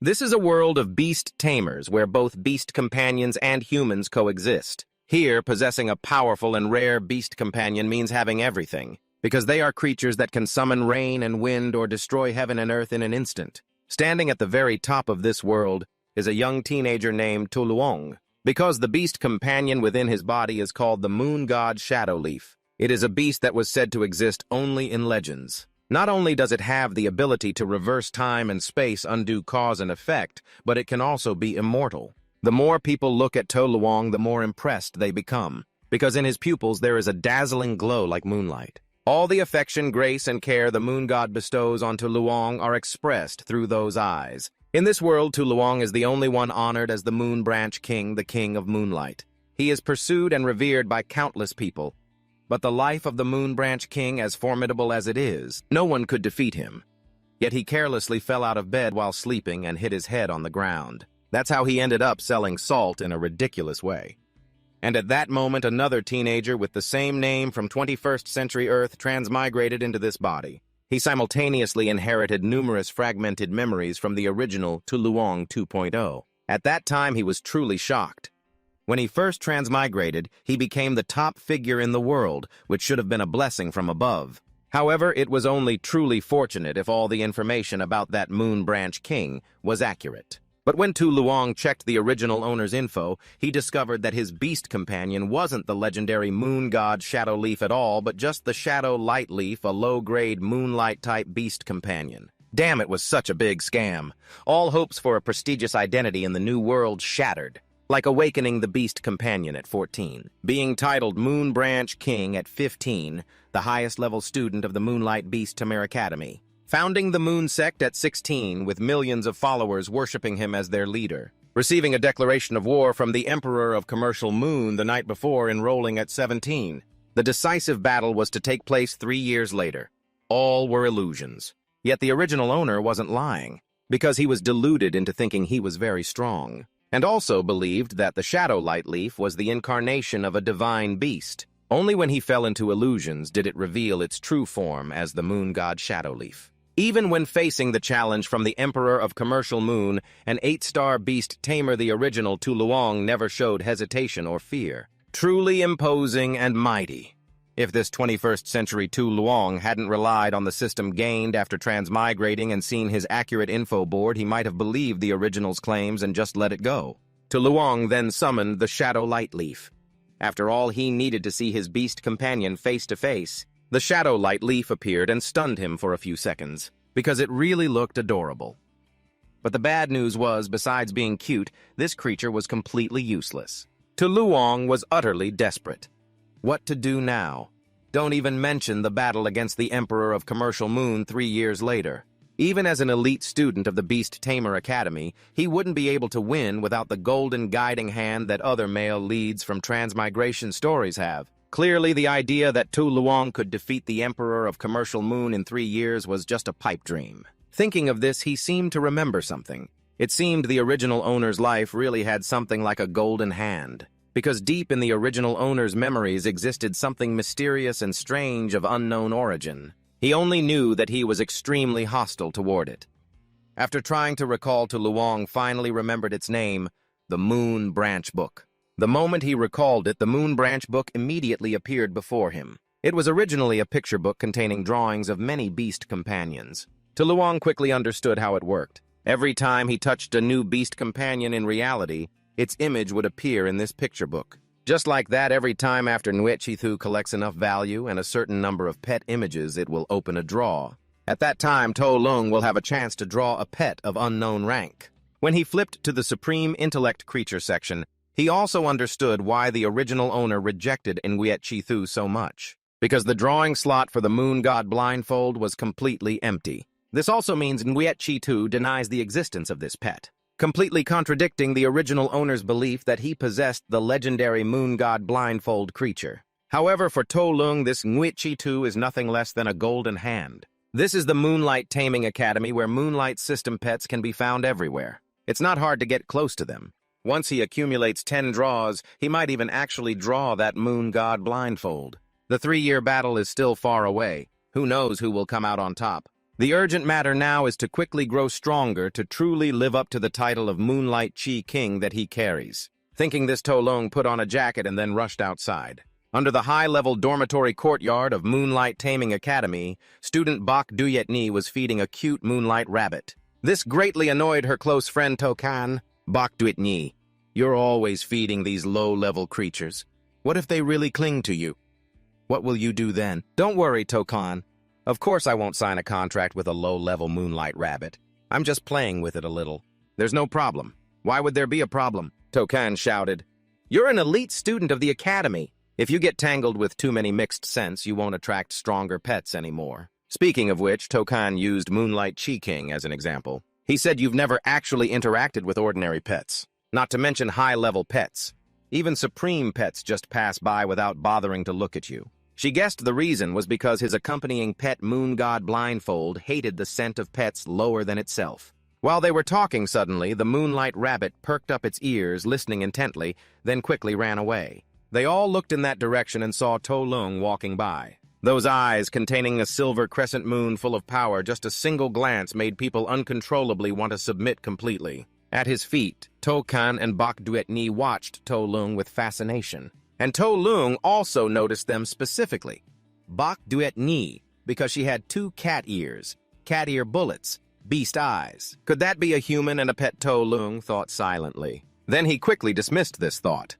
This is a world of beast tamers where both beast companions and humans coexist. Here, possessing a powerful and rare beast companion means having everything, because they are creatures that can summon rain and wind or destroy heaven and earth in an instant. Standing at the very top of this world is a young teenager named Tuluong, because the beast companion within his body is called the moon god Shadow Leaf. It is a beast that was said to exist only in legends. Not only does it have the ability to reverse time and space, undo cause and effect, but it can also be immortal. The more people look at Tuluong, the more impressed they become, because in his pupils there is a dazzling glow like moonlight. All the affection, grace, and care the moon god bestows on Tuluong are expressed through those eyes. In this world, Tuluong is the only one honored as the Moon Branch King, the King of Moonlight. He is pursued and revered by countless people, but the life of the Moon Branch King, as formidable as it is, no one could defeat him. Yet he carelessly fell out of bed while sleeping and hit his head on the ground. That's how he ended up selling salt in a ridiculous way. And at that moment, another teenager with the same name from 21st century Earth transmigrated into this body. He simultaneously inherited numerous fragmented memories from the original Tuluong 2.0. At that time, he was truly shocked. When he first transmigrated, he became the top figure in the world, which should have been a blessing from above. However, it was only truly fortunate if all the information about that Moon Branch King was accurate. But when Tuluong checked the original owner's info, he discovered that his beast companion wasn't the legendary moon god Shadow Leaf at all, but just the Shadow Light Leaf, a low-grade moonlight-type beast companion. Damn, it was such a big scam. All hopes for a prestigious identity in the new world shattered, like awakening the beast companion at 14. Being titled Moon Branch King at 15, the highest-level student of the Moonlight Beast Tamer Academy. Founding the Moon Sect at 16, with millions of followers worshipping him as their leader. Receiving a declaration of war from the Emperor of Commercial Moon the night before, enrolling at 17. The decisive battle was to take place 3 years later. All were illusions. Yet the original owner wasn't lying, because he was deluded into thinking he was very strong, and also believed that the Shadow Light Leaf was the incarnation of a divine beast. Only when he fell into illusions did it reveal its true form as the moon god Shadow Leaf. Even when facing the challenge from the Emperor of Commercial Moon, an 8-star beast Tamer, the original Tuluong never showed hesitation or fear. Truly imposing and mighty. If this 21st century Tuluong hadn't relied on the system gained after transmigrating and seen his accurate info board, he might have believed the original's claims and just let it go. Tuluong then summoned the Shadow Light Leaf. After all, he needed to see his beast companion face to face. The Shadow Light Leaf appeared and stunned him for a few seconds, because it really looked adorable. But the bad news was, besides being cute, this creature was completely useless. Tuluong was utterly desperate. What to do now? Don't even mention the battle against the Emperor of Commercial Moon 3 years later. Even as an elite student of the Beast Tamer Academy, he wouldn't be able to win without the golden guiding hand that other male leads from Transmigration stories have. Clearly, the idea that Tuluong could defeat the Emperor of Commercial Moon in 3 years was just a pipe dream. Thinking of this, he seemed to remember something. It seemed the original owner's life really had something like a golden hand, because deep in the original owner's memories existed something mysterious and strange of unknown origin. He only knew that he was extremely hostile toward it. After trying to recall, Tuluong finally remembered its name, the Moon Branch Book. The moment he recalled it, the Moon Branch Book immediately appeared before him. It was originally a picture book containing drawings of many beast companions. Tuluong quickly understood how it worked. Every time he touched a new beast companion in reality, its image would appear in this picture book. Just like that, every time after Nwechithu collects enough value and a certain number of pet images, it will open a draw. At that time, Tuluong will have a chance to draw a pet of unknown rank. When he flipped to the Supreme Intellect Creature section, he also understood why the original owner rejected Nwechithu so much, because the drawing slot for the moon god blindfold was completely empty. This also means Nwechithu denies the existence of this pet, completely contradicting the original owner's belief that he possessed the legendary moon god blindfold creature. However, for Tuluong, this Nwechithu is nothing less than a golden hand. This is the Moonlight Taming Academy, where Moonlight system pets can be found everywhere. It's not hard to get close to them. Once he accumulates 10 draws, he might even actually draw that moon god blindfold. The 3-year battle is still far away. Who knows who will come out on top? The urgent matter now is to quickly grow stronger to truly live up to the title of Moonlight Chi King that he carries. Thinking this, Tuluong put on a jacket and then rushed outside. Under the high-level dormitory courtyard of Moonlight Taming Academy, student Bok Duyet-ni was feeding a cute moonlight rabbit. This greatly annoyed her close friend Tokan. Bok Duyet-ni, you're always feeding these low-level creatures. What if they really cling to you? What will you do then? Don't worry, Tokan. Of course I won't sign a contract with a low-level moonlight rabbit. I'm just playing with it a little. There's no problem. Why would there be a problem? Tokan shouted. You're an elite student of the academy. If you get tangled with too many mixed scents, you won't attract stronger pets anymore. Speaking of which, Tokan used Moonlight Chi King as an example. He said you've never actually interacted with ordinary pets, not to mention high-level pets. Even supreme pets just pass by without bothering to look at you. She guessed the reason was because his accompanying pet moon god Blindfold hated the scent of pets lower than itself. While they were talking suddenly, the moonlight rabbit perked up its ears, listening intently, then quickly ran away. They all looked in that direction and saw Tuluong walking by. Those eyes, containing a silver crescent moon full of power, just a single glance made people uncontrollably want to submit completely. At his feet, Tokan and Bok Duyet-ni watched Tuluong with fascination. And Tuluong also noticed them specifically. Bok Duyet-ni, because she had 2 cat ears, cat ear bullets, beast eyes. Could that be a human and a pet? Tuluong thought silently. Then he quickly dismissed this thought.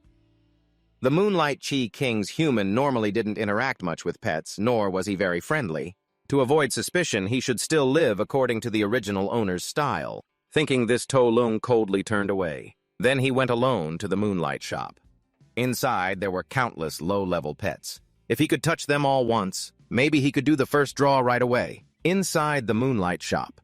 The Moonlight Chi King's human normally didn't interact much with pets, nor was he very friendly. To avoid suspicion, he should still live according to the original owner's style. Thinking this, Tuluong coldly turned away. Then he went alone to the Moonlight shop. Inside, there were countless low-level pets. If he could touch them all once, maybe he could do the first draw right away. Inside the Moonlight shop,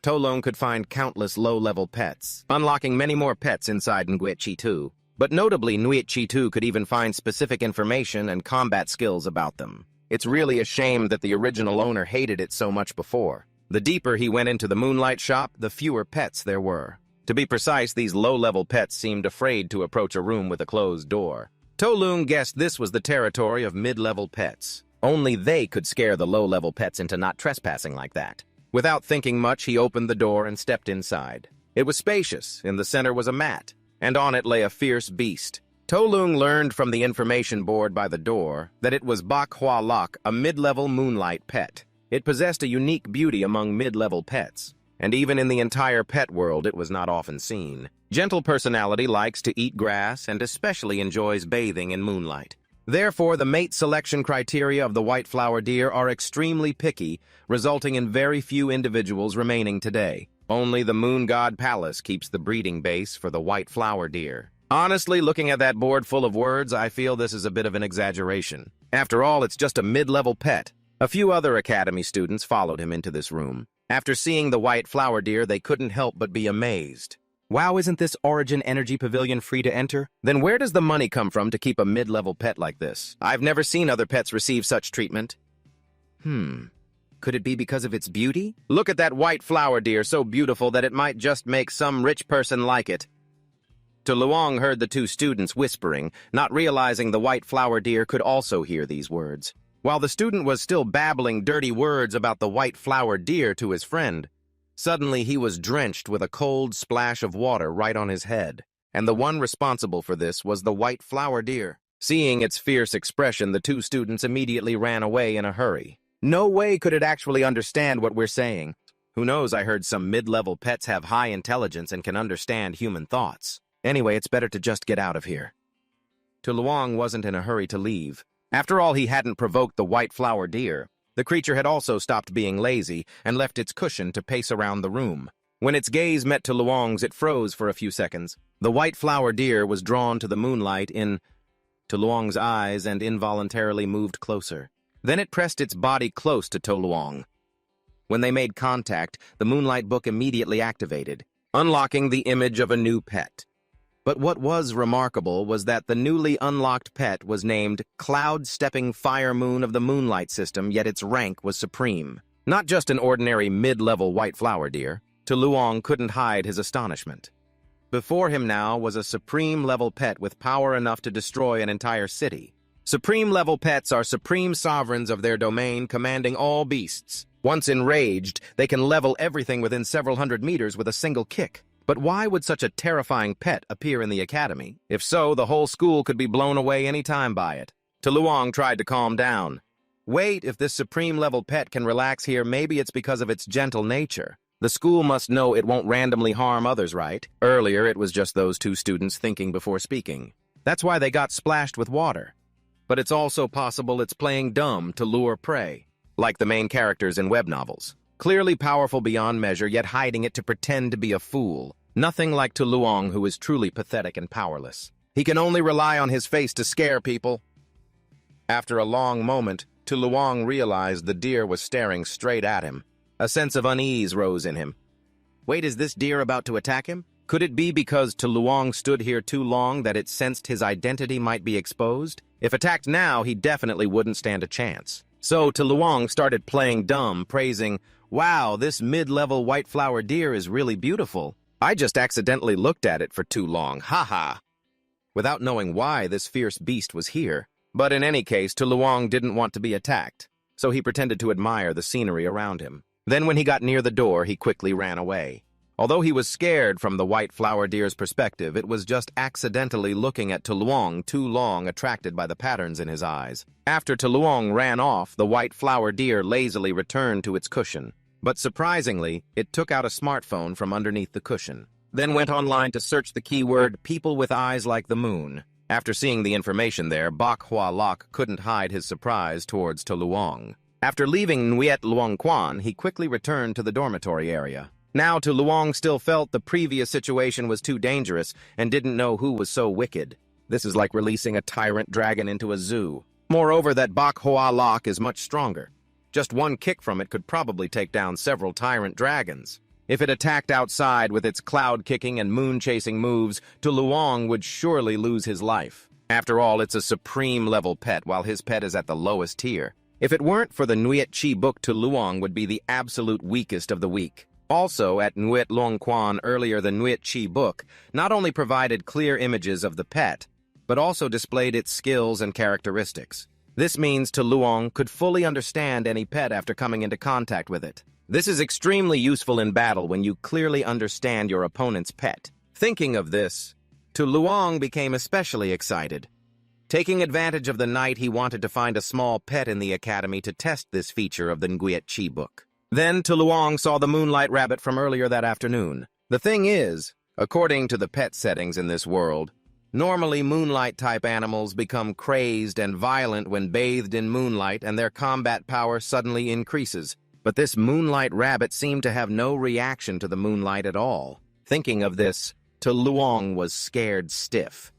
Tuluong could find countless low-level pets, unlocking many more pets inside Nguyen Chi 2. But notably, Nguyen Chi 2 could even find specific information and combat skills about them. It's really a shame that the original owner hated it so much before. The deeper he went into the Moonlight shop, the fewer pets there were. To be precise, these low-level pets seemed afraid to approach a room with a closed door. Tuluong guessed this was the territory of mid-level pets. Only they could scare the low-level pets into not trespassing like that. Without thinking much, he opened the door and stepped inside. It was spacious. In the center was a mat, and on it lay a fierce beast. Tuluong learned from the information board by the door that it was Bak Hua Lok, a mid-level moonlight pet. It possessed a unique beauty among mid-level pets, and even in the entire pet world it was not often seen. Gentle personality, likes to eat grass, and especially enjoys bathing in moonlight. Therefore, the mate selection criteria of the white flower deer are extremely picky, resulting in very few individuals remaining today. Only the Moon God Palace keeps the breeding base for the white flower deer. Honestly, looking at that board full of words, I feel this is a bit of an exaggeration. After all, it's just a mid-level pet. A few other academy students followed him into this room. After seeing the white flower deer, they couldn't help but be amazed. Wow, isn't this Origin Energy Pavilion free to enter? Then where does the money come from to keep a mid-level pet like this? I've never seen other pets receive such treatment. Could it be because of its beauty? Look at that white flower deer, so beautiful that it might just make some rich person like it. Tuluong heard the 2 students whispering, not realizing the white flower deer could also hear these words. While the student was still babbling dirty words about the white flower deer to his friend, suddenly he was drenched with a cold splash of water right on his head, and the one responsible for this was the white flower deer. Seeing its fierce expression, the 2 students immediately ran away in a hurry. No way could it actually understand what we're saying. Who knows, I heard some mid-level pets have high intelligence and can understand human thoughts. Anyway, it's better to just get out of here. Tuluong wasn't in a hurry to leave. After all, he hadn't provoked the white flower deer. The creature had also stopped being lazy and left its cushion to pace around the room. When its gaze met Tuluong's, it froze for a few seconds. The white flower deer was drawn to the moonlight in Tuluong's eyes and involuntarily moved closer. Then it pressed its body close to Tuluong. When they made contact, the moonlight book immediately activated, unlocking the image of a new pet. But what was remarkable was that the newly unlocked pet was named Cloud-Stepping Fire Moon of the Moonlight System, yet its rank was supreme. Not just an ordinary mid-level white flower deer, Tuluong couldn't hide his astonishment. Before him now was a supreme-level pet with power enough to destroy an entire city. Supreme-level pets are supreme sovereigns of their domain, commanding all beasts. Once enraged, they can level everything within several hundred meters with a single kick. But why would such a terrifying pet appear in the academy? If so, the whole school could be blown away any time by it. Tuluong tried to calm down. Wait, if this supreme-level pet can relax here, maybe it's because of its gentle nature. The school must know it won't randomly harm others, right? Earlier, it was just those two students thinking before speaking. That's why they got splashed with water. But it's also possible it's playing dumb to lure prey, like the main characters in web novels. Clearly powerful beyond measure, yet hiding it to pretend to be a fool. Nothing like Tuluong, who is truly pathetic and powerless. He can only rely on his face to scare people. After a long moment, Tuluong realized the deer was staring straight at him. A sense of unease rose in him. Wait, is this deer about to attack him? Could it be because Tuluong stood here too long that it sensed his identity might be exposed? If attacked now, he definitely wouldn't stand a chance. So Tuluong started playing dumb, praising, "Wow, this mid-level white flower deer is really beautiful. I just accidentally looked at it for too long, haha." Without knowing why this fierce beast was here. But in any case, Tuluong didn't want to be attacked, so he pretended to admire the scenery around him. Then when he got near the door, he quickly ran away. Although he was scared from the white flower deer's perspective, it was just accidentally looking at Tuluong too long, attracted by the patterns in his eyes. After Tuluong ran off, the white flower deer lazily returned to its cushion. But surprisingly, it took out a smartphone from underneath the cushion, then went online to search the keyword "people with eyes like the moon." After seeing the information there, Bok Hua Lok couldn't hide his surprise towards Tuluong. After leaving Nuet Luong Quan, he quickly returned to the dormitory area. Now Tuluong still felt the previous situation was too dangerous and didn't know who was so wicked. This is like releasing a tyrant dragon into a zoo. Moreover, that Bok Hua Lok is much stronger. Just one kick from it could probably take down several tyrant dragons. If it attacked outside with its cloud-kicking and moon-chasing moves, Tuluong would surely lose his life. After all, it's a supreme-level pet, while his pet is at the lowest tier. If it weren't for the Nuet Chi book, Tuluong would be the absolute weakest of the weak. Also, at Nuet Luong Quan earlier, the Nuet Chi book not only provided clear images of the pet, but also displayed its skills and characteristics. This means Tuluong could fully understand any pet after coming into contact with it. This is extremely useful in battle when you clearly understand your opponent's pet. Thinking of this, Tuluong became especially excited. Taking advantage of the night, he wanted to find a small pet in the academy to test this feature of the Nuet Chi book. Then Tuluong saw the moonlight rabbit from earlier that afternoon. The thing is, according to the pet settings in this world, normally moonlight-type animals become crazed and violent when bathed in moonlight and their combat power suddenly increases. But this moonlight rabbit seemed to have no reaction to the moonlight at all. Thinking of this, Tuluong was scared stiff.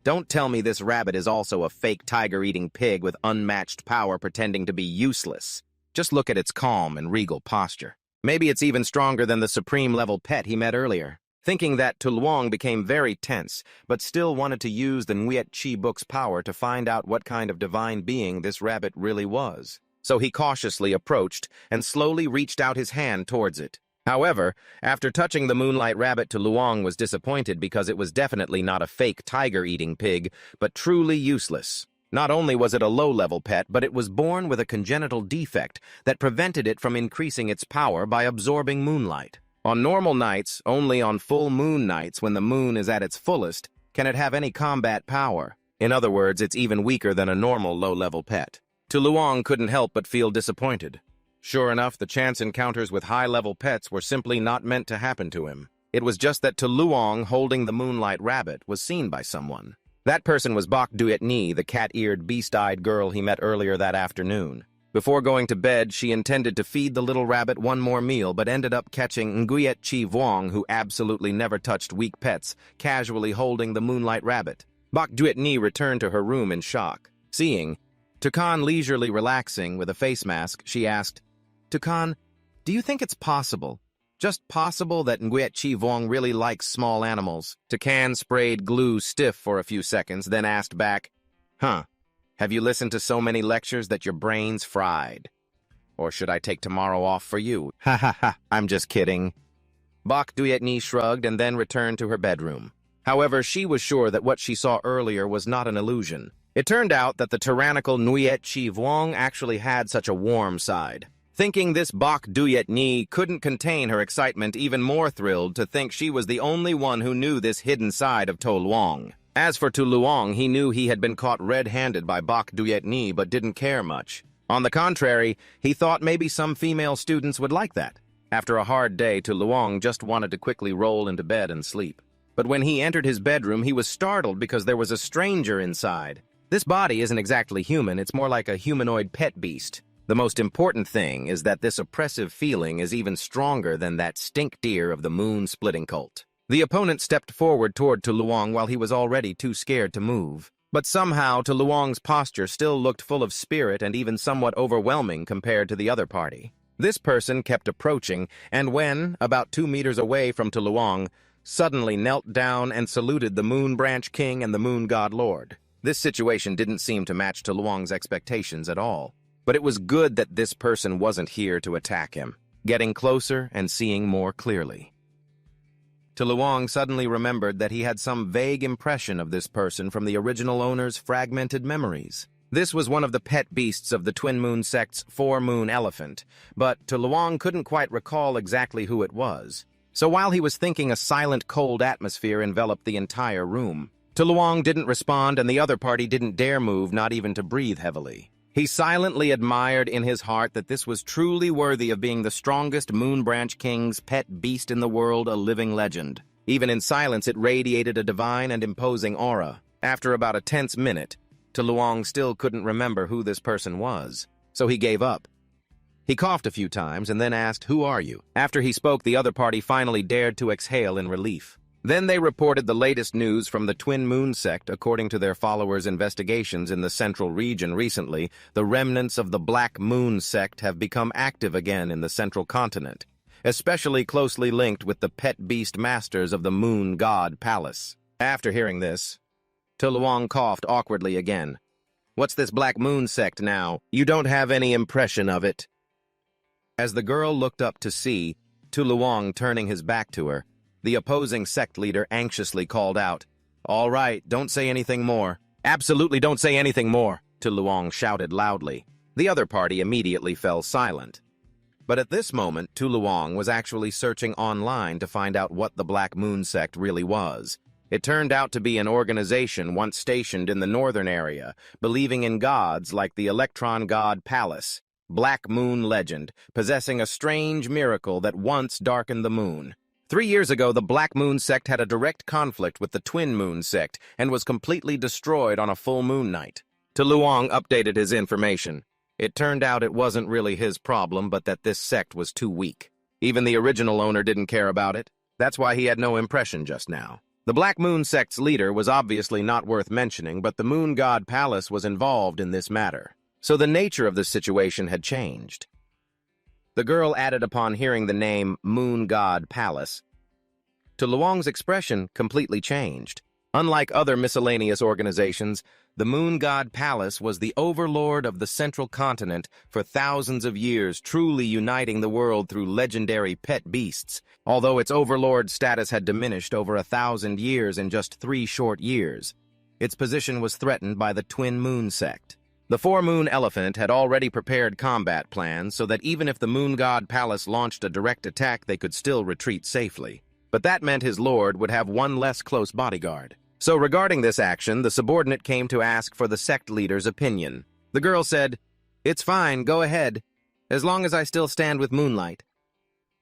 Don't tell me this rabbit is also a fake tiger-eating pig with unmatched power pretending to be useless. Just look at its calm and regal posture. Maybe it's even stronger than the supreme-level pet he met earlier. Thinking that, Tuluong became very tense, but still wanted to use the Nuet Chi book's power to find out what kind of divine being this rabbit really was. So he cautiously approached and slowly reached out his hand towards it. However, after touching the moonlight rabbit, Tuluong was disappointed because it was definitely not a fake tiger-eating pig, but truly useless. Not only was it a low-level pet, but it was born with a congenital defect that prevented it from increasing its power by absorbing moonlight. On normal nights, only on full moon nights when the moon is at its fullest, can it have any combat power. In other words, it's even weaker than a normal low-level pet. Tuluong couldn't help but feel disappointed. Sure enough, the chance encounters with high-level pets were simply not meant to happen to him. It was just that Tuluong, holding the moonlight rabbit, was seen by someone. That person was Bok Duet Ni, the cat-eared, beast-eyed girl he met earlier that afternoon. Before going to bed, she intended to feed the little rabbit one more meal, but ended up catching Nguyet Chi Vuong, who absolutely never touched weak pets, casually holding the moonlight rabbit. Bok Duet Ni returned to her room in shock. Seeing Tukan leisurely relaxing with a face mask, she asked, "Tukan, do you think it's possible, just possible, that Nguyet Chi Vuong really likes small animals?" Tukan sprayed glue stiff for a few seconds, then asked back, "Huh, have you listened to so many lectures that your brain's fried? Or should I take tomorrow off for you?" "Ha ha ha, I'm just kidding." Bok Duet Ni shrugged and then returned to her bedroom. However, she was sure that what she saw earlier was not an illusion. It turned out that the tyrannical Nguyet Chi Vuong actually had such a warm side. Thinking this Bok Duyet Ni couldn't contain her excitement, even more thrilled to think she was the only one who knew this hidden side of Tuluong. As for Tuluong, he knew he had been caught red-handed by Bok Duyet Ni but didn't care much. On the contrary, he thought maybe some female students would like that. After a hard day, Tuluong just wanted to quickly roll into bed and sleep. But when he entered his bedroom, he was startled because there was a stranger inside. This body isn't exactly human, it's more like a humanoid pet beast. The most important thing is that this oppressive feeling is even stronger than that stink deer of the moon-splitting cult. The opponent stepped forward toward Tuluong while he was already too scared to move. But somehow, Tuluong's posture still looked full of spirit and even somewhat overwhelming compared to the other party. This person kept approaching, and when, about 2 meters away from Tuluong, suddenly knelt down and saluted the Moon Branch King and the Moon God Lord. This situation didn't seem to match Tuluong's expectations at all. But it was good that this person wasn't here to attack him, getting closer and seeing more clearly. Tuluong suddenly remembered that he had some vague impression of this person from the original owner's fragmented memories. This was one of the pet beasts of the Twin Moon sect's four-moon elephant, but Tuluong couldn't quite recall exactly who it was. So while he was thinking, a silent, cold atmosphere enveloped the entire room. Tuluong didn't respond, and the other party didn't dare move, not even to breathe heavily. He silently admired in his heart that this was truly worthy of being the strongest Moon Branch King's pet beast in the world, a living legend. Even in silence, it radiated a divine and imposing aura. After about a tense minute, Tuluong still couldn't remember who this person was, so he gave up. He coughed a few times and then asked, "Who are you?" After he spoke, the other party finally dared to exhale in relief. Then they reported the latest news from the Twin Moon sect. According to their followers' investigations in the central region recently, the remnants of the Black Moon sect have become active again in the central continent, especially closely linked with the pet beast masters of the Moon God Palace. After hearing this, Tuluong coughed awkwardly again. "What's this Black Moon sect now? You don't have any impression of it." As the girl looked up to see Tuluong turning his back to her, the opposing sect leader anxiously called out, "All right, don't say anything more. Absolutely don't say anything more," Tuluong shouted loudly. The other party immediately fell silent. But at this moment, Tuluong was actually searching online to find out what the Black Moon sect really was. It turned out to be an organization once stationed in the northern area, believing in gods like the Electron God Palace, Black Moon legend, possessing a strange miracle that once darkened the moon. 3 years ago, the Black Moon sect had a direct conflict with the Twin Moon sect and was completely destroyed on a full moon night. Tuluong updated his information. It turned out it wasn't really his problem, but that this sect was too weak. Even the original owner didn't care about it. That's why he had no impression just now. The Black Moon sect's leader was obviously not worth mentioning, but the Moon God Palace was involved in this matter. So the nature of the situation had changed. The girl added upon hearing the name Moon God Palace. Tuluong's expression completely changed. Unlike other miscellaneous organizations, the Moon God Palace was the overlord of the central continent for thousands of years, truly uniting the world through legendary pet beasts. Although its overlord status had diminished over 1,000 years in just 3 short years, its position was threatened by the Twin Moon sect. The Four-Moon Elephant had already prepared combat plans so that even if the Moon God Palace launched a direct attack, they could still retreat safely. But that meant his lord would have one less close bodyguard. So regarding this action, the subordinate came to ask for the sect leader's opinion. The girl said, "It's fine, go ahead, as long as I still stand with moonlight."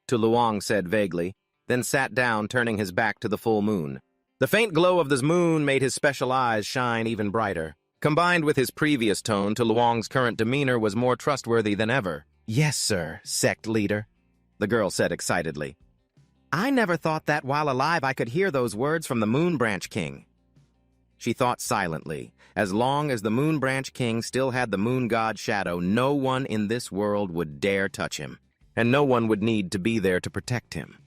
Tuluong said vaguely, then sat down, turning his back to the full moon. The faint glow of the moon made his special eyes shine even brighter. Combined with his previous tone, Tuluong's current demeanor was more trustworthy than ever. "Yes, sir, sect leader," the girl said excitedly. "I never thought that while alive I could hear those words from the Moon Branch King." She thought silently. As long as the Moon Branch King still had the Moon God shadow, no one in this world would dare touch him, and no one would need to be there to protect him.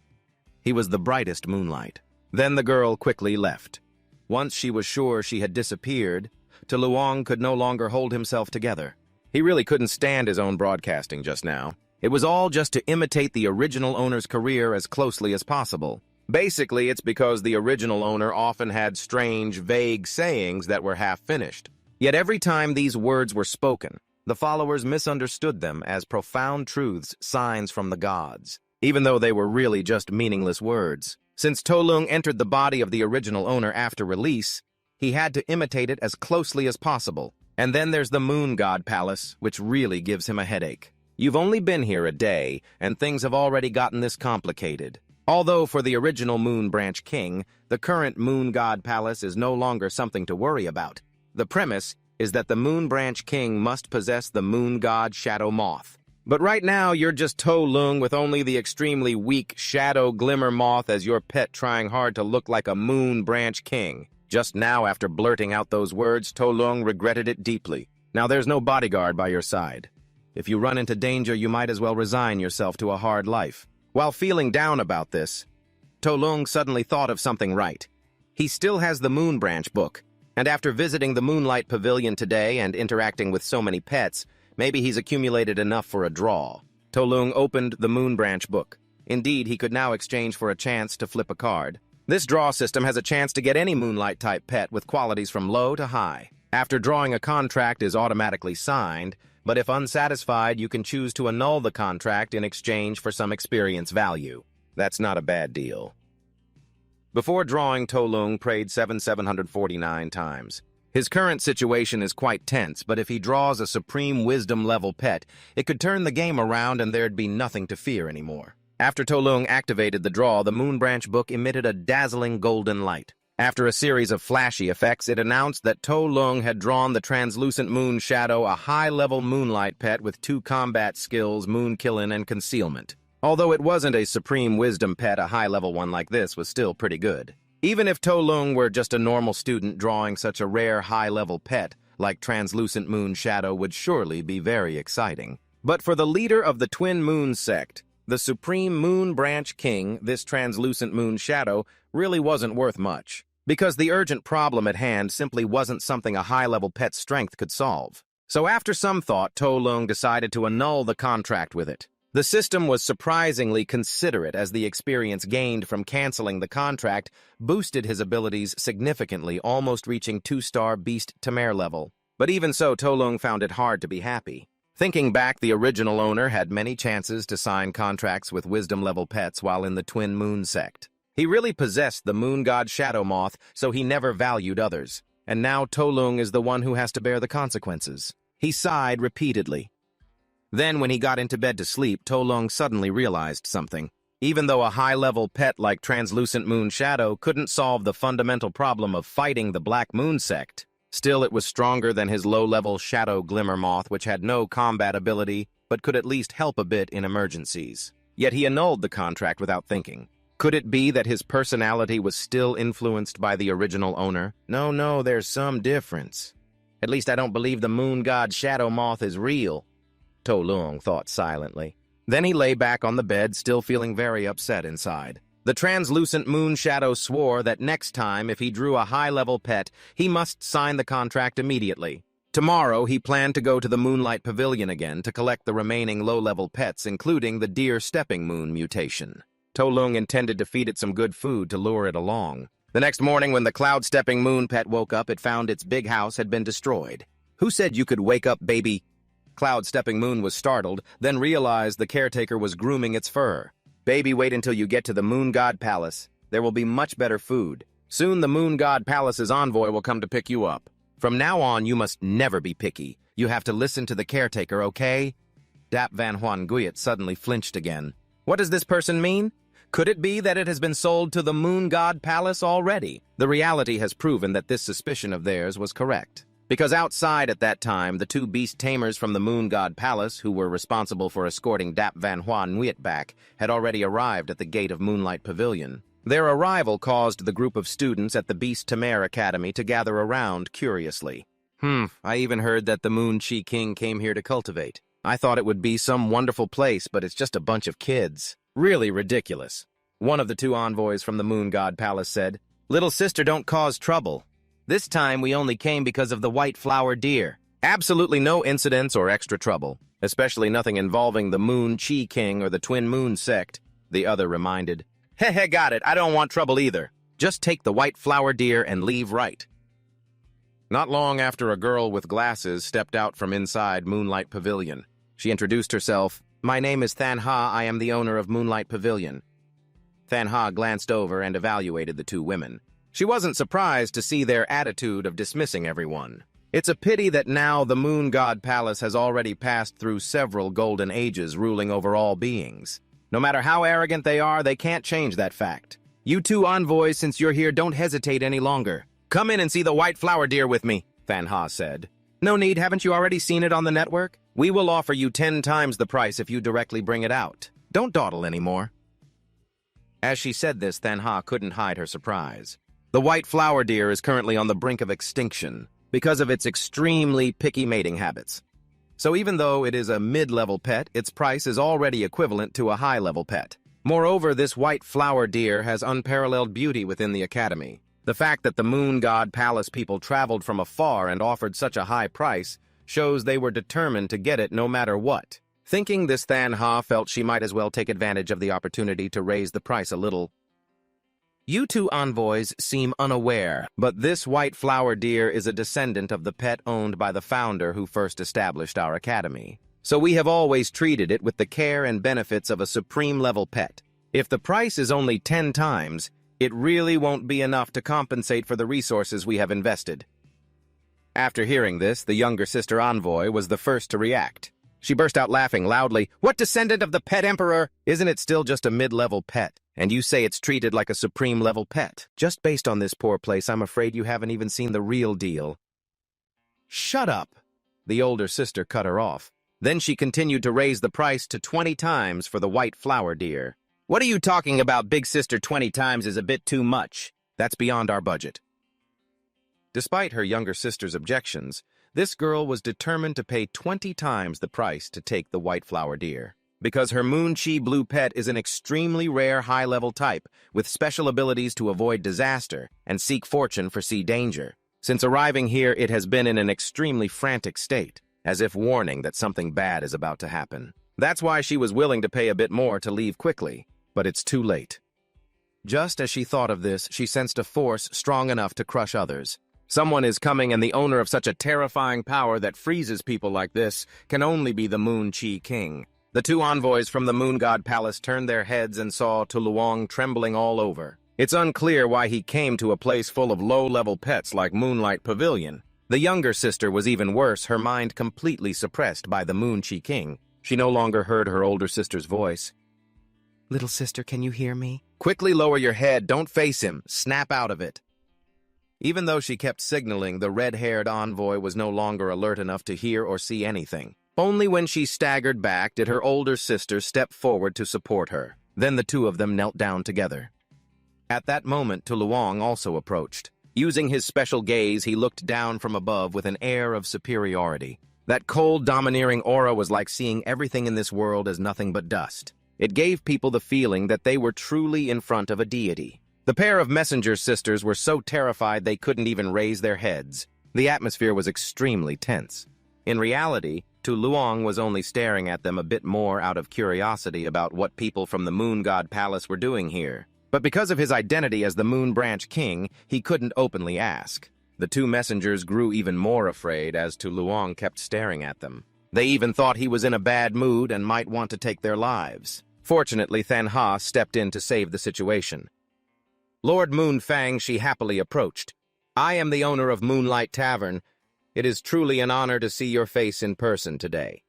He was the brightest moonlight. Then the girl quickly left. Once she was sure she had disappeared, Tuluong could no longer hold himself together. He really couldn't stand his own broadcasting just now. It was all just to imitate the original owner's career as closely as possible. Basically, it's because the original owner often had strange, vague sayings that were half-finished. Yet every time these words were spoken, The followers misunderstood them as profound truths, signs from the gods, even though they were really just meaningless words. Since Tuluong entered the body of the original owner after release, he had to imitate it as closely as possible. And then there's the Moon God Palace, which really gives him a headache. You've only been here a day, and things have already gotten this complicated. Although for the original Moon Branch King, the current Moon God Palace is no longer something to worry about. The premise is that the Moon Branch King must possess the Moon God Shadow Moth. But right now, you're just Tuluong with only the extremely weak Shadow Glimmer Moth as your pet trying hard to look like a Moon Branch King. Just now, after blurting out those words, Tuluong regretted it deeply. Now there's no bodyguard by your side. If you run into danger, you might as well resign yourself to a hard life. While feeling down about this, Tuluong suddenly thought of something right. He still has the Moon Branch book, and after visiting the Moonlight Pavilion today and interacting with so many pets, maybe he's accumulated enough for a draw. Tuluong opened the Moon Branch book. Indeed, he could now exchange for a chance to flip a card. This draw system has a chance to get any Moonlight-type pet with qualities from low to high. After drawing, a contract is automatically signed, but if unsatisfied, you can choose to annul the contract in exchange for some experience value. That's not a bad deal. Before drawing, Tuluong prayed 749 times. His current situation is quite tense, but if he draws a supreme wisdom-level pet, it could turn the game around and there'd be nothing to fear anymore. After Tuluong activated the draw, the Moon Branch book emitted a dazzling golden light. After a series of flashy effects, it announced that Tuluong had drawn the translucent Moon Shadow, a high-level Moonlight pet with 2 combat skills, Moon Killin and Concealment. Although it wasn't a supreme wisdom pet, a high-level one like this was still pretty good. Even if Tuluong were just a normal student, drawing such a rare high-level pet like Translucent Moon Shadow would surely be very exciting. But for the leader of the Twin Moon sect, the Supreme Moon Branch King, this Translucent Moon Shadow really wasn't worth much, because the urgent problem at hand simply wasn't something a high-level pet's strength could solve. So after some thought, Tuluong decided to annul the contract with it. The system was surprisingly considerate, as the experience gained from canceling the contract boosted his abilities significantly, almost reaching 2-star Beast Tamer level. But even so, Tuluong found it hard to be happy. Thinking back, the original owner had many chances to sign contracts with wisdom-level pets while in the Twin Moon sect. He really possessed the Moon God Shadow Moth, so he never valued others. And now Tuluong is the one who has to bear the consequences. He sighed repeatedly. Then, when he got into bed to sleep, Tuluong suddenly realized something. Even though a high-level pet like Translucent Moon Shadow couldn't solve the fundamental problem of fighting the Black Moon sect, still it was stronger than his low-level Shadow Glimmer Moth, which had no combat ability, but could at least help a bit in emergencies. Yet he annulled the contract without thinking. Could it be that his personality was still influenced by the original owner? No, there's some difference. At least I don't believe the Moon God Shadow Moth is real, Tuluong thought silently. Then he lay back on the bed, still feeling very upset inside. The Translucent Moon Shadow swore that next time, if he drew a high-level pet, he must sign the contract immediately. Tomorrow, he planned to go to the Moonlight Pavilion again to collect the remaining low-level pets, including the Deer Stepping Moon mutation. Tuluong intended to feed it some good food to lure it along. The next morning, when the Cloud-Stepping Moon pet woke up, it found its big house had been destroyed. Who said you could wake up, baby? Cloud-Stepping Moon was startled, then realized the caretaker was grooming its fur. Baby, wait until you get to the Moon God Palace. There will be much better food. Soon the Moon God Palace's envoy will come to pick you up. From now on, you must never be picky. You have to listen to the caretaker, okay? Dap Van Huan Guyet suddenly flinched again. What does this person mean? Could it be that it has been sold to the Moon God Palace already? The reality has proven that this suspicion of theirs was correct. Because outside at that time, the 2 beast tamers from the Moon God Palace, who were responsible for escorting Dap Van Huan Nguyen back, had already arrived at the gate of Moonlight Pavilion. Their arrival caused the group of students at the Beast Tamer Academy to gather around curiously. I even heard that the Moon Chi King came here to cultivate. I thought it would be some wonderful place, but it's just a bunch of kids. Really ridiculous. One of the 2 envoys from the Moon God Palace said, "Little sister, don't cause trouble. This time we only came because of the white flower deer. Absolutely no incidents or extra trouble, especially nothing involving the Moon Chi King or the Twin Moon sect," the other reminded. Got it. I don't want trouble either. Just take the white flower deer and leave right. Not long after, a girl with glasses stepped out from inside Moonlight Pavilion. She introduced herself. "My name is Thanha. I am the owner of Moonlight Pavilion." Thanha glanced over and evaluated the two women. She wasn't surprised to see their attitude of dismissing everyone. It's a pity that now the Moon God Palace has already passed through several golden ages ruling over all beings. No matter how arrogant they are, they can't change that fact. "You two envoys, since you're here, don't hesitate any longer. Come in and see the white flower deer with me," Thanha said. "No need, haven't you already seen it on the network? We will offer you 10 times the price if you directly bring it out. Don't dawdle anymore." As she said this, Thanha couldn't hide her surprise. The white flower deer is currently on the brink of extinction because of its extremely picky mating habits. So even though it is a mid-level pet, its price is already equivalent to a high-level pet. Moreover, this white flower deer has unparalleled beauty within the academy. The fact that the Moon God Palace people traveled from afar and offered such a high price shows they were determined to get it no matter what. Thinking this, Thanha felt she might as well take advantage of the opportunity to raise the price a little. "You two envoys seem unaware, but this white flower deer is a descendant of the pet owned by the founder who first established our academy. So we have always treated it with the care and benefits of a supreme-level pet. If the price is only 10 times, it really won't be enough to compensate for the resources we have invested." After hearing this, the younger sister envoy was the first to react. She burst out laughing loudly. "What descendant of the pet emperor? Isn't it still just a mid-level pet? And you say it's treated like a supreme-level pet? Just based on this poor place, I'm afraid you haven't even seen the real deal." "Shut up!" The older sister cut her off. Then she continued to raise the price to 20 times for the white flower deer. "What are you talking about, big sister? 20 times is a bit too much. That's beyond our budget." Despite her younger sister's objections, this girl was determined to pay 20 times the price to take the white flower deer. Because her Moon-Chi blue pet is an extremely rare high-level type with special abilities to avoid disaster and seek fortune for sea danger. Since arriving here, it has been in an extremely frantic state, as if warning that something bad is about to happen. That's why she was willing to pay a bit more to leave quickly, but it's too late. Just as she thought of this, she sensed a force strong enough to crush others. Someone is coming, and the owner of such a terrifying power that freezes people like this can only be the Moon-Chi King. The two envoys from the Moon God Palace turned their heads and saw Tuluong trembling all over. It's unclear why he came to a place full of low-level pets like Moonlight Pavilion. The younger sister was even worse, her mind completely suppressed by the Moon-Chi King. She no longer heard her older sister's voice. "Little sister, can you hear me?" "Quickly lower your head, don't face him, snap out of it." Even though she kept signaling, the red-haired envoy was no longer alert enough to hear or see anything. Only when she staggered back did her older sister step forward to support her. Then the two of them knelt down together. At that moment, Tuluong also approached. Using his special gaze, he looked down from above with an air of superiority. That cold, domineering aura was like seeing everything in this world as nothing but dust. It gave people the feeling that they were truly in front of a deity. The pair of messenger sisters were so terrified they couldn't even raise their heads. The atmosphere was extremely tense. In reality, Tuluong was only staring at them a bit more out of curiosity about what people from the Moon God Palace were doing here. But because of his identity as the Moon Branch King, he couldn't openly ask. The two messengers grew even more afraid as Tuluong kept staring at them. They even thought he was in a bad mood and might want to take their lives. Fortunately, Thanha stepped in to save the situation. Lord Moon Fang she happily approached. "I am the owner of Moonlight Tavern. It is truly an honor to see your face in person today."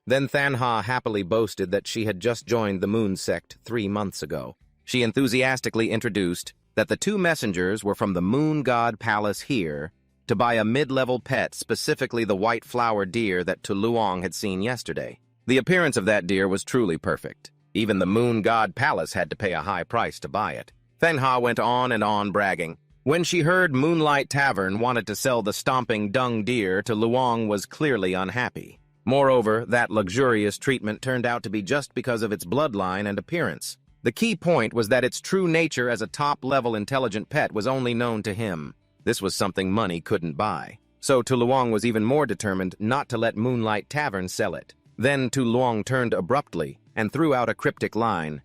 Then Thanha happily boasted that she had just joined the Moon sect 3 months ago. She enthusiastically introduced that the two messengers were from the Moon God Palace here to buy a mid-level pet, specifically the white flower deer that Tuluong had seen yesterday. The appearance of that deer was truly perfect. Even the Moon God Palace had to pay a high price to buy it. Thanha went on, bragging. When she heard Moonlight Tavern wanted to sell the stomping dung deer, Tuluong was clearly unhappy. Moreover, that luxurious treatment turned out to be just because of its bloodline and appearance. The key point was that its true nature as a top-level intelligent pet was only known to him. This was something money couldn't buy. So Tuluong was even more determined not to let Moonlight Tavern sell it. Then Tuluong turned abruptly and threw out a cryptic line.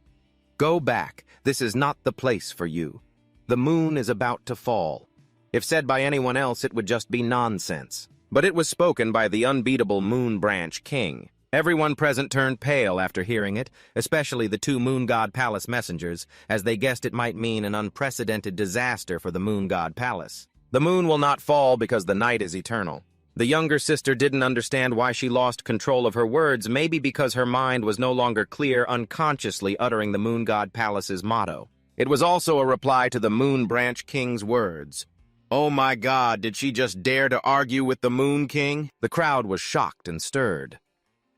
"Go back. This is not the place for you. The moon is about to fall. If said by anyone else, it would just be nonsense. But it was spoken by the unbeatable Moon Branch King. Everyone present turned pale after hearing it, especially the two Moon God Palace messengers, as they guessed it might mean an unprecedented disaster for the Moon God Palace. The moon will not fall because the night is eternal. The younger sister didn't understand why she lost control of her words, maybe because her mind was no longer clear, unconsciously uttering the Moon God Palace's motto. It was also a reply to the Moon Branch King's words. Oh my God, did she just dare to argue with the Moon King? The crowd was shocked and stirred.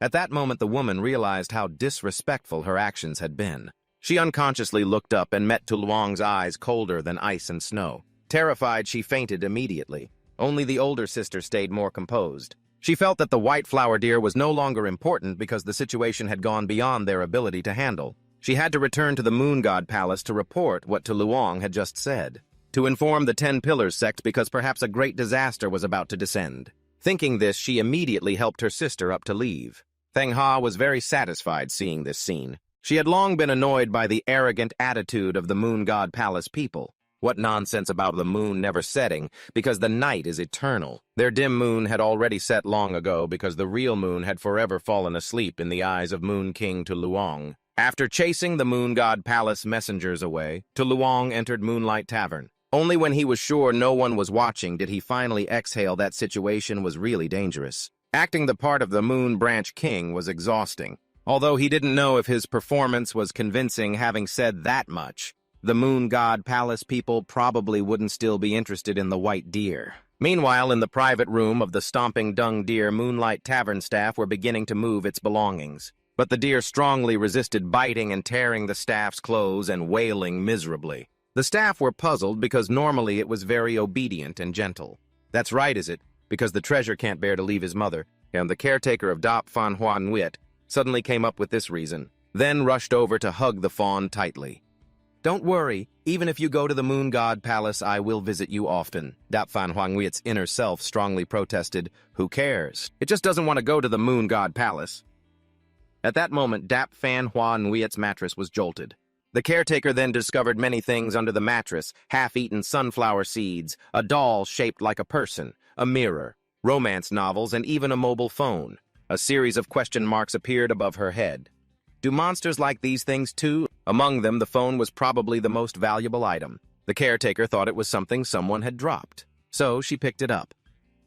At that moment, the woman realized how disrespectful her actions had been. She unconsciously looked up and met Tuluong's eyes colder than ice and snow. Terrified, she fainted immediately. Only the older sister stayed more composed. She felt that the white flower deer was no longer important because the situation had gone beyond their ability to handle. She had to return to the Moon God Palace to report what Tuluong had just said, to inform the 10 Pillars sect because perhaps a great disaster was about to descend. Thinking this, she immediately helped her sister up to leave. Feng Ha was very satisfied seeing this scene. She had long been annoyed by the arrogant attitude of the Moon God Palace people. What nonsense about the moon never setting, because the night is eternal. Their dim moon had already set long ago because the real moon had forever fallen asleep in the eyes of Moon King Tuluong. After chasing the Moon God Palace messengers away, Tuluong entered Moonlight Tavern. Only when he was sure no one was watching did he finally exhale that situation was really dangerous. Acting the part of the Moon Branch King was exhausting. Although he didn't know if his performance was convincing, having said that much, the Moon God Palace people probably wouldn't still be interested in the white deer. Meanwhile, in the private room of the Stomping Dung Deer, Moonlight Tavern staff were beginning to move its belongings. But the deer strongly resisted, biting and tearing the staff's clothes and wailing miserably. The staff were puzzled because normally it was very obedient and gentle. That's right, is it? Because the treasure can't bear to leave his mother, and the caretaker of Dap Fan Huan Nguyet suddenly came up with this reason, then rushed over to hug the fawn tightly. Don't worry, even if you go to the Moon God Palace, I will visit you often. Dap Fan Huan Nguyet's inner self strongly protested, who cares? It just doesn't want to go to the Moon God Palace. At that moment, Dap Fan Huan Nguyet's mattress was jolted. The caretaker then discovered many things under the mattress, half-eaten sunflower seeds, a doll shaped like a person, a mirror, romance novels, and even a mobile phone. A series of question marks appeared above her head. Do monsters like these things too? Among them, the phone was probably the most valuable item. The caretaker thought it was something someone had dropped, so she picked it up.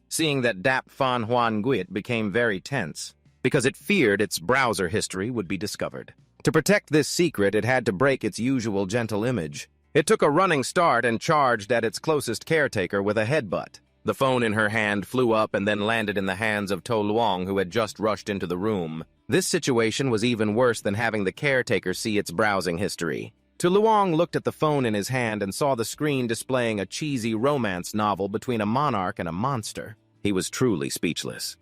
Seeing that Dap Fan Huan Nguyet became very tense, because it feared its browser history would be discovered. To protect this secret, it had to break its usual gentle image. It took a running start and charged at its closest caretaker with a headbutt. The phone in her hand flew up and then landed in the hands of Tuluong, who had just rushed into the room. This situation was even worse than having the caretaker see its browsing history. Tuluong looked at the phone in his hand and saw the screen displaying a cheesy romance novel between a monarch and a monster. He was truly speechless.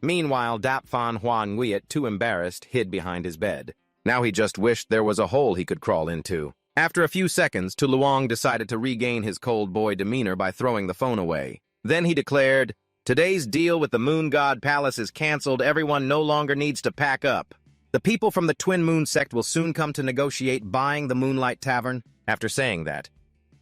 Meanwhile, Dap Fan Huan Nguyet, too embarrassed, hid behind his bed. Now he just wished there was a hole he could crawl into. After a few seconds, Tuluong decided to regain his cold boy demeanor by throwing the phone away. Then he declared, "Today's deal with the Moon God Palace is cancelled. Everyone no longer needs to pack up. The people from the Twin Moon sect will soon come to negotiate buying the Moonlight Tavern." After saying that,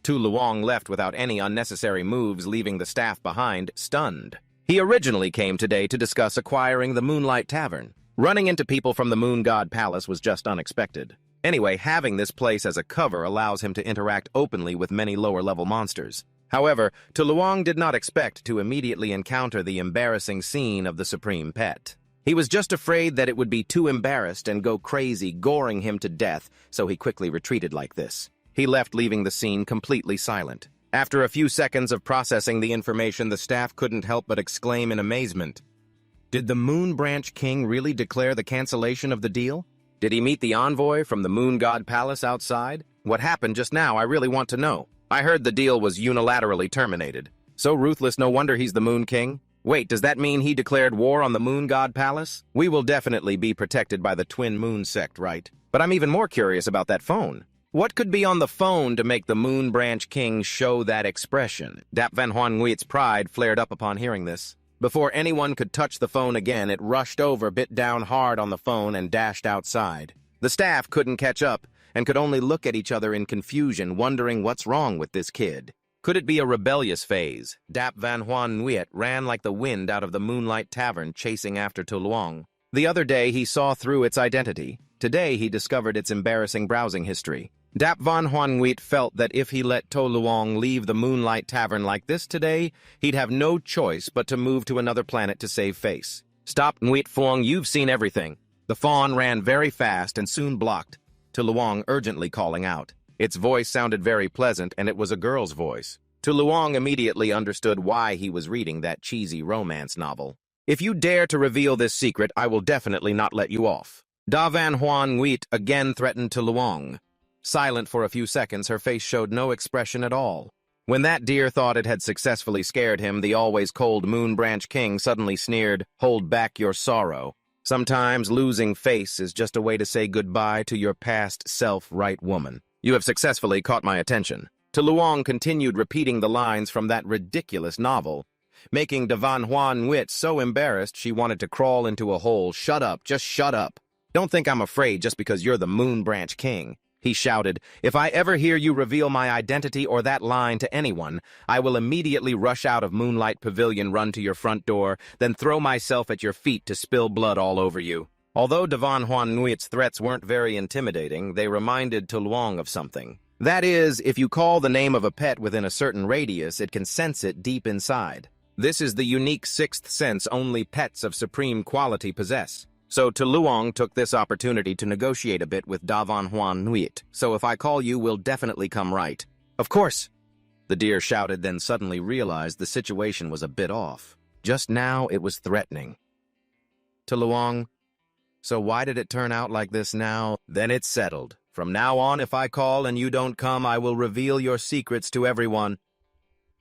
Tuluong left without any unnecessary moves, leaving the staff behind, stunned. He originally came today to discuss acquiring the Moonlight Tavern. Running into people from the Moon God Palace was just unexpected. Anyway, having this place as a cover allows him to interact openly with many lower-level monsters. However, Tuluong did not expect to immediately encounter the embarrassing scene of the Supreme Pet. He was just afraid that it would be too embarrassed and go crazy, goring him to death, so he quickly retreated like this. He left, leaving the scene completely silent. After a few seconds of processing the information, the staff couldn't help but exclaim in amazement. Did the Moon Branch King really declare the cancellation of the deal? Did he meet the envoy from the Moon God Palace outside? What happened just now? I really want to know. I heard the deal was unilaterally terminated. So ruthless, no wonder he's the Moon King. Wait, does that mean he declared war on the Moon God Palace? We will definitely be protected by the Twin Moon sect, right? But I'm even more curious about that phone. What could be on the phone to make the Moon Branch King show that expression? Dap Van Huan Nguyet's pride flared up upon hearing this. Before anyone could touch the phone again, it rushed over, bit down hard on the phone, and dashed outside. The staff couldn't catch up and could only look at each other in confusion, wondering what's wrong with this kid. Could it be a rebellious phase? Dap Van Hoan Nguyen ran like the wind out of the Moonlight Tavern chasing after Tuluong. The other day he saw through its identity. Today he discovered its embarrassing browsing history. Dap Van Hoan Nguyen felt that if he let Tuluong leave the Moonlight Tavern like this today, he'd have no choice but to move to another planet to save face. Stop, Nguyen Phuong, you've seen everything. The fawn ran very fast and soon blocked, Tuluong urgently calling out. Its voice sounded very pleasant, and it was a girl's voice. Tuluong immediately understood why he was reading that cheesy romance novel. If you dare to reveal this secret, I will definitely not let you off. Da Van Hoan Nguyen again threatened Tuluong. Silent for a few seconds, her face showed no expression at all. When that deer thought it had successfully scared him, the always cold Moon Branch King suddenly sneered, "Hold back your sorrow. Sometimes losing face is just a way to say goodbye to your past self, right woman. You have successfully caught my attention." Tuluong continued repeating the lines from that ridiculous novel, making Da Van Hoan Nguyen so embarrassed she wanted to crawl into a hole. "Shut up, just shut up. Don't think I'm afraid just because you're the Moon Branch King," he shouted. "If I ever hear you reveal my identity or that line to anyone, I will immediately rush out of Moonlight Pavilion, run to your front door, then throw myself at your feet to spill blood all over you." Although Da Van Hoan Nguyen's threats weren't very intimidating, they reminded Tuluong of something. That is, if you call the name of a pet within a certain radius, it can sense it deep inside. This is the unique sixth sense only pets of supreme quality possess. So Tuluong took this opportunity to negotiate a bit with Da Van Hoan Nguyen. "So if I call you, we'll definitely come right." "Of course," the deer shouted, then suddenly realized the situation was a bit off. Just now it was threatening. "Tuluong, so why did it turn out like this now?" "Then it's settled. From now on, if I call and you don't come, I will reveal your secrets to everyone,"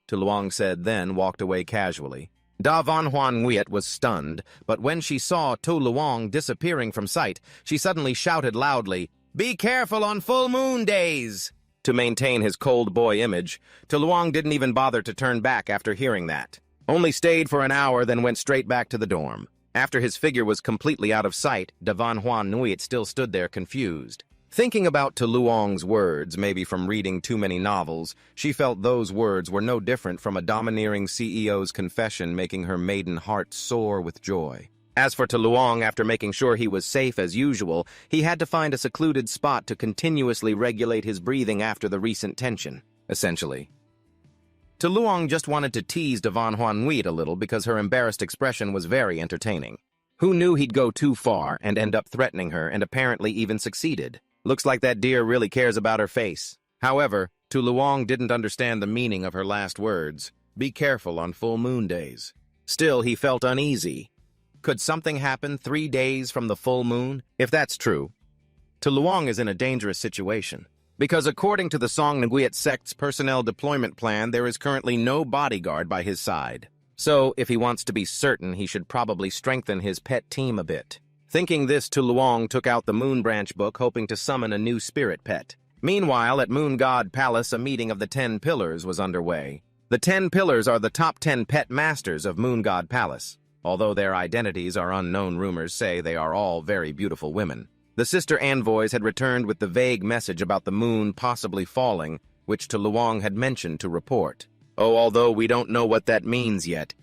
Tuluong said, then walked away casually. Da Van Hoan Nguyen was stunned, but when she saw Tuluong disappearing from sight, she suddenly shouted loudly, "Be careful on full moon days!" To maintain his cold boy image, Tuluong didn't even bother to turn back after hearing that. Only stayed for an hour, then went straight back to the dorm. After his figure was completely out of sight, Da Van Hoan Nguyen still stood there confused. Thinking about Tuluong's words, maybe from reading too many novels, she felt those words were no different from a domineering CEO's confession, making her maiden heart soar with joy. As for Tuluong, after making sure he was safe as usual, he had to find a secluded spot to continuously regulate his breathing after the recent tension, essentially. Tuluong just wanted to tease Da Van Hoan Nguyen a little because her embarrassed expression was very entertaining. Who knew he'd go too far and end up threatening her, and apparently even succeeded? Looks like that deer really cares about her face. However, Tuluong didn't understand the meaning of her last words. Be careful on full moon days. Still, he felt uneasy. Could something happen 3 days from the full moon? If that's true, Tuluong is in a dangerous situation. Because according to the Song Nguyen sect's personnel deployment plan, there is currently no bodyguard by his side. So, if he wants to be certain, he should probably strengthen his pet team a bit. Thinking this, Tuluong took out the Moon Branch book, hoping to summon a new spirit pet. Meanwhile, at Moon God Palace, a meeting of the 10 Pillars was underway. The 10 Pillars are the top 10 pet masters of Moon God Palace. Although their identities are unknown, rumors say they are all very beautiful women. The sister envoys had returned with the vague message about the moon possibly falling, which Tuluong had mentioned to report. Oh, although we don't know what that means yet.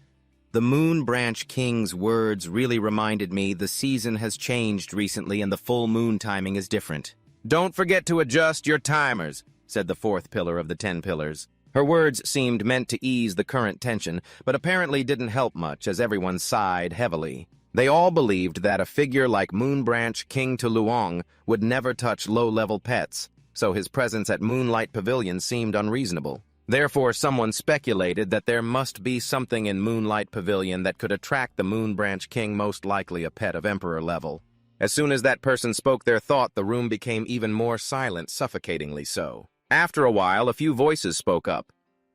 The Moon Branch King's words really reminded me the season has changed recently and the full moon timing is different. "Don't forget to adjust your timers," said the 4th pillar of the 10 pillars. Her words seemed meant to ease the current tension, but apparently didn't help much as everyone sighed heavily. They all believed that a figure like Moon Branch King Tuluong would never touch low-level pets, so his presence at Moonlight Pavilion seemed unreasonable. Therefore, someone speculated that there must be something in Moonlight Pavilion that could attract the Moon Branch King, most likely a pet of Emperor level. As soon as that person spoke their thought, the room became even more silent, suffocatingly so. After a while, a few voices spoke up.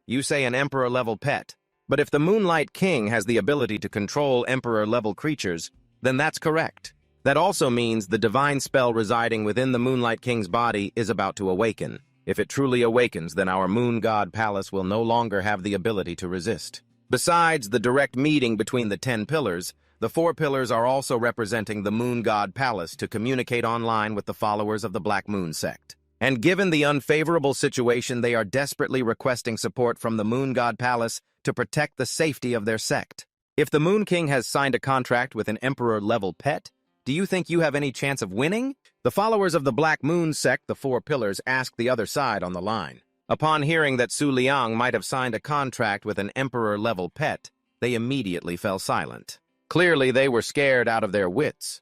"You say an Emperor-level pet, but if the Moonlight King has the ability to control Emperor-level creatures, then that's correct. That also means the divine spell residing within the Moonlight King's body is about to awaken. If it truly awakens, then our Moon God Palace will no longer have the ability to resist." Besides the direct meeting between the 10 pillars, the 4 pillars are also representing the Moon God Palace to communicate online with the followers of the Black Moon sect. And given the unfavorable situation, they are desperately requesting support from the Moon God Palace to protect the safety of their sect. If the Moon King has signed a contract with an Emperor-level pet, do you think you have any chance of winning? The followers of the Black Moon sect, the Four Pillars, asked the other side on the line. Upon hearing that Su Liang might have signed a contract with an Emperor-level pet, they immediately fell silent. Clearly, they were scared out of their wits.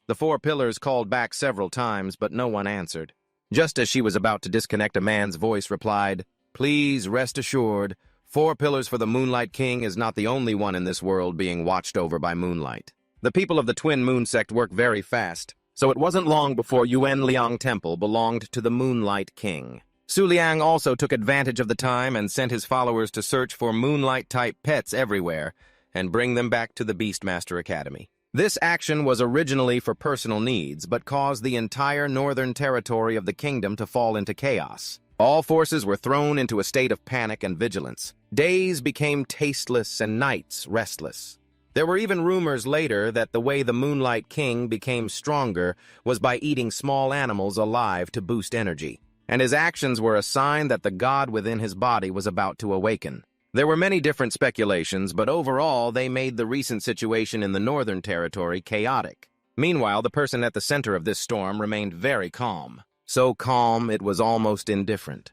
The Four Pillars called back several times, but no one answered. Just as she was about to disconnect, a man's voice replied, "Please rest assured, Four Pillars for the Moonlight King is not the only one in this world being watched over by moonlight. The people of the Twin Moon sect work very fast, so it wasn't long before Yuan Liang Temple belonged to the Moonlight King." Su Liang also took advantage of the time and sent his followers to search for moonlight-type pets everywhere and bring them back to the Beastmaster Academy. This action was originally for personal needs, but caused the entire northern territory of the kingdom to fall into chaos. All forces were thrown into a state of panic and vigilance. Days became tasteless and nights restless. There were even rumors later that the way the Moonlight King became stronger was by eating small animals alive to boost energy, and his actions were a sign that the god within his body was about to awaken. There were many different speculations, but overall they made the recent situation in the Northern Territory chaotic. Meanwhile, the person at the center of this storm remained very calm. So calm it was almost indifferent.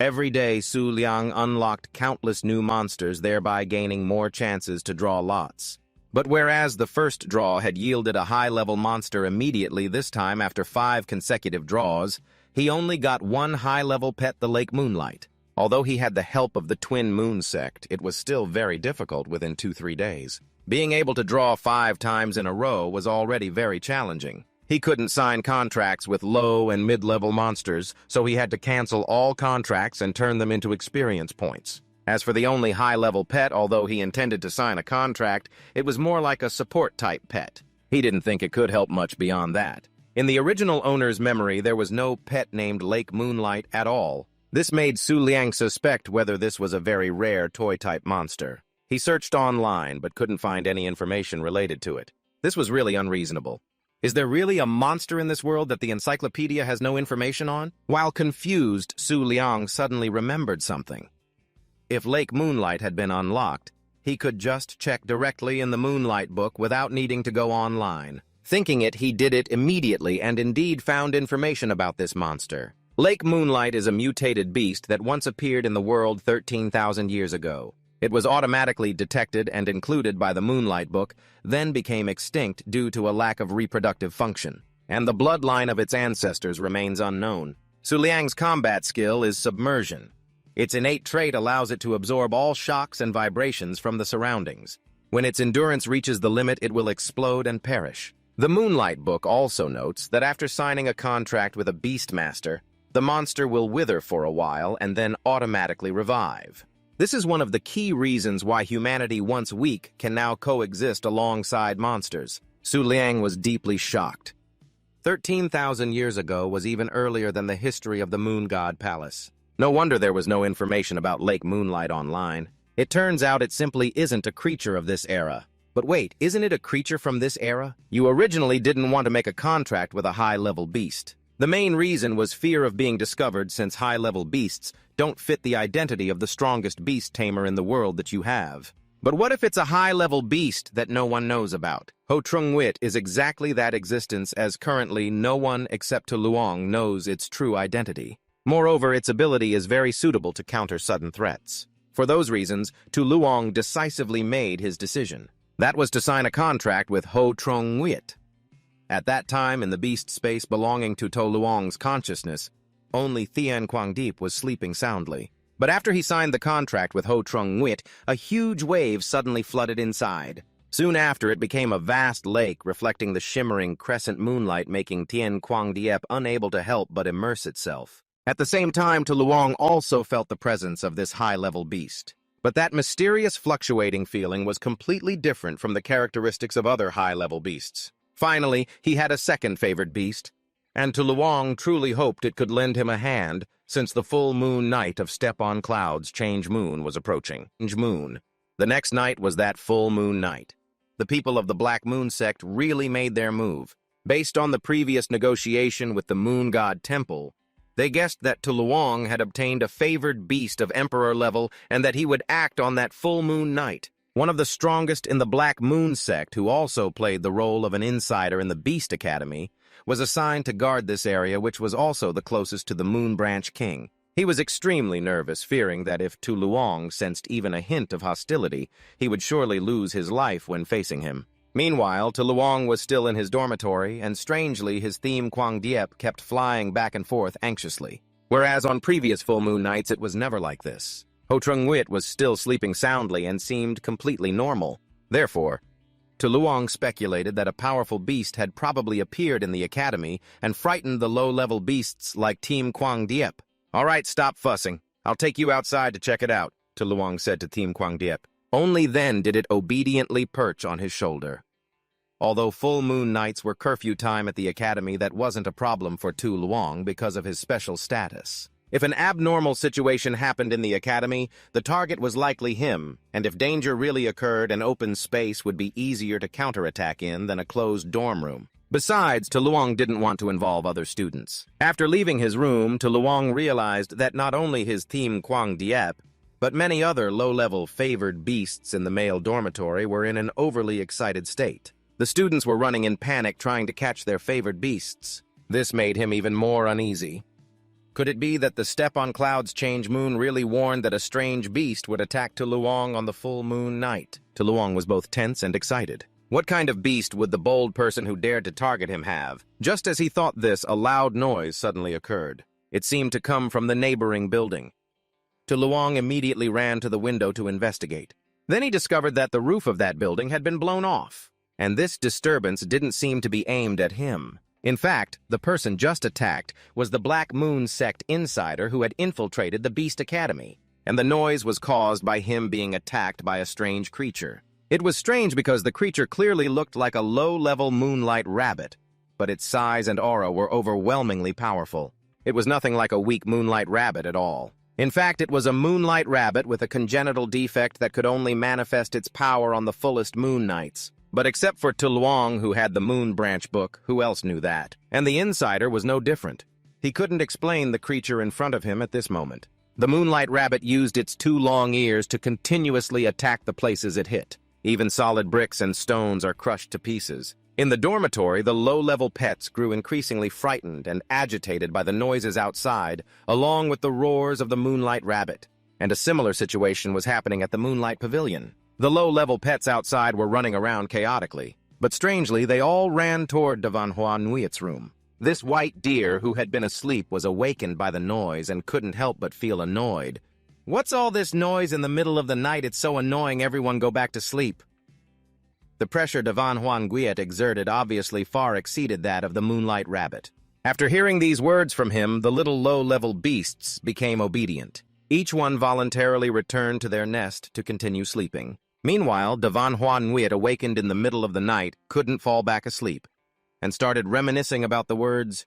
Every day, Su Liang unlocked countless new monsters, thereby gaining more chances to draw lots. But whereas the first draw had yielded a high-level monster immediately, this time after 5 consecutive draws, he only got one high-level pet, the Lake Moonlight. Although he had the help of the Twin Moon sect, it was still very difficult within 2-3 days. Being able to draw 5 times in a row was already very challenging. He couldn't sign contracts with low and mid-level monsters, so he had to cancel all contracts and turn them into experience points. As for the only high-level pet, although he intended to sign a contract, it was more like a support-type pet. He didn't think it could help much beyond that. In the original owner's memory, there was no pet named Lake Moonlight at all. This made Su Liang suspect whether this was a very rare toy-type monster. He searched online, but couldn't find any information related to it. This was really unreasonable. Is there really a monster in this world that the encyclopedia has no information on? While confused, Su Liang suddenly remembered something. If Lake Moonlight had been unlocked, he could just check directly in the Moonlight book without needing to go online. Thinking it, he did it immediately and indeed found information about this monster. Lake Moonlight is a mutated beast that once appeared in the world 13,000 years ago. It was automatically detected and included by the Moonlight book, then became extinct due to a lack of reproductive function, and the bloodline of its ancestors remains unknown. Su Liang's combat skill is submersion. Its innate trait allows it to absorb all shocks and vibrations from the surroundings. When its endurance reaches the limit, it will explode and perish. The Moonlight book also notes that after signing a contract with a Beastmaster, the monster will wither for a while and then automatically revive. This is one of the key reasons why humanity once weak can now coexist alongside monsters. Su Liang was deeply shocked. 13,000 years ago was even earlier than the history of the Moon God Palace. No wonder there was no information about Lake Moonlight online. It turns out it simply isn't a creature of this era. But wait, isn't it a creature from this era? You originally didn't want to make a contract with a high-level beast. The main reason was fear of being discovered, since high-level beasts don't fit the identity of the strongest beast tamer in the world that you have. But what if it's a high-level beast that no one knows about? Ho Trung Wit is exactly that existence, as currently no one except Tuluong knows its true identity. Moreover, its ability is very suitable to counter sudden threats. For those reasons, Tuluong decisively made his decision. That was to sign a contract with Ho Trung Wit. At that time, in the beast space belonging to Toluong's consciousness, only Thian Quang Deep was sleeping soundly. But after he signed the contract with Ho Trung Wit, a huge wave suddenly flooded inside. Soon after, it became a vast lake reflecting the shimmering crescent moonlight, making Thian Quang Diep unable to help but immerse itself. At the same time, Tuluong also felt the presence of this high-level beast. But that mysterious fluctuating feeling was completely different from the characteristics of other high-level beasts. Finally, he had a second favored beast, and Tuluong truly hoped it could lend him a hand, since the full moon night of Step on Cloud's Change Moon was approaching. The next night was that full moon night. The people of the Black Moon sect really made their move. Based on the previous negotiation with the Moon God Temple, they guessed that Tuluong had obtained a favored beast of Emperor level and that he would act on that full moon night. One of the strongest in the Black Moon sect, who also played the role of an insider in the Beast Academy, was assigned to guard this area, which was also the closest to the Moon Branch King. He was extremely nervous, fearing that if Tuluong sensed even a hint of hostility, he would surely lose his life when facing him. Meanwhile, Tuluong was still in his dormitory, and strangely his theme Quang Diep kept flying back and forth anxiously. Whereas on previous full moon nights it was never like this. Ho Trung Nguyet was still sleeping soundly and seemed completely normal. Therefore, Tuluong speculated that a powerful beast had probably appeared in the academy and frightened the low-level beasts like Team Quang Diep. "All right, stop fussing. I'll take you outside to check it out," Tuluong said to Team Quang Diep. Only then did it obediently perch on his shoulder. Although full moon nights were curfew time at the academy, that wasn't a problem for Tuluong because of his special status. If an abnormal situation happened in the academy, the target was likely him, and if danger really occurred, an open space would be easier to counterattack in than a closed dorm room. Besides, Tuluong didn't want to involve other students. After leaving his room, Tuluong realized that not only his theme Quang Diep, but many other low-level favored beasts in the male dormitory were in an overly excited state. The students were running in panic trying to catch their favored beasts. This made him even more uneasy. Could it be that the Step on Cloud's change moon really warned that a strange beast would attack Tuluong on the full moon night? Tuluong was both tense and excited. What kind of beast would the bold person who dared to target him have? Just as he thought this, a loud noise suddenly occurred. It seemed to come from the neighboring building. Tuluong immediately ran to the window to investigate. Then he discovered that the roof of that building had been blown off, and this disturbance didn't seem to be aimed at him. In fact, the person just attacked was the Black Moon sect insider who had infiltrated the Beast Academy, and the noise was caused by him being attacked by a strange creature. It was strange because the creature clearly looked like a low-level moonlight rabbit, but its size and aura were overwhelmingly powerful. It was nothing like a weak moonlight rabbit at all. In fact, it was a moonlight rabbit with a congenital defect that could only manifest its power on the fullest moon nights. But except for Tuluong, who had the Moon Branch book, who else knew that? And the insider was no different. He couldn't explain the creature in front of him at this moment. The moonlight rabbit used its 2 long ears to continuously attack the places it hit. Even solid bricks and stones are crushed to pieces. In the dormitory, the low-level pets grew increasingly frightened and agitated by the noises outside, along with the roars of the moonlight rabbit. And a similar situation was happening at the Moonlight Pavilion. The low-level pets outside were running around chaotically, but strangely, they all ran toward Manhwa Nguyet's room. This white deer, who had been asleep, was awakened by the noise and couldn't help but feel annoyed. "What's all this noise in the middle of the night? It's so annoying, everyone go back to sleep." The pressure Manhwa Nguyet exerted obviously far exceeded that of the moonlight rabbit. After hearing these words from him, the little low-level beasts became obedient. Each one voluntarily returned to their nest to continue sleeping. Meanwhile, Manhwa Nguyet, awakened in the middle of the night, couldn't fall back asleep, and started reminiscing about the words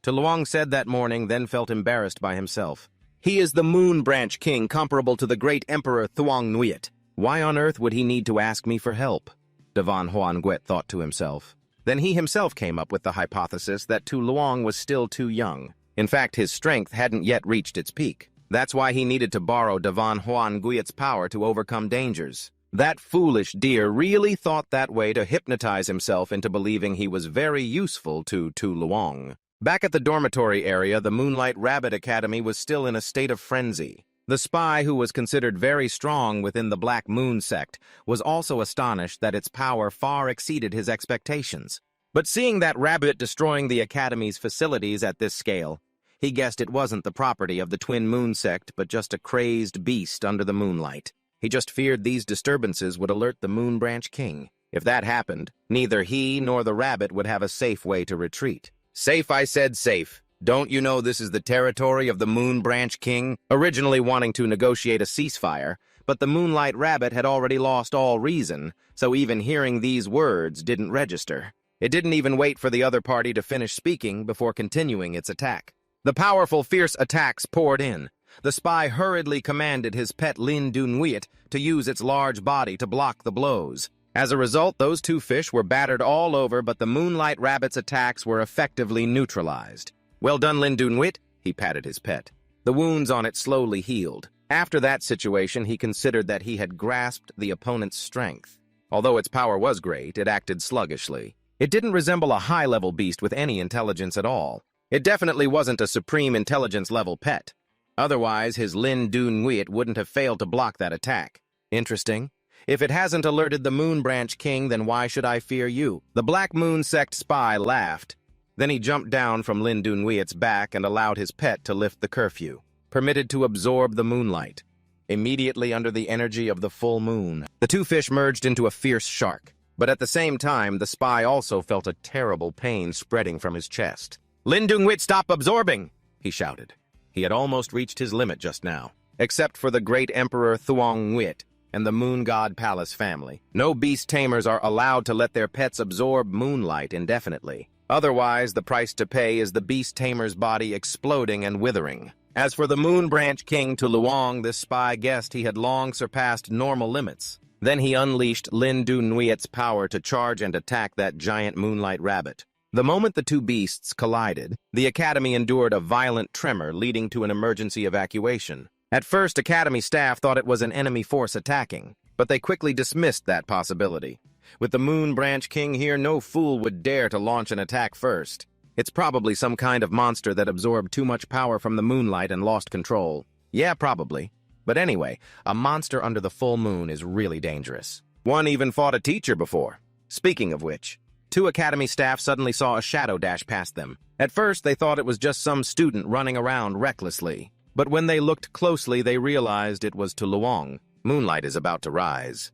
Tuluong said that morning, then felt embarrassed by himself. He is the Moon Branch King, comparable to the great Emperor Thuong Nguyet. Why on earth would he need to ask me for help? Manhwa Nguyet thought to himself. Then he himself came up with the hypothesis that Tuluong was still too young. In fact, his strength hadn't yet reached its peak. That's why he needed to borrow Manhwa Nguyet's power to overcome dangers. That foolish deer really thought that way to hypnotize himself into believing he was very useful to Tuluong. Back at the dormitory area, the Moonlight Rabbit Academy was still in a state of frenzy. The spy, who was considered very strong within the Black Moon sect, was also astonished that its power far exceeded his expectations. But seeing that rabbit destroying the Academy's facilities at this scale, he guessed it wasn't the property of the Twin Moon sect, but just a crazed beast under the moonlight. He just feared these disturbances would alert the Moon Branch King. If that happened, neither he nor the rabbit would have a safe way to retreat. Safe, I said safe. Don't you know this is the territory of the Moon Branch King? Originally wanting to negotiate a ceasefire, but the Moonlight Rabbit had already lost all reason, so even hearing these words didn't register. It didn't even wait for the other party to finish speaking before continuing its attack. The powerful, fierce attacks poured in. The spy hurriedly commanded his pet Lin Dun Nguyet to use its large body to block the blows. As a result, those two fish were battered all over, but the moonlight rabbit's attacks were effectively neutralized. "Well done, Lin Dunwit," he patted his pet. The wounds on it slowly healed. After that situation, he considered that he had grasped the opponent's strength. Although its power was great, it acted sluggishly. It didn't resemble a high-level beast with any intelligence at all. It definitely wasn't a supreme intelligence-level pet. Otherwise, his Lin Dunwit wouldn't have failed to block that attack. Interesting. If it hasn't alerted the Moon Branch King, then why should I fear you? The Black Moon Sect spy laughed. Then he jumped down from Lin Dunwit's back and allowed his pet to lift the curfew, permitted to absorb the moonlight. Immediately under the energy of the full moon, the two fish merged into a fierce shark. But at the same time, the spy also felt a terrible pain spreading from his chest. "Lin Dunwit, stop absorbing!" he shouted. He had almost reached his limit just now, except for the great Emperor Tuluong and the Moon God Palace family. No beast tamers are allowed to let their pets absorb moonlight indefinitely. Otherwise, the price to pay is the beast tamer's body exploding and withering. As for the Moon Branch King Tuluong, this spy guessed he had long surpassed normal limits. Then he unleashed Lin Dunwit's power to charge and attack that giant moonlight rabbit. The moment the two beasts collided, the Academy endured a violent tremor leading to an emergency evacuation. At first, Academy staff thought it was an enemy force attacking, but they quickly dismissed that possibility. With the Moon Branch King here, no fool would dare to launch an attack first. It's probably some kind of monster that absorbed too much power from the moonlight and lost control. Yeah, probably. But anyway, a monster under the full moon is really dangerous. One even fought a teacher before. Speaking of which, two Academy staff suddenly saw a shadow dash past them. At first, they thought it was just some student running around recklessly. But when they looked closely, they realized it was Tuluong. Moonlight is about to rise.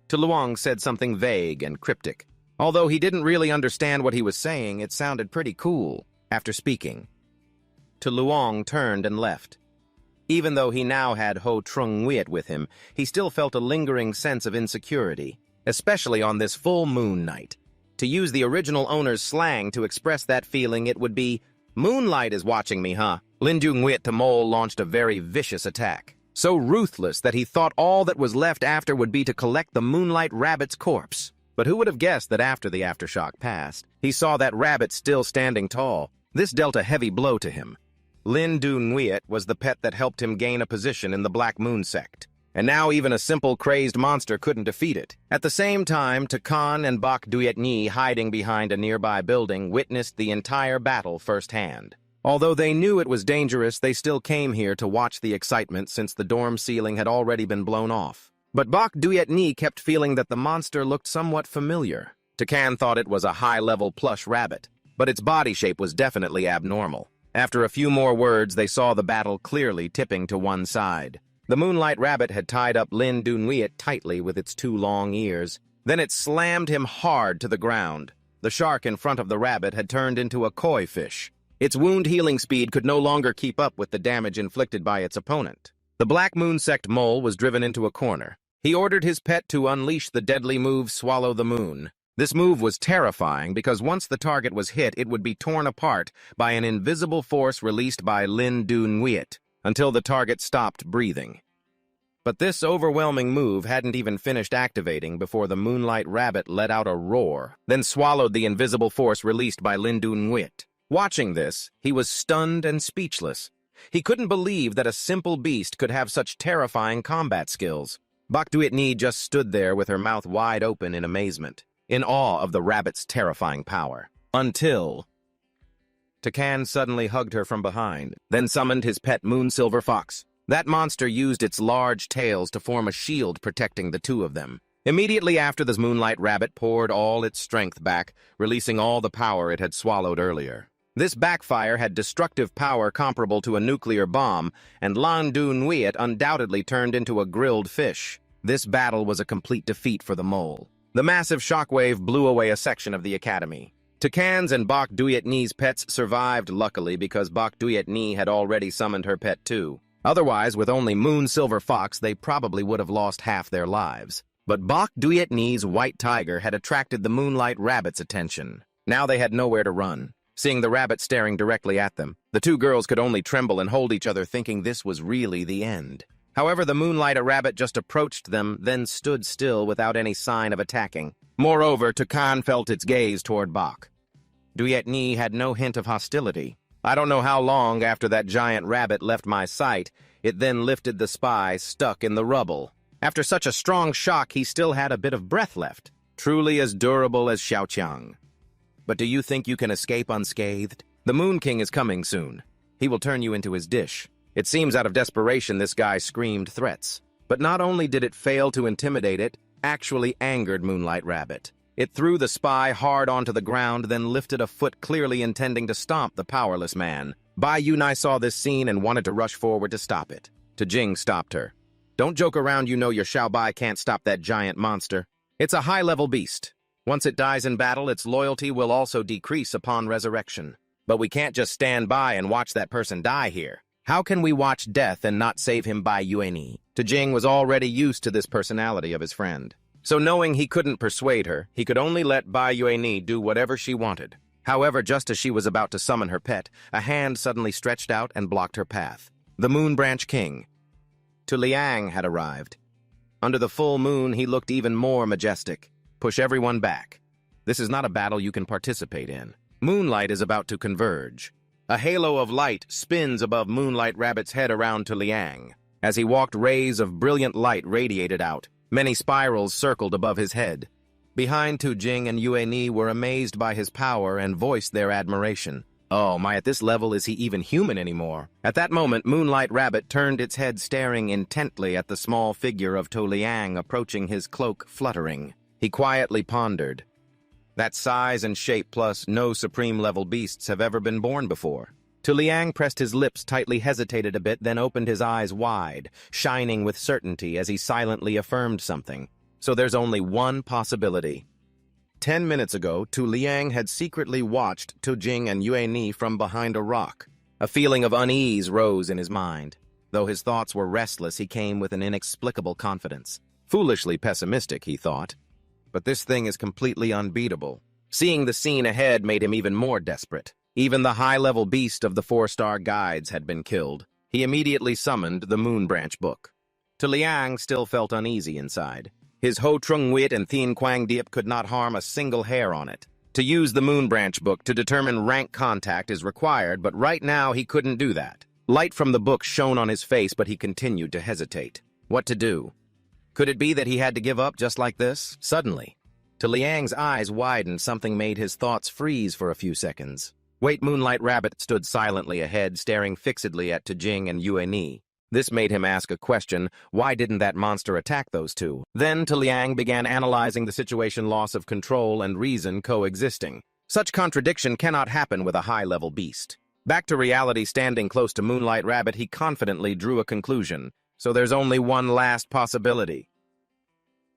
Tuluong said something vague and cryptic. Although he didn't really understand what he was saying, it sounded pretty cool. After speaking, Tuluong turned and left. Even though he now had Ho Trung Nguyet with him, he still felt a lingering sense of insecurity, especially on this full moon night. To use the original owner's slang to express that feeling, it would be, "Moonlight is watching me, huh?" Lin Dunwit the mole launched a very vicious attack, so ruthless that he thought all that was left after would be to collect the moonlight rabbit's corpse. But who would have guessed that after the aftershock passed, he saw that rabbit still standing tall. This dealt a heavy blow to him. Lin Dunwit was the pet that helped him gain a position in the Black Moon Sect, and now even a simple crazed monster couldn't defeat it. At the same time, Takan and Bok Duyet Nhi, hiding behind a nearby building, witnessed the entire battle firsthand. Although they knew it was dangerous, they still came here to watch the excitement since the dorm ceiling had already been blown off. But Bok Duyet Nhi kept feeling that the monster looked somewhat familiar. Takan thought it was a high-level plush rabbit, but its body shape was definitely abnormal. After a few more words, they saw the battle clearly tipping to one side. The moonlight rabbit had tied up Lin Dunwit tightly with its two long ears. Then it slammed him hard to the ground. The shark in front of the rabbit had turned into a koi fish. Its wound healing speed could no longer keep up with the damage inflicted by its opponent. The Black Moon Sect mole was driven into a corner. He ordered his pet to unleash the deadly move Swallow the Moon. This move was terrifying because once the target was hit, it would be torn apart by an invisible force released by Lin Dunwit until the target stopped breathing. But this overwhelming move hadn't even finished activating before the moonlight rabbit let out a roar, then swallowed the invisible force released by Lin Dunwit. Watching this, he was stunned and speechless. He couldn't believe that a simple beast could have such terrifying combat skills. Bok Duyet Nhi just stood there with her mouth wide open in amazement, in awe of the rabbit's terrifying power. Until Takan suddenly hugged her from behind, then summoned his pet Moonsilver Fox. That monster used its large tails to form a shield protecting the two of them. Immediately after, the moonlight rabbit poured all its strength back, releasing all the power it had swallowed earlier. This backfire had destructive power comparable to a nuclear bomb, and Lin Dunwit undoubtedly turned into a grilled fish. This battle was a complete defeat for the mole. The massive shockwave blew away a section of the Academy. Takan's and Bok Duyet Nhi's pets survived luckily because Bok Duyet Nhi had already summoned her pet too. Otherwise, with only Moonsilver Fox, they probably would have lost half their lives. But Bok Duyet Nhi's white tiger had attracted the moonlight rabbit's attention. Now they had nowhere to run. Seeing the rabbit staring directly at them, the two girls could only tremble and hold each other, thinking this was really the end. However, the moonlight rabbit just approached them, then stood still without any sign of attacking. Moreover, Tukan felt its gaze toward Bach. Duyet Ni had no hint of hostility. I don't know how long after that giant rabbit left my sight, it then lifted the spy stuck in the rubble. After such a strong shock, he still had a bit of breath left. Truly as durable as Xiaoqiang. But do you think you can escape unscathed? The Moon King is coming soon. He will turn you into his dish. It seems out of desperation this guy screamed threats. But not only did it fail to intimidate it, actually angered Moonlight Rabbit. It threw the spy hard onto the ground, then lifted a foot, clearly intending to stomp the powerless man. Bai Yunai saw this scene and wanted to rush forward to stop it. Jing stopped her. Don't joke around, you know your Xiaobai can't stop that giant monster. It's a high-level beast. Once it dies in battle, its loyalty will also decrease upon resurrection. But we can't just stand by and watch that person die here. How can we watch death and not save him by Yuani? Jing was already used to this personality of his friend. So knowing he couldn't persuade her, he could only let Bai Yuani do whatever she wanted. However, just as she was about to summon her pet, a hand suddenly stretched out and blocked her path. The Moon Branch King. Tuluong had arrived. Under the full moon, he looked even more majestic. Push everyone back. This is not a battle you can participate in. Moonlight is about to converge. A halo of light spins above Moonlight Rabbit's head around Tuluong. As he walked, rays of brilliant light radiated out. Many spirals circled above his head. Behind Jing and Yuani were amazed by his power and voiced their admiration. Oh my, at this level is he even human anymore? At that moment, Moonlight Rabbit turned its head, staring intently at the small figure of Tuluong approaching, his cloak fluttering. He quietly pondered. That size and shape, plus no supreme-level beasts have ever been born before. Tuluong pressed his lips tightly, hesitated a bit, then opened his eyes wide, shining with certainty as he silently affirmed something. So there's only one possibility. 10 minutes ago, Tuluong had secretly watched Jing and Yuani from behind a rock. A feeling of unease rose in his mind. Though his thoughts were restless, he came with an inexplicable confidence. Foolishly pessimistic, he thought. But this thing is completely unbeatable. Seeing the scene ahead made him even more desperate. Even the high-level beast of the 4-star guides had been killed. He immediately summoned the Moon Branch book. Tuluong still felt uneasy inside. His Ho Trung Wit and Thien Quang Diep could not harm a single hair on it. To use the Moon Branch book to determine rank contact is required, but right now he couldn't do that. Light from the book shone on his face, but he continued to hesitate. What to do? Could it be that he had to give up just like this? Suddenly, Tuluong's eyes widened. Something made his thoughts freeze for a few seconds. Wait, Moonlight Rabbit stood silently ahead, staring fixedly at Jing and Yuani. This made him ask a question: why didn't that monster attack those two? Then Tuluong began analyzing the situation, loss of control and reason coexisting. Such contradiction cannot happen with a high-level beast. Back to reality, standing close to Moonlight Rabbit, he confidently drew a conclusion. So there's only one last possibility.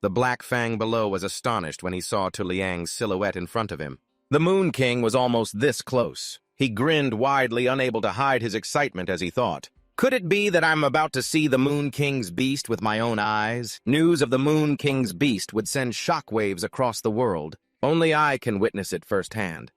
The Black Fang below was astonished when he saw Tuluong's silhouette in front of him. The Moon King was almost this close. He grinned widely, unable to hide his excitement as he thought. Could it be that I'm about to see the Moon King's beast with my own eyes? News of the Moon King's beast would send shockwaves across the world. Only I can witness it firsthand.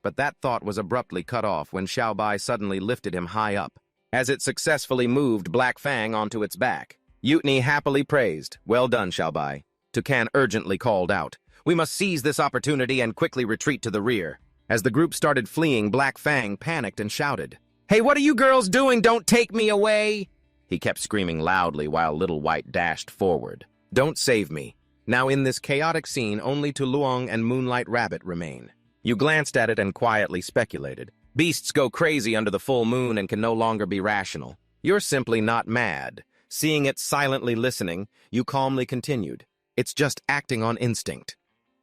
But that thought was abruptly cut off when Xiaobai suddenly lifted him high up. As it successfully moved Black Fang onto its back, Yutni happily praised. Well done, Xiaobai. Tukan urgently called out. We must seize this opportunity and quickly retreat to the rear. As the group started fleeing, Black Fang panicked and shouted. Hey, what are you girls doing? Don't take me away! He kept screaming loudly while Little White dashed forward. Don't save me. Now in this chaotic scene, only Tuluong and Moonlight Rabbit remain. You glanced at it and quietly speculated. Beasts go crazy under the full moon and can no longer be rational. You're simply not mad. Seeing it silently listening, you calmly continued. It's just acting on instinct.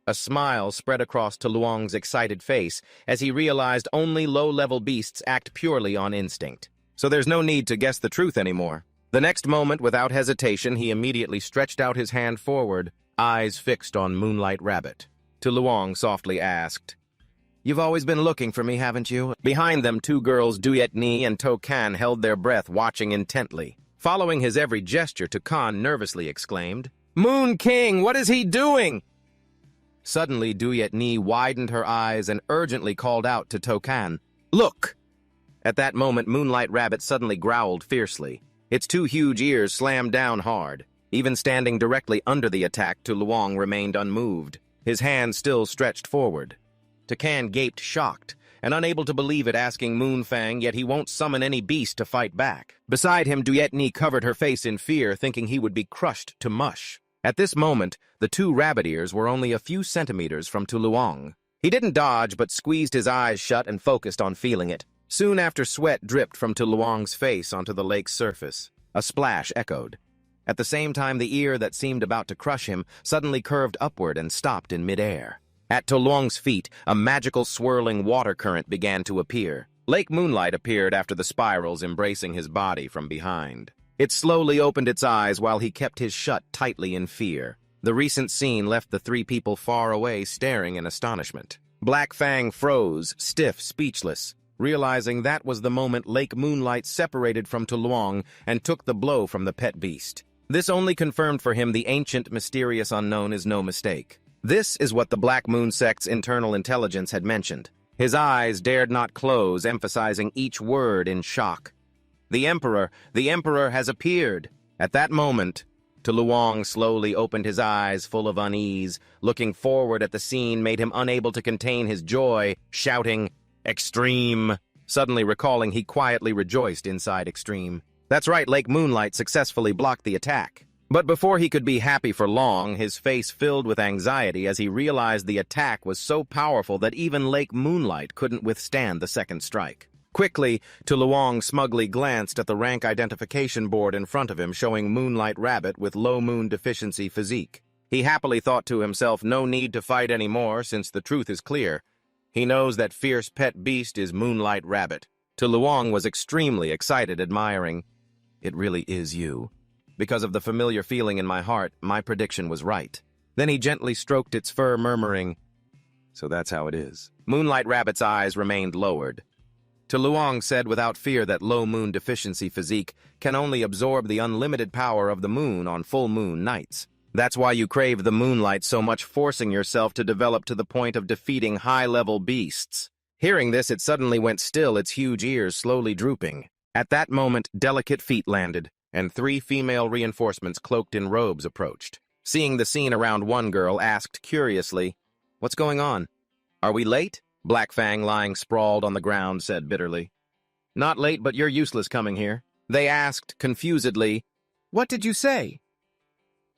A smile spread across Tuluong's excited face as he realized only low-level beasts act purely on instinct. So there's no need to guess the truth anymore. The next moment, without hesitation, he immediately stretched out his hand forward, eyes fixed on Moonlight Rabbit. Tuluong softly asked, You've always been looking for me, haven't you? Behind them, two girls, Duyet Ni and Tokan, held their breath, watching intently. Following his every gesture, Tokan nervously exclaimed, Moon King, what is he doing? Suddenly, Duyet Ni widened her eyes and urgently called out to Tokan, Look! At that moment, Moonlight Rabbit suddenly growled fiercely. Its two huge ears slammed down hard. Even standing directly under the attack, Tuluong remained unmoved, his hand still stretched forward. Takan gaped shocked, and unable to believe it, asking Moonfang, yet he won't summon any beast to fight back. Beside him, Duyetni covered her face in fear, thinking he would be crushed to mush. At this moment, the two rabbit ears were only a few centimeters from Tuluong. He didn't dodge, but squeezed his eyes shut and focused on feeling it. Soon after, sweat dripped from Tuluong's face onto the lake's surface. A splash echoed. At the same time, the ear that seemed about to crush him suddenly curved upward and stopped in midair. At Tuluong's feet, a magical swirling water current began to appear. Lake Moonlight appeared after the spirals embracing his body from behind. It slowly opened its eyes while he kept his shut tightly in fear. The recent scene left the three people far away staring in astonishment. Black Fang froze, stiff, speechless, realizing that was the moment Lake Moonlight separated from Tuluong and took the blow from the pet beast. This only confirmed for him the ancient, mysterious unknown is no mistake. This is what the Black Moon sect's internal intelligence had mentioned. His eyes dared not close, emphasizing each word in shock. The Emperor has appeared. At that moment, Tuluong slowly opened his eyes full of unease. Looking forward at the scene made him unable to contain his joy, shouting, "Extreme!" Suddenly recalling he quietly rejoiced inside Extreme. That's right, Lake Moonlight successfully blocked the attack. But before he could be happy for long, his face filled with anxiety as he realized the attack was so powerful that even Lake Moonlight couldn't withstand the second strike. Quickly, Tuluong smugly glanced at the rank identification board in front of him showing Moonlight Rabbit with low moon deficiency physique. He happily thought to himself, no need to fight anymore since the truth is clear. He knows that fierce pet beast is Moonlight Rabbit. Tuluong was extremely excited, admiring, "It really is you." Because of the familiar feeling in my heart, my prediction was right. Then he gently stroked its fur, murmuring, "So that's how it is." Moonlight Rabbit's eyes remained lowered. Tuluong said without fear that low moon deficiency physique can only absorb the unlimited power of the moon on full moon nights. That's why you crave the moonlight so much, forcing yourself to develop to the point of defeating high-level beasts. Hearing this, it suddenly went still, its huge ears slowly drooping. At that moment, delicate feet landed, and three female reinforcements cloaked in robes approached. Seeing the scene around, one girl asked curiously, "What's going on? Are we late?" Black Fang, lying sprawled on the ground, said bitterly, "Not late, but you're useless coming here." They asked confusedly, "What did you say?"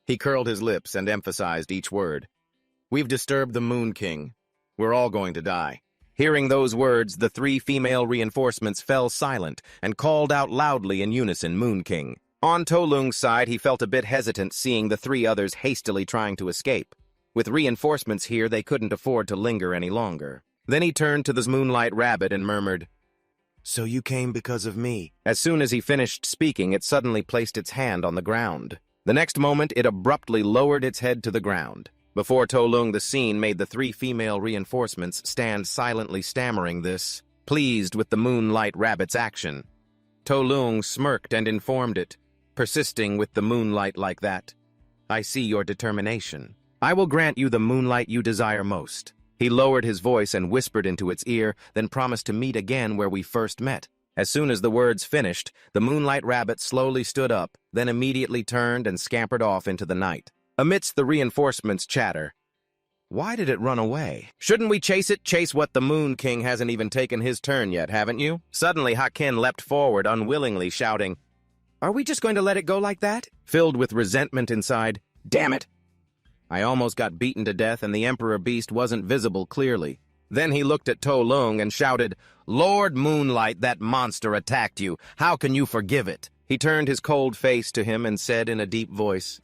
He curled his lips and emphasized each word. "We've disturbed the Moon King. We're all going to die." Hearing those words, the three female reinforcements fell silent and called out loudly in unison, "Moon King." On Toluong's side, he felt a bit hesitant seeing the three others hastily trying to escape. With reinforcements here, they couldn't afford to linger any longer. Then he turned to the Moonlight Rabbit and murmured, "So you came because of me." As soon as he finished speaking, it suddenly placed its hand on the ground. The next moment, it abruptly lowered its head to the ground. Before Tuluong, the scene made the three female reinforcements stand silently, stammering this, pleased with the Moonlight Rabbit's action. Tuluong smirked and informed it, "Persisting with the moonlight like that. I see your determination. I will grant you the moonlight you desire most." He lowered his voice and whispered into its ear, then promised to meet again where we first met. As soon as the words finished, the Moonlight Rabbit slowly stood up, then immediately turned and scampered off into the night. Amidst the reinforcements' chatter, "Why did it run away? Shouldn't we chase it? Chase what? The Moon King hasn't even taken his turn yet, haven't you?" Suddenly, Hakin leapt forward unwillingly, shouting, "Are we just going to let it go like that?" Filled with resentment inside, "Damn it! I almost got beaten to death and the Emperor Beast wasn't visible clearly." Then he looked at Tuluong and shouted, "Lord Moonlight, that monster attacked you. How can you forgive it?" He turned his cold face to him and said in a deep voice,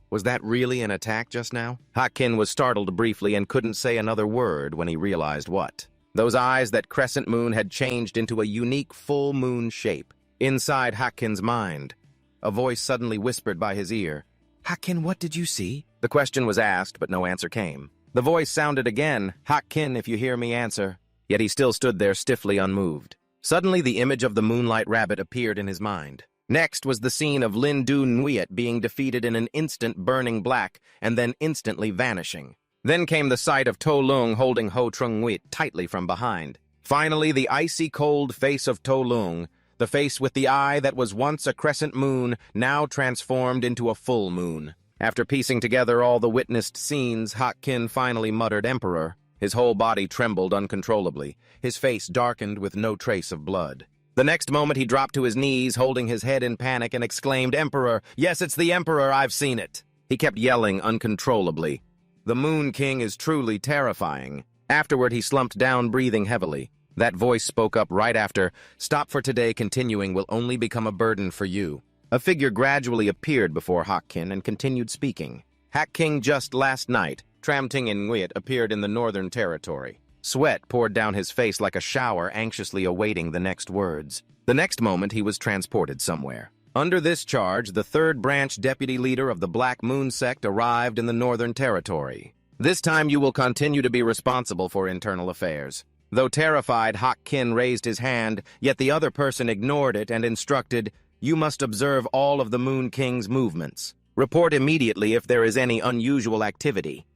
"Was that really an attack just now?" Hakin was startled briefly and couldn't say another word when he realized what. Those eyes, that crescent moon, had changed into a unique full moon shape. Inside Hakin's mind, a voice suddenly whispered by his ear, "Hakin, what did you see?" The question was asked, but no answer came. The voice sounded again, "Hakin, if you hear me, answer." Yet he still stood there stiffly unmoved. Suddenly the image of the Moonlight Rabbit appeared in his mind. Next was the scene of Lindu Nguyet being defeated in an instant, burning black, and then instantly vanishing. Then came the sight of Tuluong holding Ho Trung Nguyet tightly from behind. Finally, the icy cold face of Tuluong, The face with the eye that was once a crescent moon, now transformed into a full moon. After piecing together all the witnessed scenes, Hak-Kin finally muttered Emperor. His whole body trembled uncontrollably. His face darkened with no trace of blood. The next moment he dropped to his knees, holding his head in panic, and exclaimed, "Emperor! Yes, it's the Emperor! I've seen it!" He kept yelling uncontrollably. The Moon King is truly terrifying. Afterward, he slumped down, breathing heavily. That voice spoke up right after, "Stop for today, continuing will only become a burden for you." A figure gradually appeared before Hak-Kin and continued speaking. Hak-King just last night, Transmigrated appeared in the Northern Territory. Sweat poured down his face like a shower, anxiously awaiting the next words. The next moment, he was transported somewhere. Under this charge, the third branch deputy leader of the Black Moon sect arrived in the Northern Territory. This time you will continue to be responsible for internal affairs. Though terrified, Hak-Kin raised his hand, yet the other person ignored it and instructed, "You must observe all of the Moon King's movements. Report immediately if there is any unusual activity."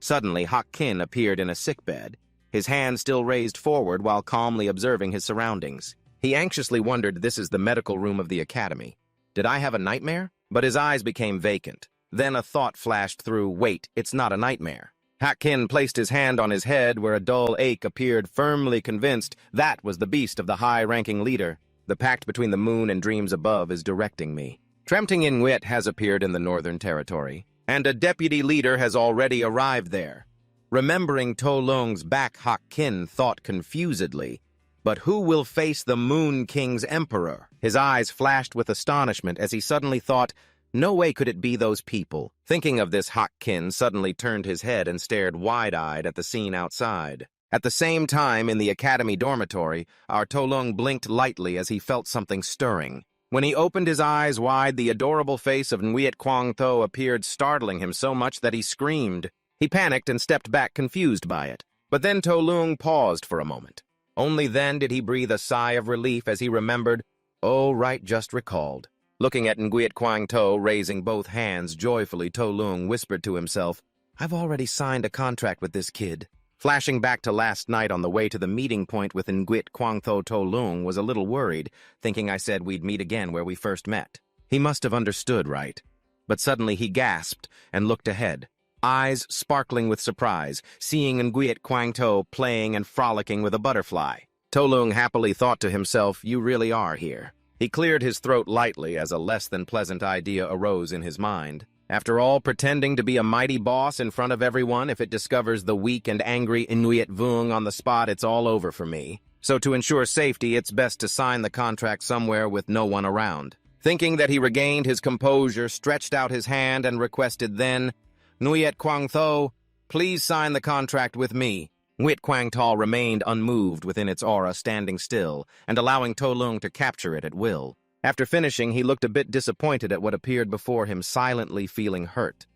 Suddenly, Hak-Kin appeared in a sickbed, his hand still raised forward while calmly observing his surroundings. He anxiously wondered, this is the medical room of the academy. Did I have a nightmare? But his eyes became vacant. Then a thought flashed through, wait, it's not a nightmare. Hak-Kin placed his hand on his head where a dull ache appeared, firmly convinced that was the beast of the high-ranking leader. The pact between the moon and dreams above is directing me. Transmigrated has appeared in the Northern Territory, and a deputy leader has already arrived there. Remembering Tuluong's back, Hak-Kin thought confusedly, but who will face the Moon King's Emperor? His eyes flashed with astonishment as he suddenly thought, no way could it be those people. Thinking of this, Hak-Kin suddenly turned his head and stared wide-eyed at the scene outside. At the same time, in the academy dormitory, our Tuluong blinked lightly as he felt something stirring. When he opened his eyes wide, the adorable face of Nguyet Quang Tho appeared, startling him so much that he screamed. He panicked and stepped back, confused by it. But then Tuluong paused for a moment. Only then did he breathe a sigh of relief as he remembered, oh, right, just recalled. Looking at Nguyet Quang Tho, raising both hands joyfully, Tuluong whispered to himself, I've already signed a contract with this kid. Flashing back to last night on the way to the meeting point with Nguyet Quang Tho, Tuluong was a little worried, thinking I said we'd meet again where we first met. He must have understood, right? But suddenly he gasped and looked ahead, eyes sparkling with surprise, seeing Nguyet Quang Tho playing and frolicking with a butterfly. Tuluong happily thought to himself, you really are here. He cleared his throat lightly as a less than pleasant idea arose in his mind. After all, pretending to be a mighty boss in front of everyone, if it discovers the weak and angry Nguyet Vuong on the spot, it's all over for me. So to ensure safety, it's best to sign the contract somewhere with no one around. Thinking that he regained his composure, stretched out his hand and requested then, Nguyet Quang Tho, please sign the contract with me. Nguyet Quang Tho remained unmoved within its aura, standing still, and allowing Tuluong to capture it at will. After finishing, he looked a bit disappointed at what appeared before him, silently feeling hurt.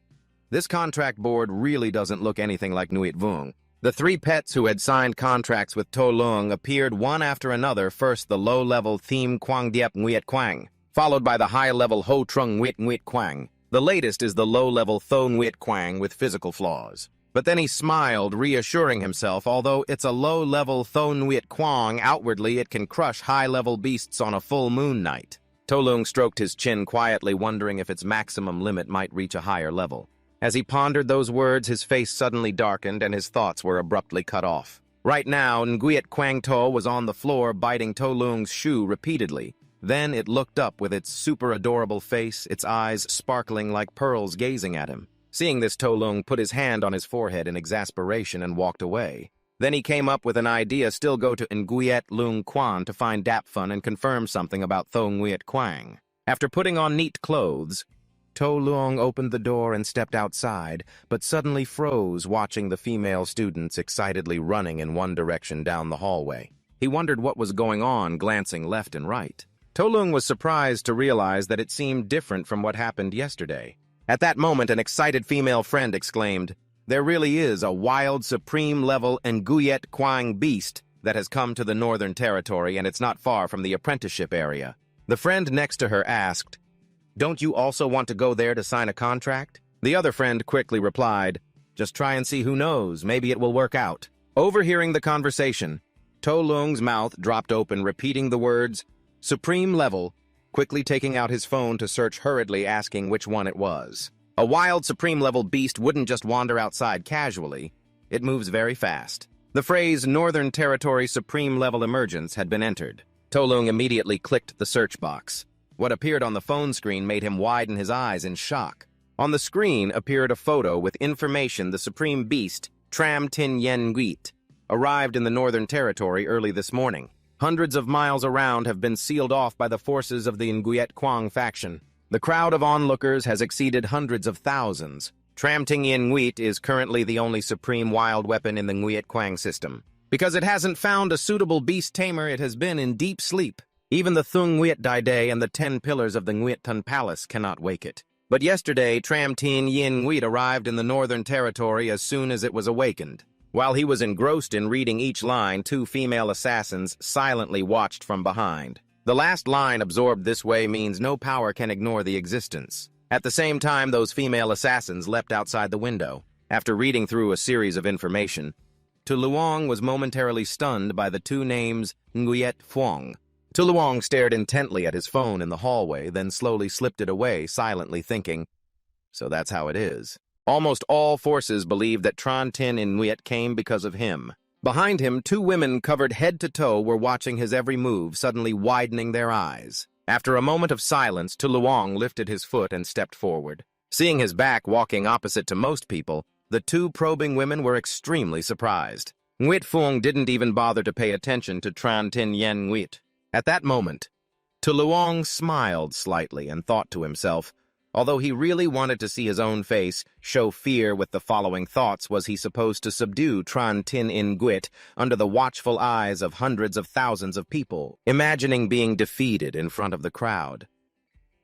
This contract board really doesn't look anything like Nguyet Vuong. The three pets who had signed contracts with Tuluong appeared one after another, first the low-level Theme Quang Diep Nguyet Quang, followed by the high-level Ho Trung Nguyet Quang. The latest is the low-level Tho Nguyet Quang with physical flaws. But then he smiled, reassuring himself, although it's a low-level Tho Nguyet Quang, outwardly it can crush high-level beasts on a full moon night. Tuluong stroked his chin quietly, wondering if its maximum limit might reach a higher level. As he pondered those words, his face suddenly darkened and his thoughts were abruptly cut off. Right now, Nguyet Quang Tho was on the floor, biting Tuluong's shoe repeatedly. Then it looked up with its super adorable face, its eyes sparkling like pearls, gazing at him. Seeing this, Tuluong put his hand on his forehead in exasperation and walked away. Then he came up with an idea, still go to Nguyet Lung Quan to find Dapfun and confirm something about Tho Nguyet Quang. After putting on neat clothes, Tuluong opened the door and stepped outside, but suddenly froze, watching the female students excitedly running in one direction down the hallway. He wondered what was going on, glancing left and right. Tuluong was surprised to realize that it seemed different from what happened yesterday. At that moment, an excited female friend exclaimed, there really is a wild, supreme-level Nguyet Quang beast that has come to the Northern Territory, and it's not far from the apprenticeship area. The friend next to her asked, don't you also want to go there to sign a contract? The other friend quickly replied, just try and see, who knows, maybe it will work out. Overhearing the conversation, Tuluong's mouth dropped open, repeating the words, "Supreme level," quickly taking out his phone to search hurriedly, asking which one it was. A wild Supreme level beast wouldn't just wander outside casually. It moves very fast. The phrase Northern Territory Supreme level emergence had been entered. Tuluong immediately clicked the search box. What appeared on the phone screen made him widen his eyes in shock. On the screen appeared a photo with information the Supreme Beast, Tram Tin Yen Nguit, arrived in the Northern Territory early this morning. Hundreds of miles around have been sealed off by the forces of the Nguyen Quang faction. The crowd of onlookers has exceeded hundreds of thousands. Tram Tin Yen Nguit is currently the only supreme wild weapon in the Nguyen Quang system. Because it hasn't found a suitable beast tamer, it has been in deep sleep. Even the Thung Nguyen Dai Day and the 10 pillars of the Nguyen Tun Palace cannot wake it. But yesterday, Tram Tin Yen Nguit arrived in the Northern Territory as soon as it was awakened. While he was engrossed in reading each line, 2 female assassins silently watched from behind. The last line absorbed this way means no power can ignore the existence. At the same time, those female assassins leapt outside the window. After reading through a series of information, Tuluong was momentarily stunned by the 2 names Nguyen Phuong. Tuluong stared intently at his phone in the hallway, then slowly slipped it away, silently thinking, so that's how it is. Almost all forces believe that Tran Tin Nguyen came because of him. Behind him, 2 women covered head to toe were watching his every move, suddenly widening their eyes. After a moment of silence, Tuluong lifted his foot and stepped forward. Seeing his back walking opposite to most people, the 2 probing women were extremely surprised. Nguyen Phuong didn't even bother to pay attention to Tran Tin Yen Nguyen. At that moment, Tuluong smiled slightly and thought to himself, although he really wanted to see his own face show fear with the following thoughts, was he supposed to subdue Tran Tin Nguyen under the watchful eyes of hundreds of thousands of people, imagining being defeated in front of the crowd.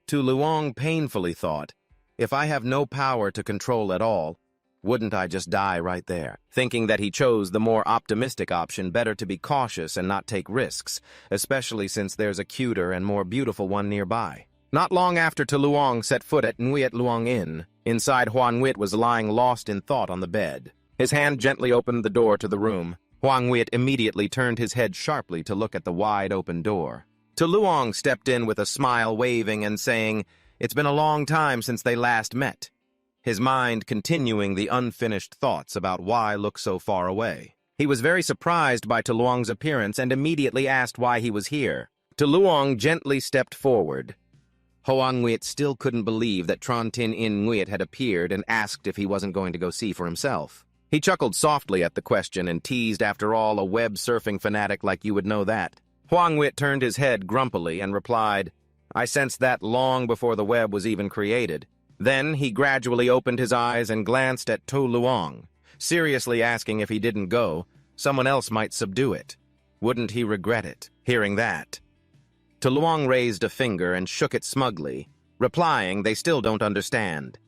Tuluong painfully thought, if I have no power to control at all, wouldn't I just die right there? Thinking that he chose the more optimistic option, better to be cautious and not take risks, especially since there's a cuter and more beautiful one nearby. Not long after Tuluong set foot at Nguyen Luong Inn, inside Huan Nguyen was lying lost in thought on the bed. His hand gently opened the door to the room. Huan Nguyen immediately turned his head sharply to look at the wide-open door. Tuluong stepped in with a smile, waving and saying, "It's been a long time since they last met," his mind continuing the unfinished thoughts about why look so far away. He was very surprised by Tuluong's appearance and immediately asked why he was here. Tuluong gently stepped forward. Huan Nguyen still couldn't believe that Tran Tin Nguyen had appeared and asked if he wasn't going to go see for himself. He chuckled softly at the question and teased, after all, a web-surfing fanatic like you would know that. Huan Nguyen turned his head grumpily and replied, "I sensed that long before the web was even created." Then he gradually opened his eyes and glanced at Tuluong, seriously asking if he didn't go, someone else might subdue it. Wouldn't he regret it? Hearing that, Tuluong raised a finger and shook it smugly, replying they still don't understand.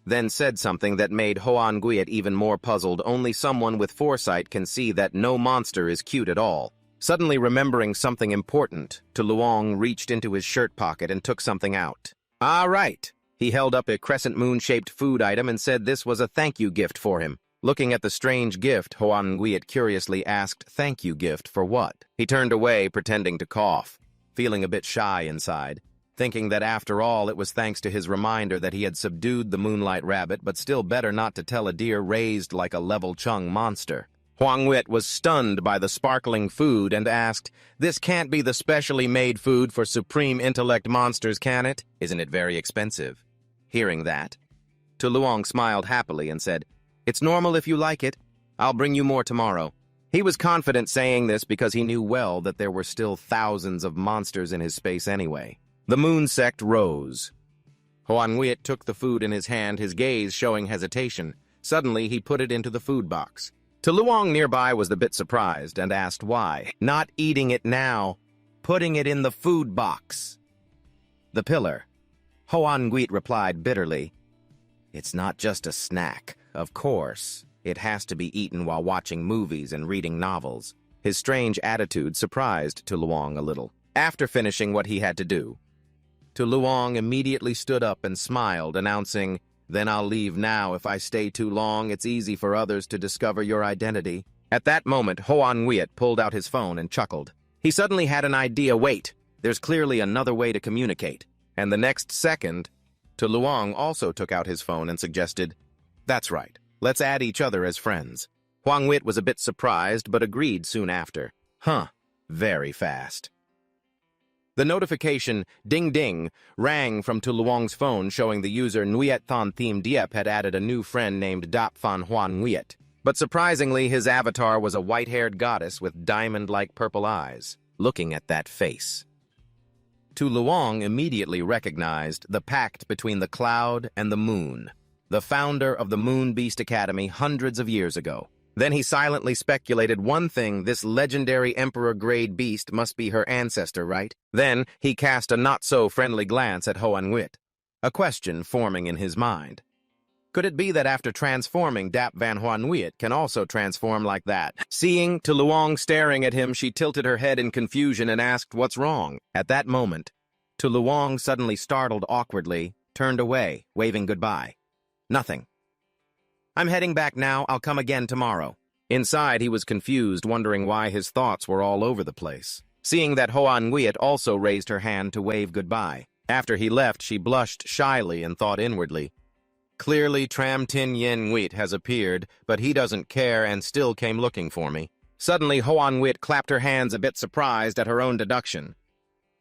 Then said something that made Huan Nguyen even more puzzled. Only someone with foresight can see that no monster is cute at all. Suddenly remembering something important, Tuluong reached into his shirt pocket and took something out. "Ah, right." He held up a crescent moon-shaped food item and said this was a thank you gift for him. Looking at the strange gift, Huan Nguyen curiously asked, "Thank you gift for what?" He turned away, pretending to cough, feeling a bit shy inside, thinking that after all it was thanks to his reminder that he had subdued the moonlight rabbit, but still better not to tell a deer raised like a level chung monster. Huang Nguyen was stunned by the sparkling food and asked, "This can't be the specially made food for supreme intellect monsters, can it? Isn't it very expensive?" Hearing that, Tuluong smiled happily and said, "It's normal if you like it. I'll bring you more tomorrow." He was confident saying this because he knew well that there were still thousands of monsters in his space anyway. The moon sect rose. Huan Nguyen took the food in his hand, his gaze showing hesitation. Suddenly, he put it into the food box. Tuluong nearby was a bit surprised and asked why. "Not eating it now, putting it in the food box." "The pillar." Huan Nguyen replied bitterly, "It's not just a snack, of course. It has to be eaten while watching movies and reading novels." His strange attitude surprised Tuluong a little. After finishing what he had to do, Tuluong immediately stood up and smiled, announcing, "Then I'll leave now. If I stay too long, it's easy for others to discover your identity." At that moment, Hoan Nguyet pulled out his phone and chuckled. He suddenly had an idea. Wait, there's clearly another way to communicate. And the next second, Tuluong also took out his phone and suggested, "That's right, let's add each other as friends." Hoan Nguyet was a bit surprised, but agreed soon after. Very fast. The notification, ding ding, rang from Tuluong's phone showing the user Nguyet Thon Theme Diep had added a new friend named Dap Phan Hoan Nguyet. But surprisingly, his avatar was a white-haired goddess with diamond-like purple eyes, looking at that face. Tuluong immediately recognized the pact between the cloud and the moon, the founder of the Moon Beast Academy hundreds of years ago. Then he silently speculated one thing: this legendary Emperor-grade beast must be her ancestor, right? Then he cast a not-so-friendly glance at Hoan Nguyet, a question forming in his mind. Could it be that after transforming, Dap Van Hoan Nguyet can also transform like that? Seeing Tuluong staring at him, she tilted her head in confusion and asked, "What's wrong?" At that moment, Tuluong, suddenly startled awkwardly, turned away, waving goodbye. "Nothing. I'm heading back now. I'll come again tomorrow." Inside, he was confused, wondering why his thoughts were all over the place. Seeing that Hoan Nguyet also raised her hand to wave goodbye. After he left, she blushed shyly and thought inwardly, "Clearly Tram Tin Yen Nguyet has appeared, but he doesn't care and still came looking for me." Suddenly, Hoan Nguyet clapped her hands, a bit surprised at her own deduction.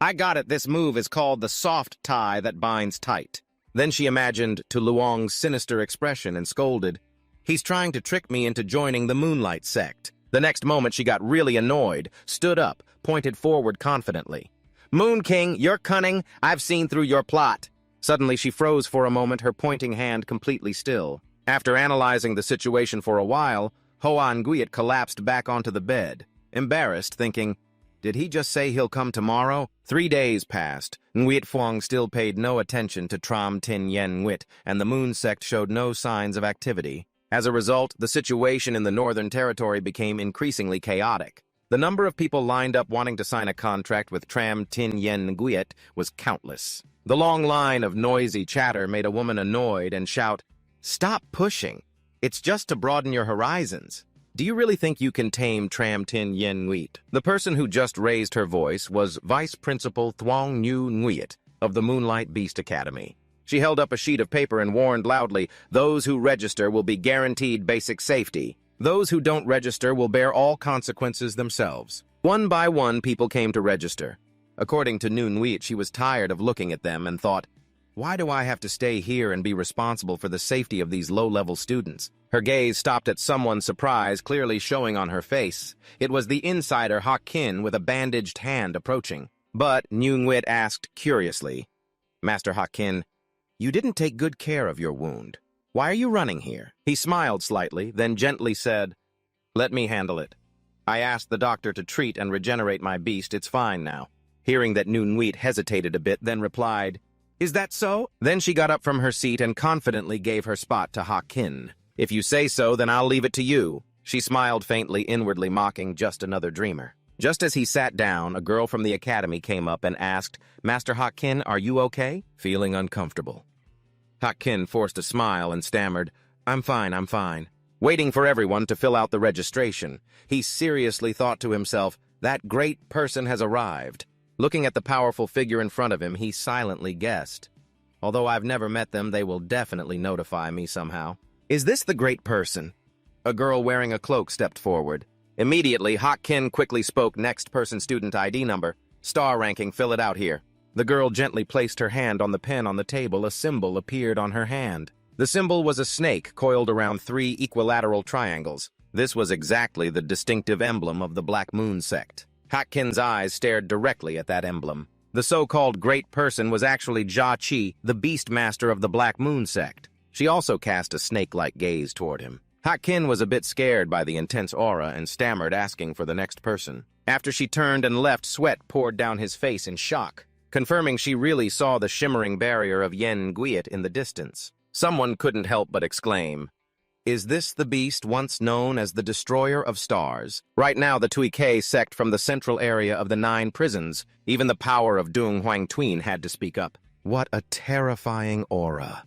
"I got it. This move is called the soft tie that binds tight." Then she imagined Tuluong's sinister expression and scolded, "He's trying to trick me into joining the Moonlight sect." The next moment she got really annoyed, stood up, pointed forward confidently. "Moon King, you're cunning. I've seen through your plot." Suddenly she froze for a moment, her pointing hand completely still. After analyzing the situation for a while, Hoan Nguyet collapsed back onto the bed, embarrassed, thinking, did he just say he'll come tomorrow? 3 days passed. Nguyet Phuong still paid no attention to Tram Tin Yen Nguyet, and the Moon sect showed no signs of activity. As a result, the situation in the Northern Territory became increasingly chaotic. The number of people lined up wanting to sign a contract with Tram Tin Yen Nguyet was countless. The long line of noisy chatter made a woman annoyed and shout, "Stop pushing. It's just to broaden your horizons. Do you really think you can tame Tram Tin Yen Nguyet?" The person who just raised her voice was Vice Principal Thuong Nhu Nguyet of the Moonlight Beast Academy. She held up a sheet of paper and warned loudly, "Those who register will be guaranteed basic safety. Those who don't register will bear all consequences themselves." One by one, people came to register. According to Nhu Nguyet, she was tired of looking at them and thought, "Why do I have to stay here and be responsible for the safety of these low-level students?" Her gaze stopped at someone's surprise clearly showing on her face. It was the insider Hak Kin with a bandaged hand approaching. But Nhu Nguyet asked curiously, "Master Hak Kin, you didn't take good care of your wound. Why are you running here?" He smiled slightly, then gently said, "Let me handle it. I asked the doctor to treat and regenerate my beast. It's fine now." Hearing that Nhu Nguyet hesitated a bit, then replied, "Is that so?" Then she got up from her seat and confidently gave her spot to Hak Kin. "If you say so, then I'll leave it to you." She smiled faintly, inwardly mocking just another dreamer. Just as he sat down, a girl from the academy came up and asked, "Master Hak Kin, are you okay?" Feeling uncomfortable, Hak Kin forced a smile and stammered, I'm fine." Waiting for everyone to fill out the registration, he seriously thought to himself, that great person has arrived. Looking at the powerful figure in front of him, he silently guessed, "Although I've never met them, they will definitely notify me somehow." "Is this the great person?" A girl wearing a cloak stepped forward. Immediately, Hak Kin quickly spoke, "Next person student ID number. Star ranking, fill it out here." The girl gently placed her hand on the pen on the table. A symbol appeared on her hand. The symbol was a snake coiled around 3 equilateral triangles. This was exactly the distinctive emblem of the Black Moon sect. Hak Kin's eyes stared directly at that emblem. The so-called great person was actually Sachi, the beast master of the Black Moon sect. She also cast a snake-like gaze toward him. Hak Kin was a bit scared by the intense aura and stammered, asking for the next person. After she turned and left, sweat poured down his face in shock, confirming she really saw the shimmering barrier of Yen Nguyet in the distance. Someone couldn't help but exclaim, "Is this the beast once known as the Destroyer of Stars?" Right now, the Tui K sect from the central area of the 9 prisons, even the power of Dung Huang Tuyen had to speak up. What a terrifying aura.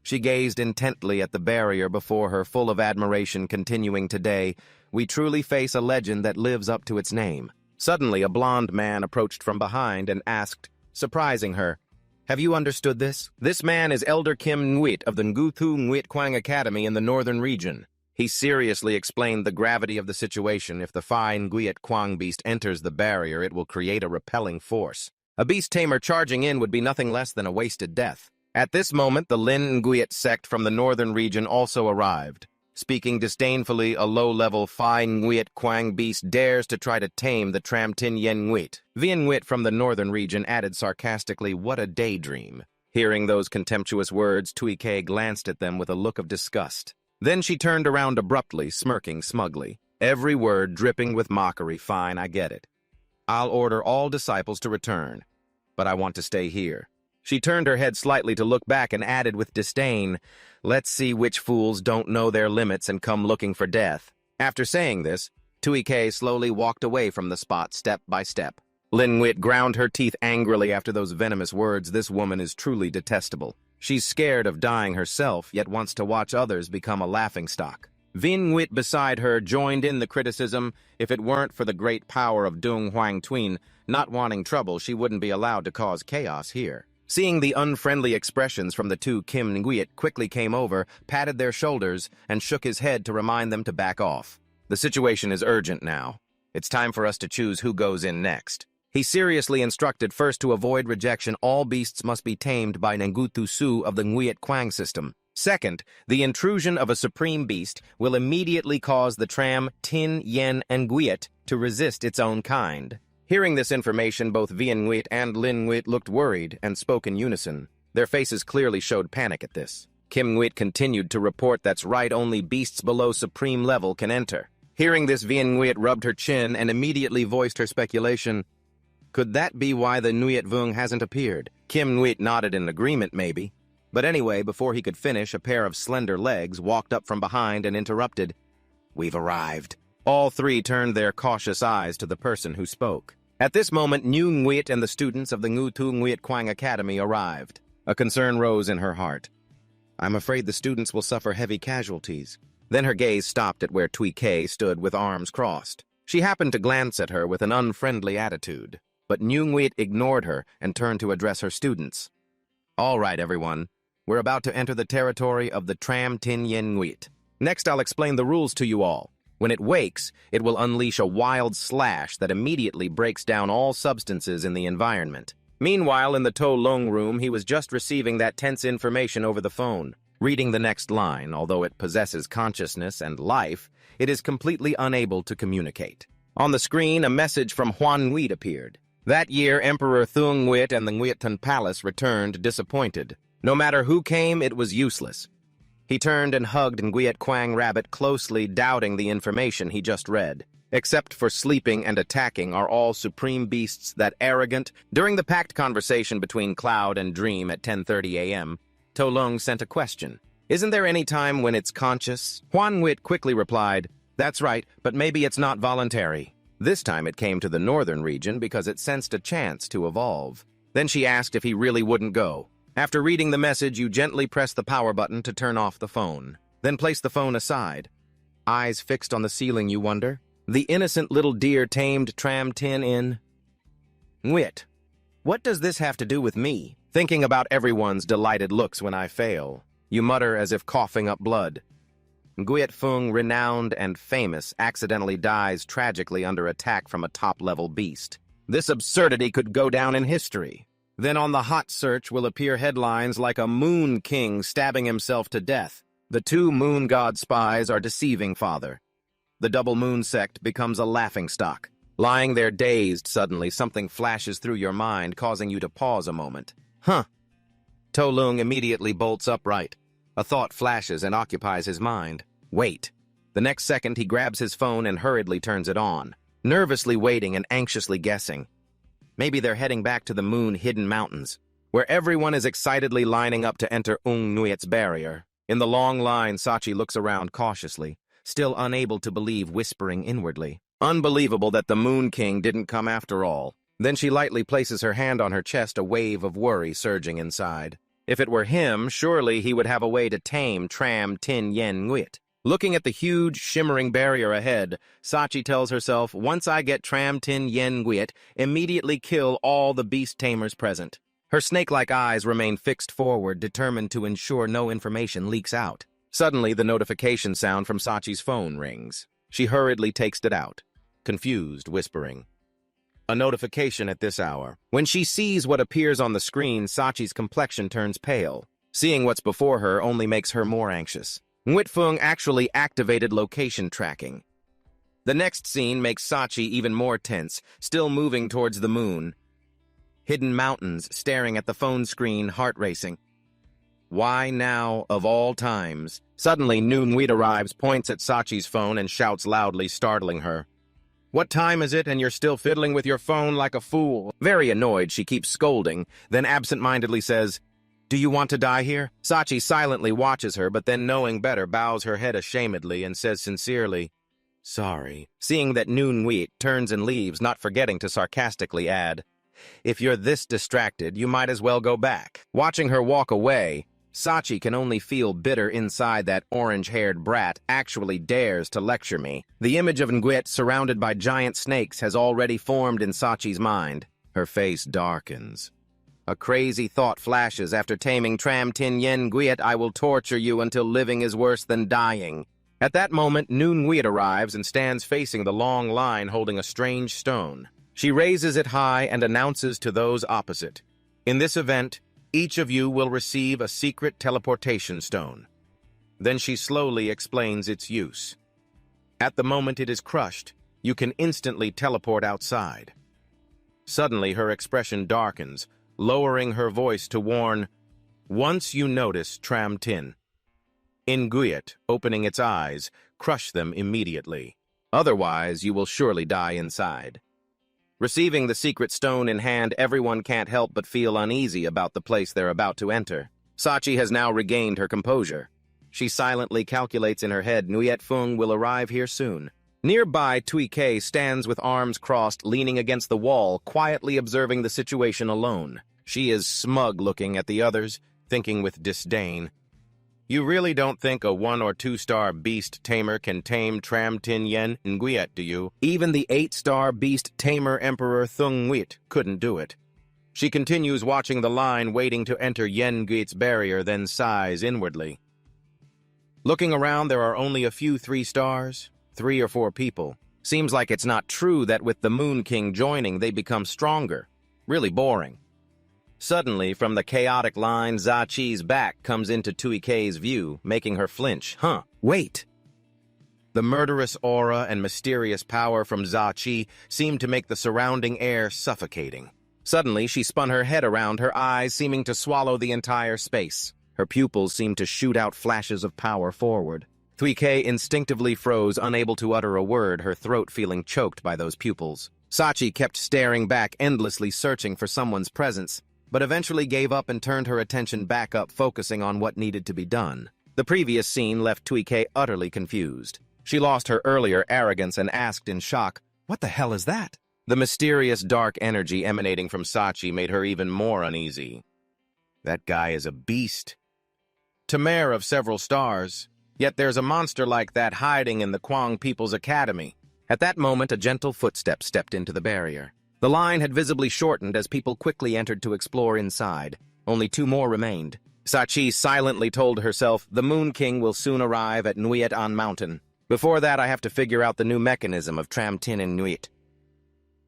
She gazed intently at the barrier before her, full of admiration, continuing today, We truly face a legend that lives up to its name. Suddenly, a blond man approached from behind and asked, surprising her, "Have you understood this? This man is Elder Kim Nguyen of the Nguthu Nguyen Quang Academy in the northern region." He seriously explained the gravity of the situation. If the fine Nguyen Quang beast enters the barrier, it will create a repelling force. A beast tamer charging in would be nothing less than a wasted death. At this moment, the Lin Nguyen sect from the northern region also arrived. Speaking disdainfully, a low-level fine Nguyen Quang beast dares to try to tame the Tram Tin Yen Nguyen. Vien Nguyen from the northern region added sarcastically, "What a daydream." Hearing those contemptuous words, Tui K glanced at them with a look of disgust. Then she turned around abruptly, smirking smugly. Every word dripping with mockery. "Fine, I get it. I'll order all disciples to return, but I want to stay here." She turned her head slightly to look back and added with disdain, "Let's see which fools don't know their limits and come looking for death." After saying this, Tui K slowly walked away from the spot step by step. Lin Nguyen ground her teeth angrily after those venomous words. This woman is truly detestable. She's scared of dying herself, yet wants to watch others become a laughingstock. Vien Nguyen beside her joined in the criticism. If it weren't for the great power of Dung Huang Tuyen, not wanting trouble, she wouldn't be allowed to cause chaos here. Seeing the unfriendly expressions from the two, Kim Nguyen quickly came over, patted their shoulders, and shook his head to remind them to back off. The situation is urgent now. It's time for us to choose who goes in next. He seriously instructed first to avoid rejection, all beasts must be tamed by Ngutu Su of the Nguyen Quang system. Second, the intrusion of a supreme beast will immediately cause the Tram, Tin, Yen, and Nguyen to resist its own kind. Hearing this information, both Vien Nguyen and Lin Nguyen looked worried and spoke in unison. Their faces clearly showed panic at this. Kim Nguyen continued to report, "That's right, only beasts below supreme level can enter." Hearing this, Vien Nguyen rubbed her chin and immediately voiced her speculation. "Could that be why the Nguyen Vung hasn't appeared?" Kim Nguyen nodded in agreement, maybe. But anyway, before he could finish, a pair of slender legs walked up from behind and interrupted. "We've arrived." All three turned their cautious eyes to the person who spoke. At this moment, New Nguyen and the students of the Nguthu Nguyen Quang Academy arrived. A concern rose in her heart. "I'm afraid the students will suffer heavy casualties." Then her gaze stopped at where Tui K stood with arms crossed. She happened to glance at her with an unfriendly attitude. But New Nguyen ignored her and turned to address her students. "All right, everyone. We're about to enter the territory of the Tram Tin Yen Nguyen. Next, I'll explain the rules to you all. When it wakes, it will unleash a wild slash that immediately breaks down all substances in the environment." Meanwhile, in the Tuluong room, he was just receiving that tense information over the phone. Reading the next line, although it possesses consciousness and life, it is completely unable to communicate. On the screen, a message from Huan Nguyen appeared. That year, Emperor Thuong Nguyen and the Nguyen Palace returned disappointed. No matter who came, it was useless. He turned and hugged Nguyen Quang Rabbit closely, doubting the information he just read. Except for sleeping and attacking, are all supreme beasts that arrogant? During the packed conversation between Cloud and Dream at 10:30 a.m., Tuluong sent a question. "Isn't there any time when it's conscious?" Huan Nguyen quickly replied, "That's right, but maybe it's not voluntary." This time it came to the northern region because it sensed a chance to evolve. Then she asked if he really wouldn't go. After reading the message, you gently press the power button to turn off the phone. Then place the phone aside. Eyes fixed on the ceiling, you wonder? The innocent little deer tamed Tram Tin in Nguyen. What does this have to do with me? Thinking about everyone's delighted looks when I fail. You mutter as if coughing up blood. Nguyen Fung, renowned and famous, accidentally dies tragically under attack from a top-level beast. This absurdity could go down in history. Then on the hot search will appear headlines like a moon king stabbing himself to death. The two moon god spies are deceiving father. The double moon sect becomes a laughingstock. Lying there dazed, suddenly something flashes through your mind, causing you to pause a moment. Tuluong immediately bolts upright. A thought flashes and occupies his mind. Wait. The next second, he grabs his phone and hurriedly turns it on, nervously waiting and anxiously guessing. Maybe they're heading back to the moon-hidden mountains, where everyone is excitedly lining up to enter Ung Nguyet's barrier. In the long line, Sachi looks around cautiously, still unable to believe, whispering inwardly. Unbelievable that the Moon King didn't come after all. Then she lightly places her hand on her chest, a wave of worry surging inside. If it were him, surely he would have a way to tame Tram Tin Yen Nguyet. Looking at the huge, shimmering barrier ahead, Sachi tells herself, once I get Tram Tin Yen Nguyen, immediately kill all the beast tamers present. Her snake-like eyes remain fixed forward, determined to ensure no information leaks out. Suddenly, the notification sound from Sachi's phone rings. She hurriedly takes it out, confused, whispering, "A notification at this hour." When she sees what appears on the screen, Sachi's complexion turns pale. Seeing what's before her only makes her more anxious. Nguyen Fung actually activated location tracking. The next scene makes Sachi even more tense, still moving towards the moon. Hidden mountains, staring at the phone screen, heart racing. Why now, of all times? Suddenly, Nguyen arrives, points at Sachi's phone, and shouts loudly, startling her. "What time is it, and you're still fiddling with your phone like a fool?" Very annoyed, she keeps scolding, then absent-mindedly says, "Do you want to die here?" Sachi silently watches her, but then, knowing better, bows her head ashamedly and says sincerely, "Sorry." Seeing that Nguyen turns and leaves, not forgetting to sarcastically add, "If you're this distracted, you might as well go back." Watching her walk away, Sachi can only feel bitter inside that orange-haired brat actually dares to lecture me. The image of Nguyen surrounded by giant snakes has already formed in Sachi's mind. Her face darkens. A crazy thought flashes after taming Tram Tin Yen Nguyen. I will torture you until living is worse than dying. At that moment, Nguyen arrives and stands facing the long line holding a strange stone. She raises it high and announces to those opposite, "In this event, each of you will receive a secret teleportation stone." Then she slowly explains its use. At the moment it is crushed, you can instantly teleport outside. Suddenly her expression darkens, lowering her voice to warn, "Once you notice Tram Tin in Nguyen opening its eyes, crush them immediately. Otherwise, you will surely die inside." Receiving the secret stone in hand, everyone can't help but feel uneasy about the place they're about to enter. Sachi has now regained her composure. She silently calculates in her head Nguyen Fung will arrive here soon. Nearby, Tui K stands with arms crossed, leaning against the wall, quietly observing the situation alone. She is smug-looking at the others, thinking with disdain, "You really don't think a 1- or 2-star beast tamer can tame Tram Tin Yen Nguyen, do you? Even the 8-star beast tamer Emperor Thung Nguyen couldn't do it." She continues watching the line, waiting to enter Yen Nguyen's barrier, then sighs inwardly. Looking around, there are only a few 3 stars, 3 or 4 people. Seems like it's not true that with the Moon King joining, they become stronger. Really boring. Suddenly, from the chaotic line, Sachi's back comes into Tui K's view, making her flinch. Wait! The murderous aura and mysterious power from Sachi seemed to make the surrounding air suffocating. Suddenly, she spun her head around, her eyes seeming to swallow the entire space. Her pupils seemed to shoot out flashes of power forward. Tui K instinctively froze, unable to utter a word, her throat feeling choked by those pupils. Sachi kept staring back, endlessly searching for someone's presence, but eventually gave up and turned her attention back up, focusing on what needed to be done. The previous scene left Tui K utterly confused. She lost her earlier arrogance and asked in shock, "What the hell is that?" The mysterious dark energy emanating from Sachi made her even more uneasy. That guy is a beast. Tamer of several stars. Yet there's a monster like that hiding in the Kwang People's Academy. At that moment, a gentle footstep stepped into the barrier. The line had visibly shortened as people quickly entered to explore inside. Only 2 more remained. Sachi silently told herself, "The Moon King will soon arrive at Nguyen An Mountain. Before that, I have to figure out the new mechanism of Tram Tin and Nguyen."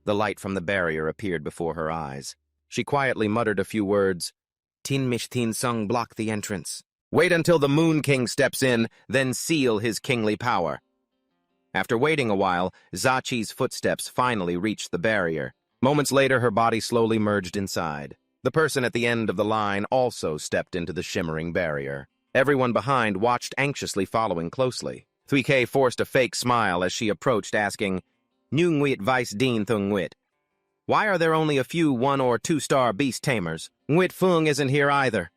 The light from the barrier appeared before her eyes. She quietly muttered a few words. "Tin Mish Tin Sung block the entrance. Wait until the Moon King steps in, then seal his kingly power." After waiting a while, Sachi's footsteps finally reached the barrier. Moments later, her body slowly merged inside. The person at the end of the line also stepped into the shimmering barrier. Everyone behind watched anxiously, following closely. Tui K forced a fake smile as she approached, asking, "New Nguyen Vice Dean Thung Nguyen. Why are there only a few 1- or 2-star beast tamers? Nguyen Fung isn't here either."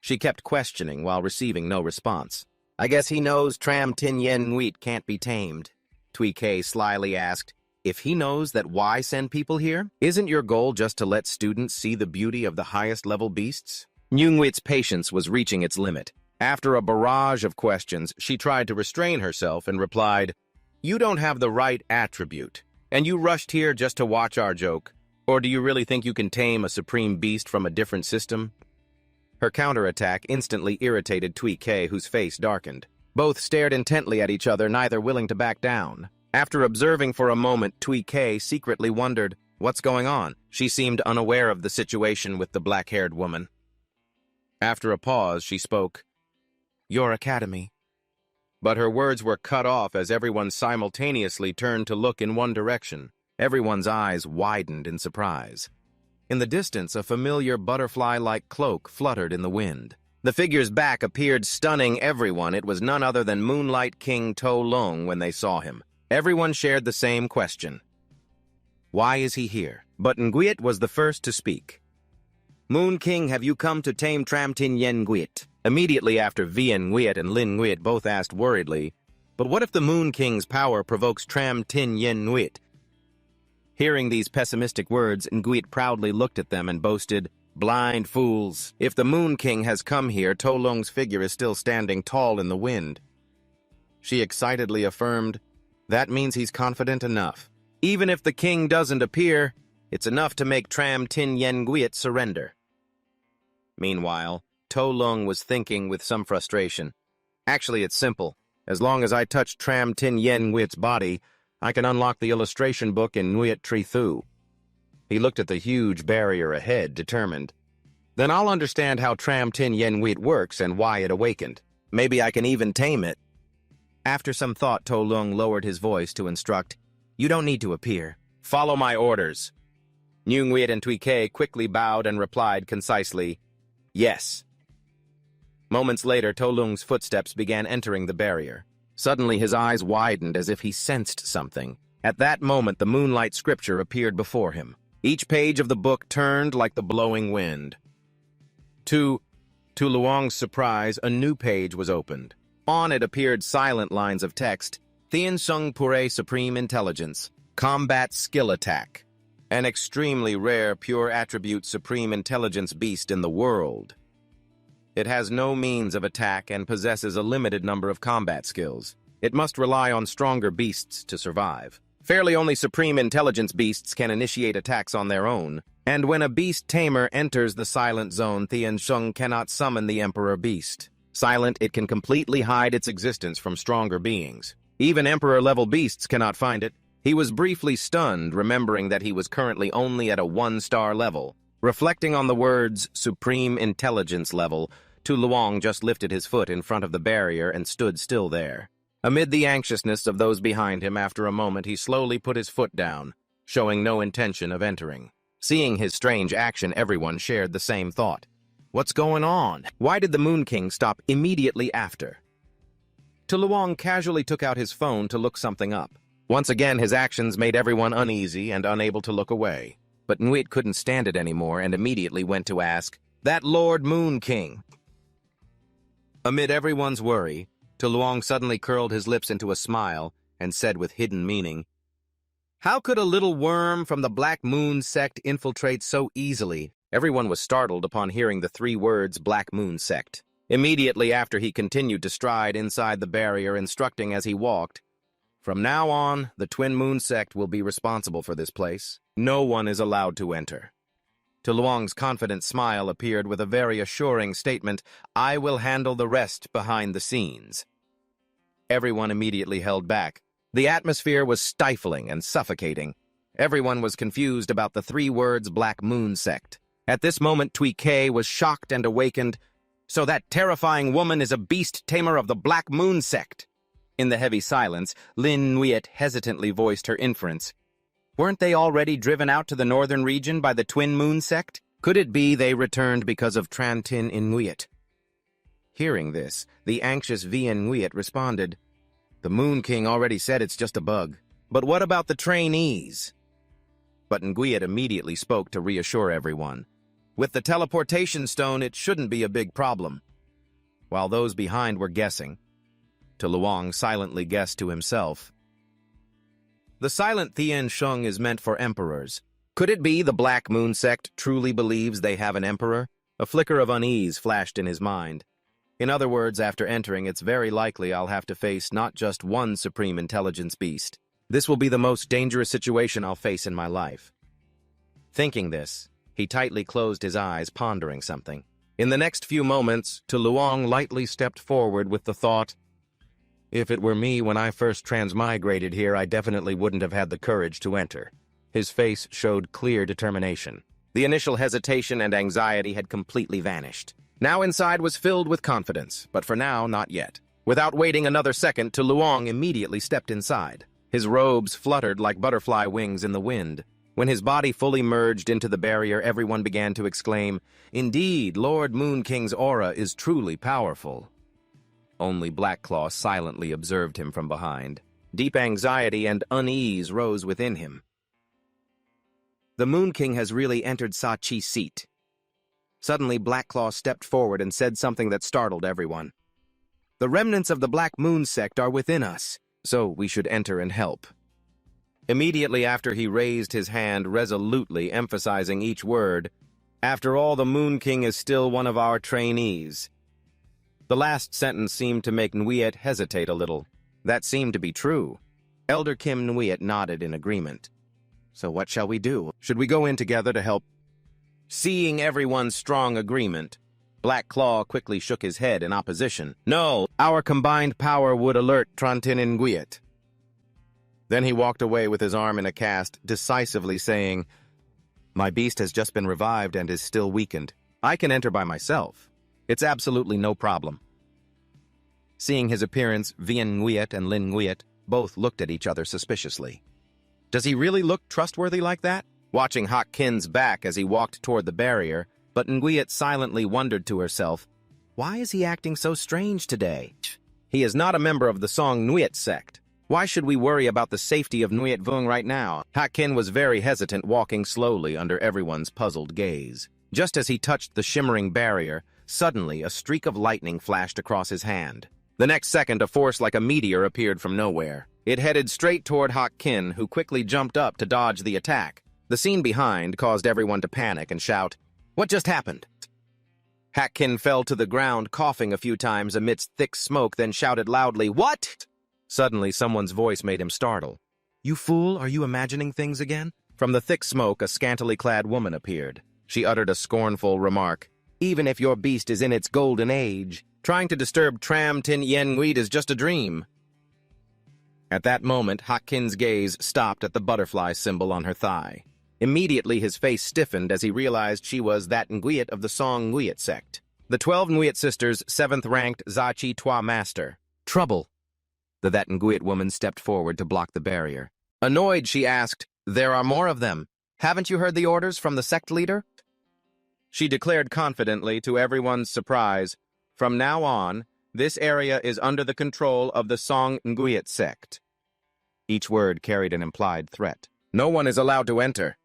She kept questioning while receiving no response. "I guess he knows Tram Tin Yen Nguyen can't be tamed," Tui K slyly asked. "If he knows that, why send people here? Isn't your goal just to let students see the beauty of the highest-level beasts?" Nguyen's patience was reaching its limit. After a barrage of questions, she tried to restrain herself and replied, "You don't have the right attribute, and you rushed here just to watch our joke. Or do you really think you can tame a supreme beast from a different system?" Her counterattack instantly irritated Tui K, whose face darkened. Both stared intently at each other, neither willing to back down. After observing for a moment, Tui K secretly wondered, what's going on? She seemed unaware of the situation with the black-haired woman. After a pause, she spoke, "Your academy." But her words were cut off as everyone simultaneously turned to look in one direction. Everyone's eyes widened in surprise. In the distance, a familiar butterfly-like cloak fluttered in the wind. The figure's back appeared, stunning everyone. It was none other than Moonlight King Tuluong when they saw him. Everyone shared the same question. Why is he here? But Nguyen was the first to speak. "Moon King, have you come to tame Tram Tin Yen Nguyen?" Immediately after, Vien Nguyen and Lin Nguyen both asked worriedly, "But what if the Moon King's power provokes Tram Tin Yen Nguyen?" Hearing these pessimistic words, Nguyen proudly looked at them and boasted, "Blind fools! If the Moon King has come here, Toluong's figure is still standing tall in the wind." She excitedly affirmed, "That means he's confident enough. Even if the king doesn't appear, it's enough to make Tram Tin Yen Nguyen surrender." Meanwhile, Toluong was thinking with some frustration. "Actually, it's simple. As long as I touch Tram Tin Yen Nguyen's body, I can unlock the illustration book in Nguyen Tri Thu." He looked at the huge barrier ahead, determined. "Then I'll understand how Tram Tin Yen Nguyen works and why it awakened. Maybe I can even tame it." After some thought, Toluong lowered his voice to instruct, "You don't need to appear. Follow my orders." New Nguyen and Tui K quickly bowed and replied concisely, "Yes." Moments later, Toluong's footsteps began entering the barrier. Suddenly, his eyes widened as if he sensed something. At that moment, the moonlight scripture appeared before him. Each page of the book turned like the blowing wind. To Tuluong's surprise, a new page was opened. On it appeared silent lines of text, "Thien Sung Pure Supreme Intelligence, Combat Skill Attack. An extremely rare pure attribute supreme intelligence beast in the world. It has no means of attack and possesses a limited number of combat skills. It must rely on stronger beasts to survive. Fairly only supreme intelligence beasts can initiate attacks on their own, and when a beast tamer enters the silent zone, Thien Shung cannot summon the Emperor Beast. Silent, it can completely hide its existence from stronger beings. Even Emperor-level beasts cannot find it." He was briefly stunned, remembering that he was currently only at a 1-star level. Reflecting on the words, "Supreme Intelligence Level," Tuluong just lifted his foot in front of the barrier and stood still there. Amid the anxiousness of those behind him, after a moment he slowly put his foot down, showing no intention of entering. Seeing his strange action, everyone shared the same thought. What's going on? Why did the Moon King stop immediately after? Tuluong casually took out his phone to look something up. Once again, his actions made everyone uneasy and unable to look away. But Nguyen couldn't stand it anymore and immediately went to ask, "That Lord Moon King?" Amid everyone's worry, Tuluong suddenly curled his lips into a smile and said with hidden meaning, "How could a little worm from the Black Moon sect infiltrate so easily?" Everyone was startled upon hearing the 3 words Black Moon sect. Immediately after, he continued to stride inside the barrier, instructing as he walked, "From now on, the Twin Moon sect will be responsible for this place. No one is allowed to enter." Tuluong's confident smile appeared with a very assuring statement, "I will handle the rest behind the scenes." Everyone immediately held back. The atmosphere was stifling and suffocating. Everyone was confused about the 3 words Black Moon sect. At this moment, Tui K was shocked and awakened. "So that terrifying woman is a beast tamer of the Black Moon sect." In the heavy silence, Lin Nguyen hesitantly voiced her inference. Weren't they already driven out to the northern region by the Twin Moon sect? Could it be they returned because of Tran Tin in Nguyen? Hearing this, the anxious Vien Nguyen responded, "The Moon King already said it's just a bug. But what about the trainees?" But Nguyen immediately spoke to reassure everyone. "With the teleportation stone, it shouldn't be a big problem." While those behind were guessing, Tuluong silently guessed to himself, "The silent Thien Shung is meant for emperors. Could it be the Black Moon sect truly believes they have an emperor?" A flicker of unease flashed in his mind. In other words, after entering, it's very likely I'll have to face not just one supreme intelligence beast. This will be the most dangerous situation I'll face in my life. Thinking this, he tightly closed his eyes, pondering something. In the next few moments, Tuluong lightly stepped forward with the thought, "If it were me when I first transmigrated here, I definitely wouldn't have had the courage to enter." His face showed clear determination. The initial hesitation and anxiety had completely vanished. Now inside was filled with confidence, but for now, not yet. Without waiting another second, Tuluong immediately stepped inside. His robes fluttered like butterfly wings in the wind. When his body fully merged into the barrier, everyone began to exclaim, "Indeed, Lord Moon King's aura is truly powerful." Only Blackclaw silently observed him from behind. Deep anxiety and unease rose within him. The Moon King has really entered Sachi's seat. Suddenly, Blackclaw stepped forward and said something that startled everyone. "The remnants of the Black Moon sect are within us, so we should enter and help." Immediately after, he raised his hand resolutely, emphasizing each word. "After all, the Moon King is still one of our trainees." The last sentence seemed to make Nguyet hesitate a little. That seemed to be true. Elder Kim Nguyet nodded in agreement. "So what shall we do? Should we go in together to help?" Seeing everyone's strong agreement, Blackclaw quickly shook his head in opposition. "No, our combined power would alert Trantin and Nguyet." Then he walked away with his arm in a cast, decisively saying, "My beast has just been revived and is still weakened. I can enter by myself. It's absolutely no problem." Seeing his appearance, Vien Nguyet and Lin Nguyet both looked at each other suspiciously. Does he really look trustworthy like that? Watching Hak Kin's back as he walked toward the barrier, but Nguyet silently wondered to herself, "Why is he acting so strange today? He is not a member of the Song Nguyet sect. Why should we worry about the safety of Nguyet Vung right now?" Hak Kin was very hesitant, walking slowly under everyone's puzzled gaze. Just as he touched the shimmering barrier, suddenly a streak of lightning flashed across his hand. The next second, a force like a meteor appeared from nowhere. It headed straight toward Hak Kin, who quickly jumped up to dodge the attack. The scene behind caused everyone to panic and shout, "What just happened?" Hak Kin fell to the ground, coughing a few times amidst thick smoke, then shouted loudly, "What?" Suddenly, someone's voice made him startle. "You fool, are you imagining things again?" From the thick smoke, a scantily clad woman appeared. She uttered a scornful remark. "Even if your beast is in its golden age, trying to disturb Tram Tin Yen Weed is just a dream." At that moment, Hak Kin's gaze stopped at the butterfly symbol on her thigh. Immediately, his face stiffened as he realized she was that Nguyet of the Song Nguyet sect. The 12 Nguyet sisters, 7th-ranked Sachi Twa Master. "Trouble." The that Nguyet woman stepped forward to block the barrier. Annoyed, she asked, "There are more of them. Haven't you heard the orders from the sect leader?" She declared confidently, to everyone's surprise, "From now on, this area is under the control of the Song Nguyet sect." Each word carried an implied threat. "No one is allowed to enter."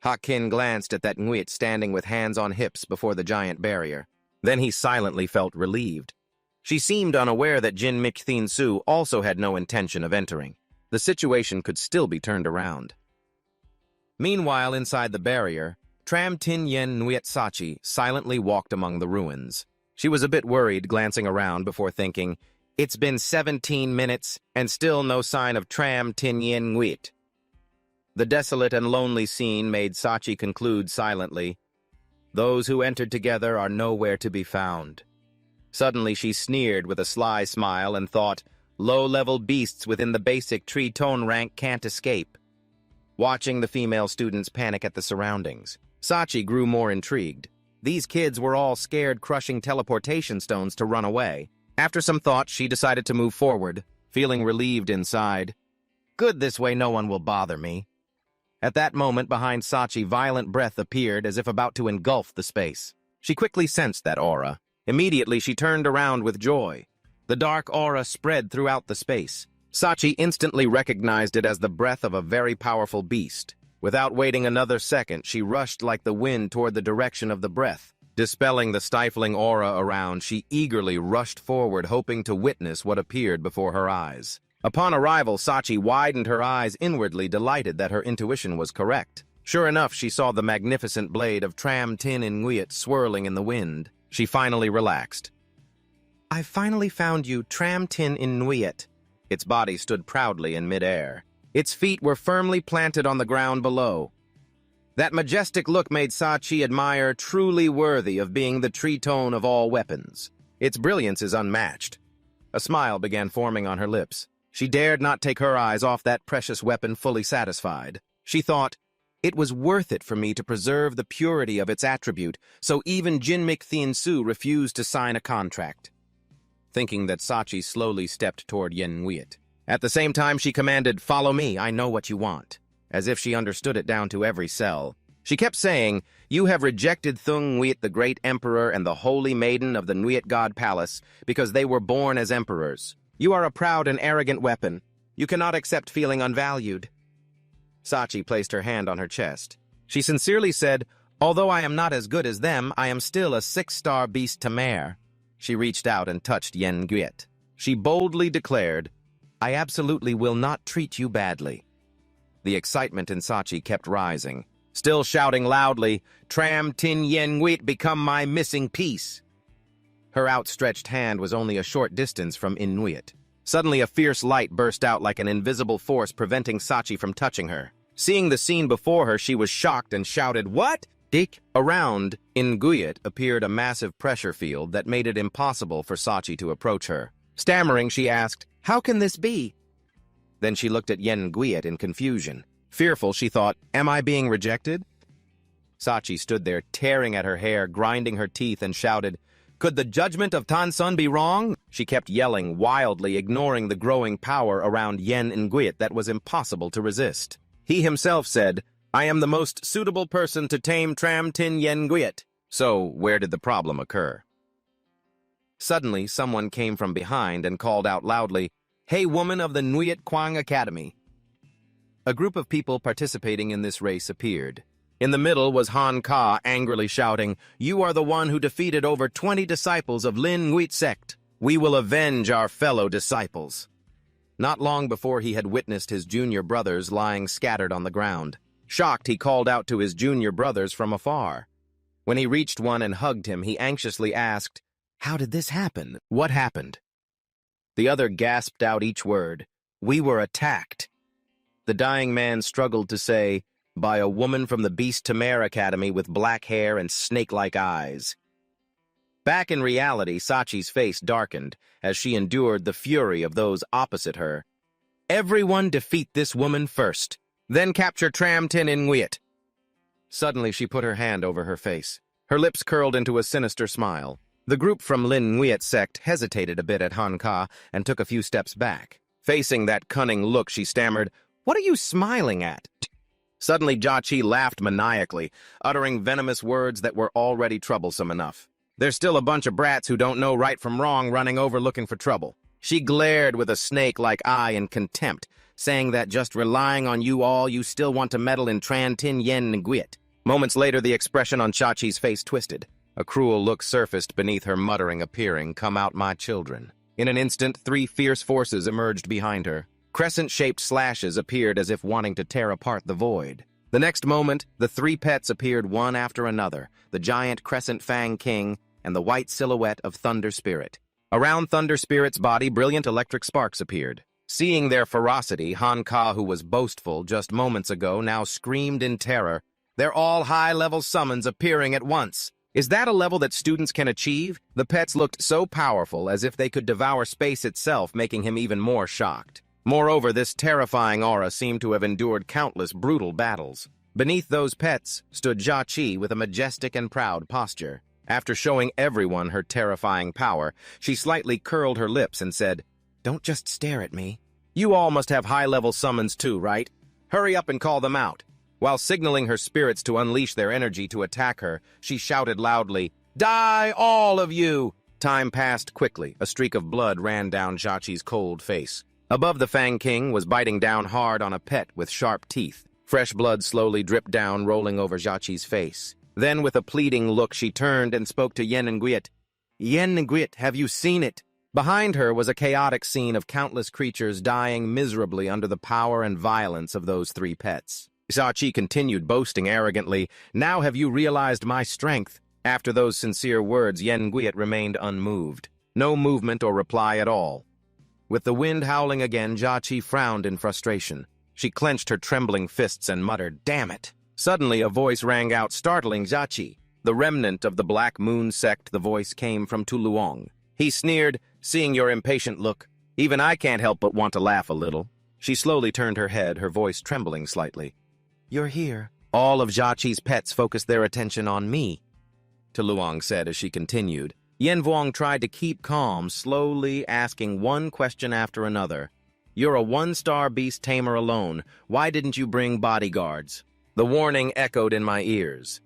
Hak Kin glanced at that Nguyet standing with hands on hips before the giant barrier. Then he silently felt relieved. She seemed unaware that Jin Mikthin Su also had no intention of entering. The situation could still be turned around. Meanwhile, inside the barrier, Tram Tin Yen Nguyet Sachi silently walked among the ruins. She was a bit worried, glancing around before thinking, "It's been 17 minutes, and still no sign of Tram Tin Yen Nguyet." The desolate and lonely scene made Sachi conclude silently, "Those who entered together are nowhere to be found." Suddenly she sneered with a sly smile and thought, "Low-level beasts within the basic tree tone rank can't escape." Watching the female students panic at the surroundings, Sachi grew more intrigued. These kids were all scared, crushing teleportation stones to run away. After some thought, she decided to move forward, feeling relieved inside. "Good, this way no one will bother me." At that moment, behind Sachi, violent breath appeared as if about to engulf the space. She quickly sensed that aura. Immediately, she turned around with joy. The dark aura spread throughout the space. Sachi instantly recognized it as the breath of a very powerful beast. Without waiting another second, she rushed like the wind toward the direction of the breath. Dispelling the stifling aura around, she eagerly rushed forward, hoping to witness what appeared before her eyes. Upon arrival, Sachi widened her eyes inwardly, delighted that her intuition was correct. Sure enough, she saw the magnificent blade of Tram Tin In Nguyet swirling in the wind. She finally relaxed. I finally found you, Tram Tin Inuit. Its body stood proudly in midair. Its feet were firmly planted on the ground below. That majestic look made Sachi admire, truly worthy of being the tritone of all weapons. Its brilliance is unmatched. A smile began forming on her lips. She dared not take her eyes off that precious weapon, fully satisfied. She thought, it was worth it for me to preserve the purity of its attribute, so even Jinmik Thiensu refused to sign a contract. Thinking that, Sachi slowly stepped toward Yen Nguyen. At the same time, she commanded, follow me, I know what you want. As if she understood it down to every cell. She kept saying, you have rejected Thung Nguyen, the great emperor and the holy maiden of the Nguyen god palace, because they were born as emperors. You are a proud and arrogant weapon. You cannot accept feeling unvalued. Sachi placed her hand on her chest. She sincerely said, although I am not as good as them, I am still a 6-star beast Tamer. She reached out and touched Yen Nguyen. She boldly declared, I absolutely will not treat you badly. The excitement in Sachi kept rising, still shouting loudly, Tram Tin Yen Nguyen, become my missing piece. Her outstretched hand was only a short distance from Inuit. Suddenly a fierce light burst out like an invisible force, preventing Sachi from touching her. Seeing the scene before her, she was shocked and shouted, what? Dick? Around Nguyen appeared a massive pressure field that made it impossible for Sachi to approach her. Stammering, she asked, how can this be? Then she looked at Yen Nguyen in confusion. Fearful, she thought, am I being rejected? Sachi stood there, tearing at her hair, grinding her teeth, and shouted, could the judgment of Tansun be wrong? She kept yelling wildly, ignoring the growing power around Yen Nguyen that was impossible to resist. He himself said, I am the most suitable person to tame Tram Tin Yen Nguyen. So, where did the problem occur? Suddenly, someone came from behind and called out loudly, hey, woman of the Nguyen Quang Academy. A group of people participating in this race appeared. In the middle was Han Ka angrily shouting, you are the one who defeated over 20 disciples of Lin Nguyen sect. We will avenge our fellow disciples. Not long before he had witnessed his junior brothers lying scattered on the ground. Shocked, he called out to his junior brothers from afar. When he reached one and hugged him, he anxiously asked, how did this happen? What happened? The other gasped out each word, we were attacked. The dying man struggled to say, by a woman from the Beast Tamer Academy with black hair and snake-like eyes. Back in reality, Sachi's face darkened as she endured the fury of those opposite her. Everyone defeat this woman first, then capture Tram Tin Nguyen. Suddenly she put her hand over her face. Her lips curled into a sinister smile. The group from Lin Nguyen sect hesitated a bit at Han Ka and took a few steps back. Facing that cunning look, she stammered, what are you smiling at? Suddenly, Sachi laughed maniacally, uttering venomous words that were already troublesome enough. There's still a bunch of brats who don't know right from wrong running over looking for trouble. She glared with a snake-like eye in contempt, saying that just relying on you all, you still want to meddle in Tran Tin Yen Nguyen. Moments later, the expression on Sachi's face twisted. A cruel look surfaced beneath her muttering, appearing, come out my children. In an instant, 3 fierce forces emerged behind her. Crescent-shaped slashes appeared as if wanting to tear apart the void. The next moment, the 3 pets appeared one after another, the giant Crescent Fang King and the white silhouette of Thunder Spirit. Around Thunder Spirit's body, brilliant electric sparks appeared. Seeing their ferocity, Han Ka, who was boastful just moments ago, now screamed in terror. They're all high-level summons appearing at once. Is that a level that students can achieve? The pets looked so powerful, as if they could devour space itself, making him even more shocked. Moreover, this terrifying aura seemed to have endured countless brutal battles. Beneath those pets stood Sachi with a majestic and proud posture. After showing everyone her terrifying power, she slightly curled her lips and said, "Don't just stare at me. You all must have high-level summons too, right? Hurry up and call them out." While signaling her spirits to unleash their energy to attack her, she shouted loudly, "Die, all of you!" Time passed quickly. A streak of blood ran down Sachi's cold face. Above, the Fang King was biting down hard on a pet with sharp teeth. Fresh blood slowly dripped down, rolling over Sachi's face. Then, with a pleading look, she turned and spoke to Yen Nguyen. "Yen Nguyen, have you seen it?" Behind her was a chaotic scene of countless creatures dying miserably under the power and violence of those 3 pets. Sachi continued, boasting arrogantly, "Now have you realized my strength?" After those sincere words, Yen Nguyen remained unmoved. No movement or reply at all. With the wind howling again, Sachi frowned in frustration. She clenched her trembling fists and muttered, "Damn it!" Suddenly, a voice rang out, startling Sachi. The remnant of the Black Moon sect, the voice came from Tuluong. He sneered, "Seeing your impatient look, even I can't help but want to laugh a little." She slowly turned her head, her voice trembling slightly. "You're here." All of Sachi's pets focused their attention on me, Tuluong said as she continued. Yenvuong tried to keep calm, slowly asking one question after another. "You're a one-star beast tamer alone. Why didn't you bring bodyguards?" The warning echoed in my ears.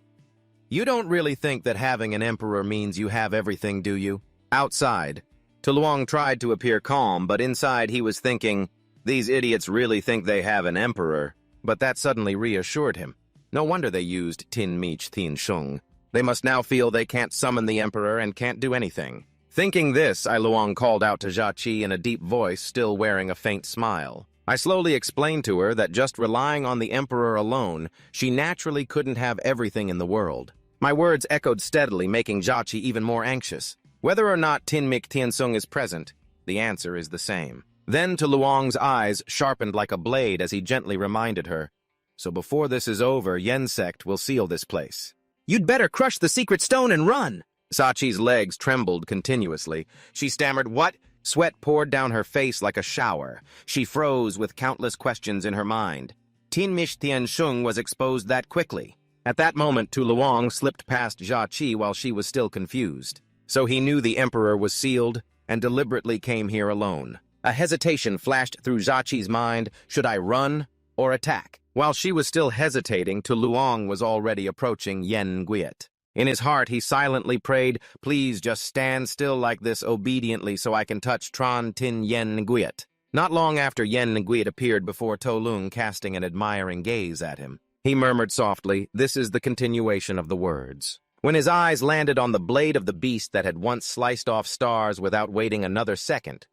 "You don't really think that having an emperor means you have everything, do you?" Outside, Tuluong tried to appear calm, but inside he was thinking, "These idiots really think they have an emperor." But that suddenly reassured him. No wonder they used Tin Mich Thin Shung. They must now feel they can't summon the emperor and can't do anything. Thinking this, Luong called out to Sachi in a deep voice, still wearing a faint smile. I slowly explained to her that just relying on the emperor alone, she naturally couldn't have everything in the world. My words echoed steadily, making Sachi even more anxious. Whether or not Tin Mich Tien Sung is present, the answer is the same. Then Tuluong's eyes sharpened like a blade as he gently reminded her, "So before this is over, Yen sect will seal this place." "You'd better crush the secret stone and run!" Sachi's legs trembled continuously. She stammered, "What?" Sweat poured down her face like a shower. She froze with countless questions in her mind. Tin Mich Tien Shung was exposed that quickly. At that moment, Tuluong slipped past Sachi while she was still confused. So he knew the emperor was sealed and deliberately came here alone. A hesitation flashed through Sachi's mind. Should I run or attack? While she was still hesitating, Tuluong was already approaching Yen Nguyen. In his heart, he silently prayed, "Please just stand still like this obediently so I can touch Tran Tin Yen Nguyen." Not long after Yen Nguyen appeared before Tuluong, casting an admiring gaze at him. He murmured softly, "This is the continuation of the words." When his eyes landed on the blade of the beast that had once sliced off stars without waiting another second,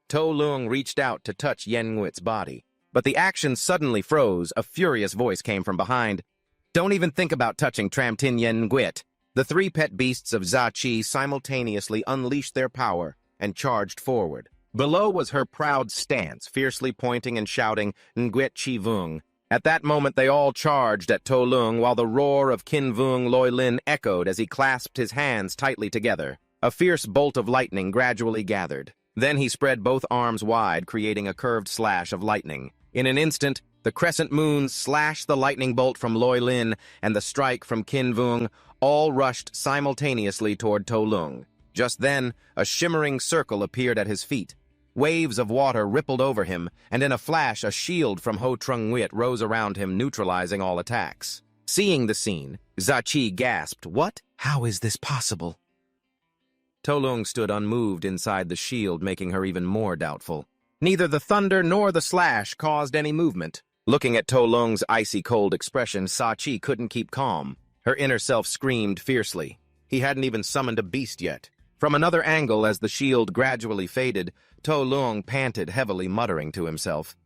Tuluong reached out to touch Yen Nguyen's body. But the action suddenly froze. A furious voice came from behind. "Don't even think about touching Tram Tin Yen Nguyen." The three pet beasts of Sachi simultaneously unleashed their power and charged forward. Below was her proud stance, fiercely pointing and shouting, "Nguyen Chi Vung." At that moment they all charged at Tuluong, while the roar of Kin Vung Loi Lin echoed as he clasped his hands tightly together. A fierce bolt of lightning gradually gathered. Then he spread both arms wide, creating a curved slash of lightning. In an instant, the crescent moon slashed the lightning bolt from Loi Lin and the strike from Kin Vung, all rushed simultaneously toward Tuluong. Just then, a shimmering circle appeared at his feet. Waves of water rippled over him, and in a flash a shield from Ho Trung Nguyet rose around him, neutralizing all attacks. Seeing the scene, Sachi gasped, "What? How is this possible?" Tuluong stood unmoved inside the shield, making her even more doubtful. Neither the thunder nor the slash caused any movement. Looking at Tuluong's icy-cold expression, Sachi couldn't keep calm. Her inner self screamed fiercely. He hadn't even summoned a beast yet. From another angle, as the shield gradually faded, Tuluong panted heavily, muttering to himself.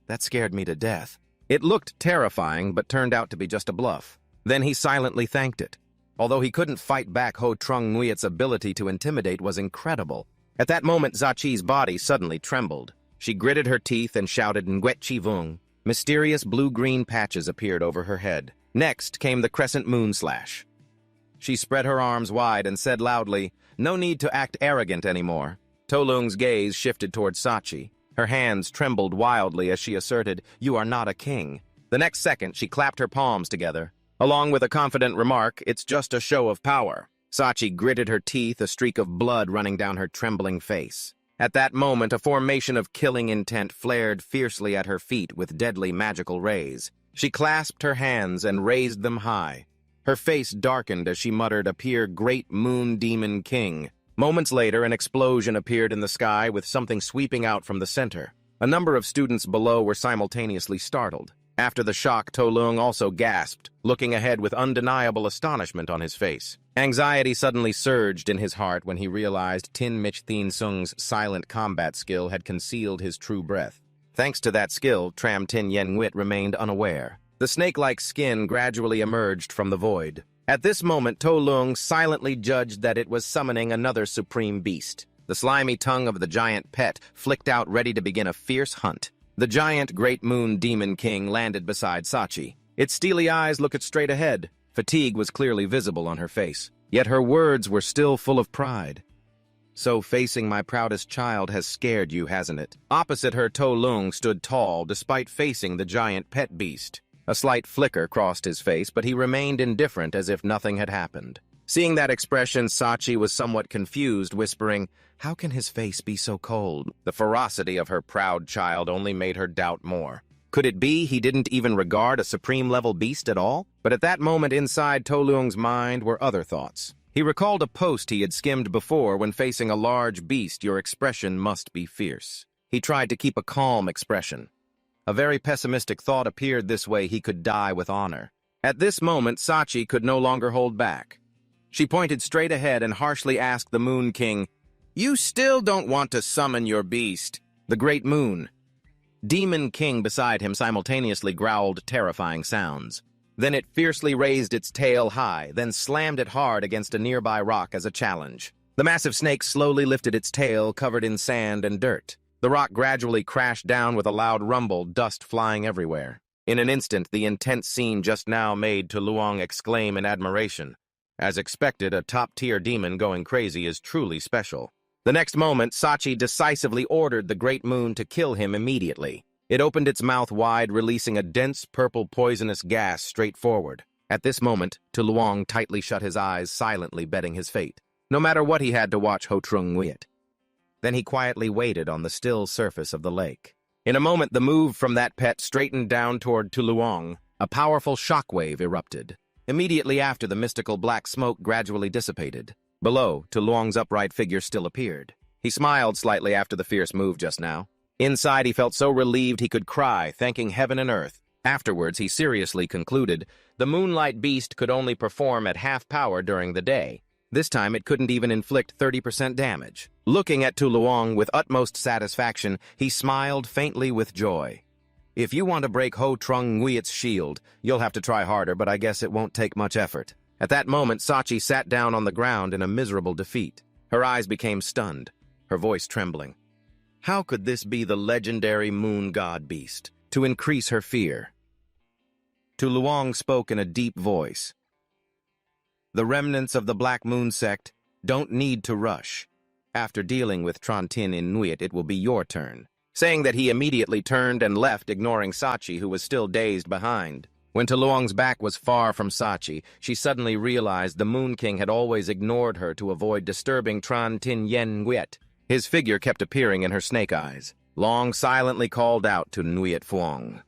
"That scared me to death." It looked terrifying, but turned out to be just a bluff. Then he silently thanked it. Although he couldn't fight back, Ho Trung Nguyet's ability to intimidate was incredible. At that moment, Sachi's body suddenly trembled. She gritted her teeth and shouted, "Nguyen Chi Vung." Mysterious blue-green patches appeared over her head. Next came the crescent moon slash. She spread her arms wide and said loudly, "No need to act arrogant anymore." Toluong's gaze shifted towards Sachi. Her hands trembled wildly as she asserted, "You are not a king." The next second, she clapped her palms together. Along with a confident remark, "It's just a show of power." Sachi gritted her teeth, a streak of blood running down her trembling face. At that moment, a formation of killing intent flared fiercely at her feet with deadly magical rays. She clasped her hands and raised them high. Her face darkened as she muttered, "Appear, great moon demon king." Moments later, an explosion appeared in the sky with something sweeping out from the center. A number of students below were simultaneously startled. After the shock, Tuluong also gasped, looking ahead with undeniable astonishment on his face. Anxiety suddenly surged in his heart when he realized Tin Mich Thin Sung's silent combat skill had concealed his true breath. Thanks to that skill, Tram Tin Yen Nguyet remained unaware. The snake-like skin gradually emerged from the void. At this moment, Tuluong silently judged that it was summoning another supreme beast. The slimy tongue of the giant pet flicked out, ready to begin a fierce hunt. The giant Great Moon Demon King landed beside Sachi. Its steely eyes looked straight ahead. Fatigue was clearly visible on her face, yet her words were still full of pride. "So facing my proudest child has scared you, hasn't it?" Opposite her, Tuluong stood tall, despite facing the giant pet beast. A slight flicker crossed his face, but he remained indifferent, as if nothing had happened. Seeing that expression, Sachi was somewhat confused, whispering, "How can his face be so cold?" The ferocity of her proud child only made her doubt more. Could it be he didn't even regard a supreme-level beast at all? But at that moment inside Toluong's mind were other thoughts. He recalled a post he had skimmed before: when facing a large beast, your expression must be fierce. He tried to keep a calm expression. A very pessimistic thought appeared: this way he could die with honor. At this moment, Sachi could no longer hold back. She pointed straight ahead and harshly asked the Moon King, "You still don't want to summon your beast?" The Great Moon Demon King beside him simultaneously growled terrifying sounds. Then it fiercely raised its tail high, then slammed it hard against a nearby rock as a challenge. The massive snake slowly lifted its tail, covered in sand and dirt. The rock gradually crashed down with a loud rumble, dust flying everywhere. In an instant, the intense scene just now made Tuluong exclaim in admiration. As expected, a top-tier demon going crazy is truly special. The next moment, Sachi decisively ordered the Great Moon to kill him immediately. It opened its mouth wide, releasing a dense purple poisonous gas straight forward. At this moment, Tuluong tightly shut his eyes, silently betting his fate. No matter what, he had to watch Ho Trung Nguyet. Then he quietly waited on the still surface of the lake. In a moment, the move from that pet straightened down toward Tuluong. A powerful shockwave erupted. Immediately after, the mystical black smoke gradually dissipated. Below, Tuluong's upright figure still appeared. He smiled slightly after the fierce move just now. Inside, he felt so relieved he could cry, thanking heaven and earth. Afterwards, he seriously concluded the moonlight beast could only perform at half power during the day. This time, it couldn't even inflict 30% damage. Looking at Tuluong with utmost satisfaction, he smiled faintly with joy. "If you want to break Ho Trung Nguyet's shield, you'll have to try harder, but I guess it won't take much effort." At that moment, Sachi sat down on the ground in a miserable defeat. Her eyes became stunned, her voice trembling. How could this be the legendary moon god beast? To increase her fear, Tuluong spoke in a deep voice. "The remnants of the Black Moon sect don't need to rush. After dealing with Confronting in Nguyet, it will be your turn." Saying that, he immediately turned and left, ignoring Sachi, who was still dazed behind. When Tuluong's back was far from Sachi, she suddenly realized the Moon King had always ignored her to avoid disturbing Confronting Yen Nguyet. His figure kept appearing in her snake eyes. Long silently called out to Nguyet Phuong.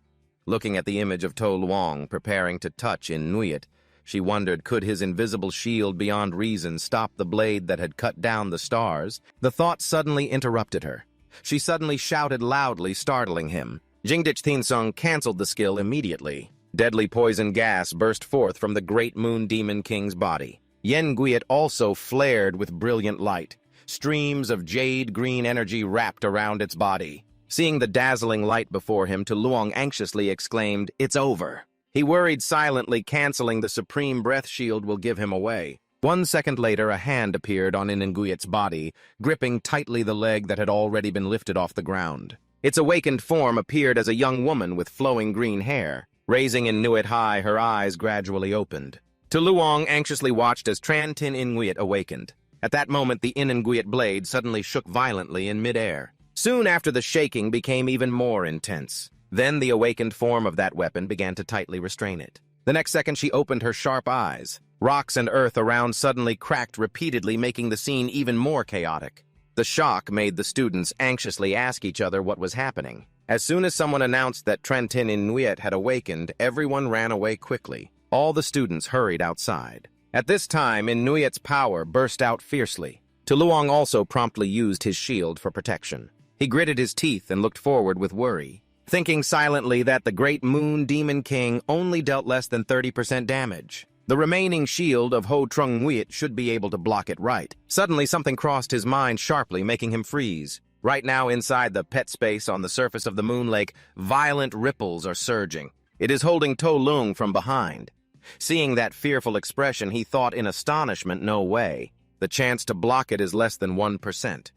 Looking at the image of Tuluong preparing to touch in Nguyet, she wondered, could his invisible shield beyond reason stop the blade that had cut down the stars? The thought suddenly interrupted her. She suddenly shouted loudly, startling him. Jingdich Thinsung canceled the skill immediately. Deadly poison gas burst forth from the Great Moon Demon King's body. Yen Nguyet also flared with brilliant light. Streams of jade-green energy wrapped around its body. Seeing the dazzling light before him, Tuluong anxiously exclaimed, "It's over." He worried silently, canceling the supreme breath shield will give him away. 1 second later, a hand appeared on Inenguyet's body, gripping tightly the leg that had already been lifted off the ground. Its awakened form appeared as a young woman with flowing green hair. Raising Inuit high, her eyes gradually opened. Tuluong anxiously watched as Trantin Inuit awakened. At that moment, the Inenguyet blade suddenly shook violently in midair. Soon after, the shaking became even more intense. Then the awakened form of that weapon began to tightly restrain it. The next second, she opened her sharp eyes. Rocks and earth around suddenly cracked repeatedly, making the scene even more chaotic. The shock made the students anxiously ask each other what was happening. As soon as someone announced that Trantin Inuit had awakened, everyone ran away quickly. All the students hurried outside. At this time, Inuyet's power burst out fiercely. Tuluong also promptly used his shield for protection. He gritted his teeth and looked forward with worry, thinking silently that the Great Moon Demon King only dealt less than 30% damage. The remaining shield of Ho Trung Nguyet should be able to block it right. Suddenly, something crossed his mind sharply, making him freeze. Right now, inside the pet space on the surface of the Moon Lake, violent ripples are surging. It is holding Tuluong from behind. Seeing that fearful expression, he thought in astonishment, no way. The chance to block it is less than 1%.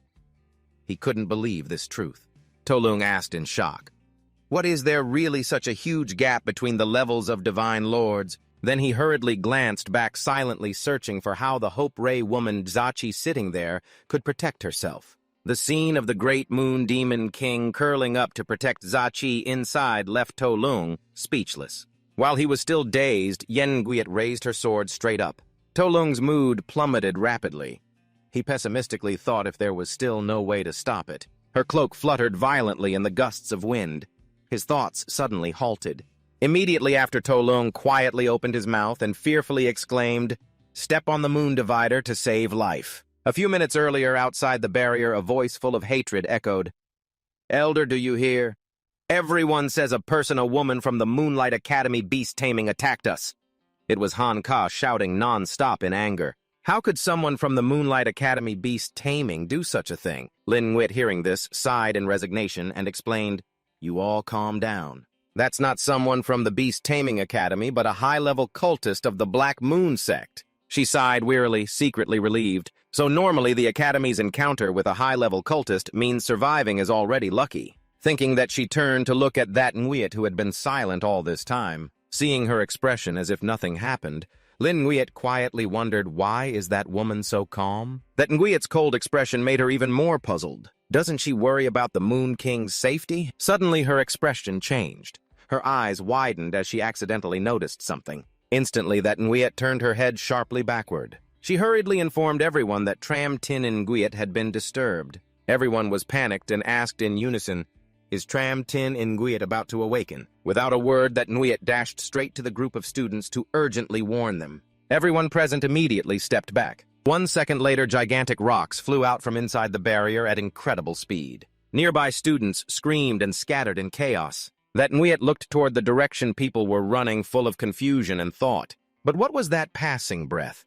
He couldn't believe this truth. Tuluong asked in shock, "What, is there really such a huge gap between the levels of divine lords?" Then he hurriedly glanced back, silently searching for how the Hope Ray woman Sachi sitting there could protect herself. The scene of the great moon demon king curling up to protect Sachi inside left Tuluong speechless. While he was still dazed, Nguyen raised her sword straight up. Toluong's mood plummeted rapidly. He pessimistically thought if there was still no way to stop it. Her cloak fluttered violently in the gusts of wind. His thoughts suddenly halted. Immediately after, Tuluong quietly opened his mouth and fearfully exclaimed, "Step on the moon divider to save life." A few minutes earlier, outside the barrier, a voice full of hatred echoed, "Elder, do you hear? Everyone says a person, a woman from the Moonlight Academy beast taming attacked us." It was Han Ka shouting non-stop in anger. How could someone from the Moonlight Academy beast taming do such a thing? Lin Nguyen, hearing this, sighed in resignation and explained, "You all calm down. That's not someone from the Beast Taming Academy, but a high-level cultist of the Black Moon sect." She sighed wearily, secretly relieved. So normally the Academy's encounter with a high-level cultist means surviving is already lucky. Thinking that, she turned to look at that Nguyen who had been silent all this time. Seeing her expression as if nothing happened, Lin Nguyen quietly wondered, why is that woman so calm? That Nguyen's cold expression made her even more puzzled. Doesn't she worry about the Moon King's safety? Suddenly her expression changed. Her eyes widened as she accidentally noticed something. Instantly, that Nguyen turned her head sharply backward. She hurriedly informed everyone that Tram Tin Nguyen had been disturbed. Everyone was panicked and asked in unison, "Is Tram Tin Nguyen about to awaken?" Without a word, that Nguyen dashed straight to the group of students to urgently warn them. Everyone present immediately stepped back. 1 second later, gigantic rocks flew out from inside the barrier at incredible speed. Nearby students screamed and scattered in chaos. That Nguyen looked toward the direction people were running, full of confusion and thought. But what was that passing breath?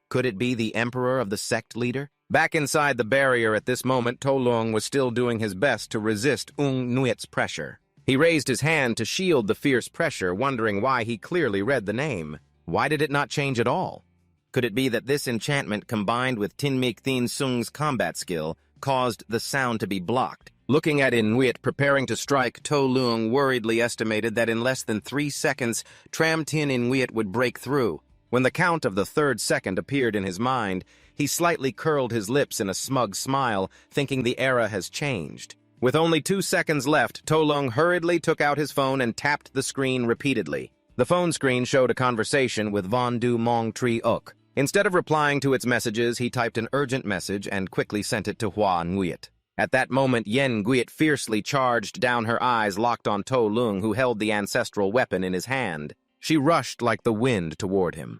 Could it be the emperor of the sect leader? Back inside the barrier at this moment, Tuluong was still doing his best to resist Nguyen's pressure. He raised his hand to shield the fierce pressure, wondering why. He clearly read the name. Why did it not change at all? Could it be that this enchantment, combined with Tinmik Thin Sung's combat skill, caused the sound to be blocked? Looking at Nguyen preparing to strike, Tuluong worriedly estimated that in less than 3 seconds, Tram Tin Nguyen would break through. When the count of the 3rd second appeared in his mind, he slightly curled his lips in a smug smile, thinking the era has changed. With only 2 seconds left, Tuluong hurriedly took out his phone and tapped the screen repeatedly. The phone screen showed a conversation with Von Du Mong Tri Uk. Instead of replying to its messages, he typed an urgent message and quickly sent it to Hua Nguyen. At that moment, Yen Nguyen fiercely charged down, her eyes locked on Tuluong, who held the ancestral weapon in his hand. She rushed like the wind toward him.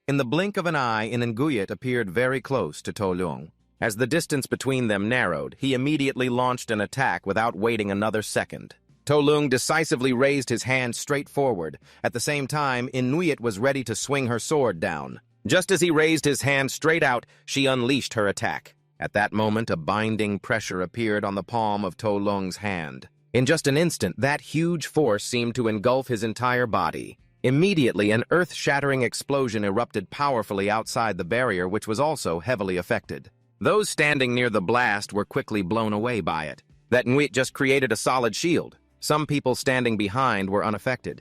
In the blink of an eye, Nguyen appeared very close to Tuluong. As the distance between them narrowed, he immediately launched an attack without waiting another second. Tuluong decisively raised his hand straight forward. At the same time, Nguyen was ready to swing her sword down. Just as he raised his hand straight out, she unleashed her attack. At that moment, a binding pressure appeared on the palm of Toluong's hand. In just an instant, that huge force seemed to engulf his entire body. Immediately, an earth-shattering explosion erupted powerfully outside the barrier, which was also heavily affected. Those standing near the blast were quickly blown away by it. That Nguyen just created a solid shield. Some people standing behind were unaffected.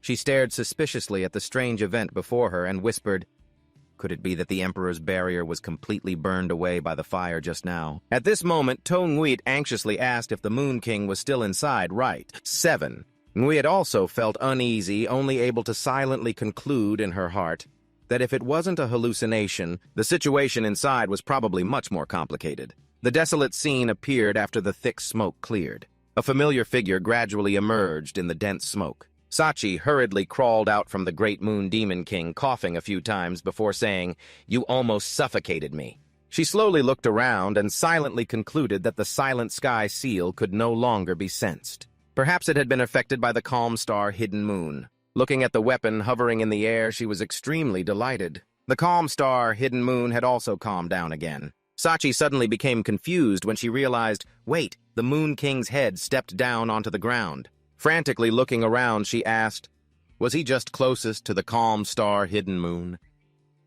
She stared suspiciously at the strange event before her and whispered, "Could it be that the Emperor's barrier was completely burned away by the fire just now?" At this moment, To Nguyen anxiously asked if the Moon King was still inside. Right. 7. Nguyen also felt uneasy, only able to silently conclude in her heart that if it wasn't a hallucination, the situation inside was probably much more complicated. The desolate scene appeared after the thick smoke cleared. A familiar figure gradually emerged in the dense smoke. Sachi hurriedly crawled out from the Great Moon Demon King, coughing a few times before saying, "You almost suffocated me." She slowly looked around and silently concluded that the Silent Sky seal could no longer be sensed. Perhaps it had been affected by the calm star Hidden Moon. Looking at the weapon hovering in the air, she was extremely delighted. The calm star Hidden Moon had also calmed down again. Sachi suddenly became confused when she realized, wait, the Moon King's head stepped down onto the ground. Frantically looking around, she asked, was he just closest to the calm star Hidden Moon?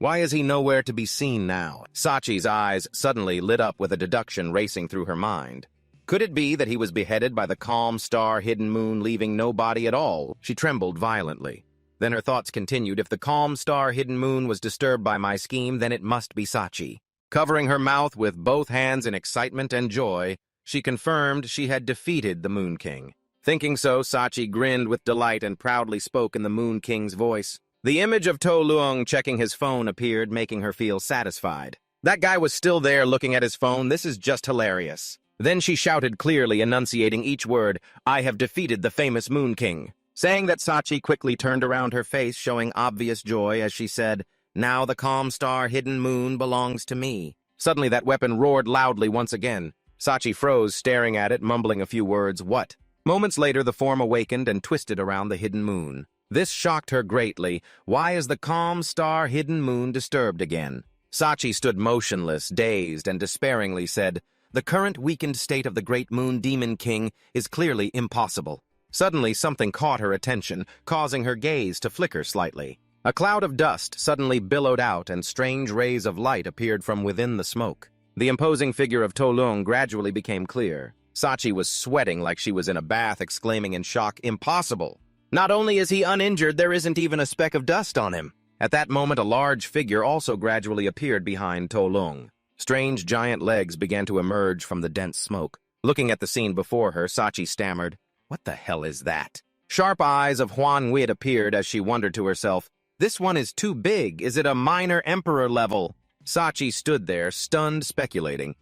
Why is he nowhere to be seen now? Sachi's eyes suddenly lit up with a deduction racing through her mind. Could it be that he was beheaded by the calm star hidden moon, leaving no body at all? She trembled violently. Then her thoughts continued. If the calm star hidden moon was disturbed by my scheme, then it must be Sachi. Covering her mouth with both hands in excitement and joy, she confirmed she had defeated the Moon King. Thinking so, Sachi grinned with delight and proudly spoke in the Moon King's voice. The image of Tuluong checking his phone appeared, making her feel satisfied. That guy was still there looking at his phone. This is just hilarious. Then she shouted clearly, enunciating each word, I have defeated the famous Moon King. Saying that, Sachi quickly turned around her face, showing obvious joy as she said, now the calm star hidden moon belongs to me. Suddenly that weapon roared loudly once again. Sachi froze, staring at it, mumbling a few words, what? Moments later, the form awakened and twisted around the hidden moon. This shocked her greatly. Why is the calm star hidden moon disturbed again? Sachi stood motionless, dazed, and despairingly said, the current weakened state of the great moon demon king is clearly impossible. Suddenly, something caught her attention, causing her gaze to flicker slightly. A cloud of dust suddenly billowed out and strange rays of light appeared from within the smoke. The imposing figure of Tuluong gradually became clear. Sachi was sweating like she was in a bath, exclaiming in shock, impossible! Not only is he uninjured, there isn't even a speck of dust on him. At that moment, a large figure also gradually appeared behind Tuluong. Strange giant legs began to emerge from the dense smoke. Looking at the scene before her, Sachi stammered, what the hell is that? Sharp eyes of Huan Wit appeared as she wondered to herself, this one is too big. Is it a minor emperor level? Sachi stood there, stunned, speculating.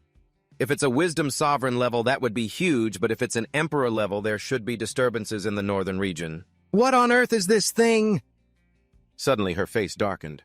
If it's a wisdom sovereign level, that would be huge, but if it's an emperor level, there should be disturbances in the northern region. What on earth is this thing? Suddenly, her face darkened,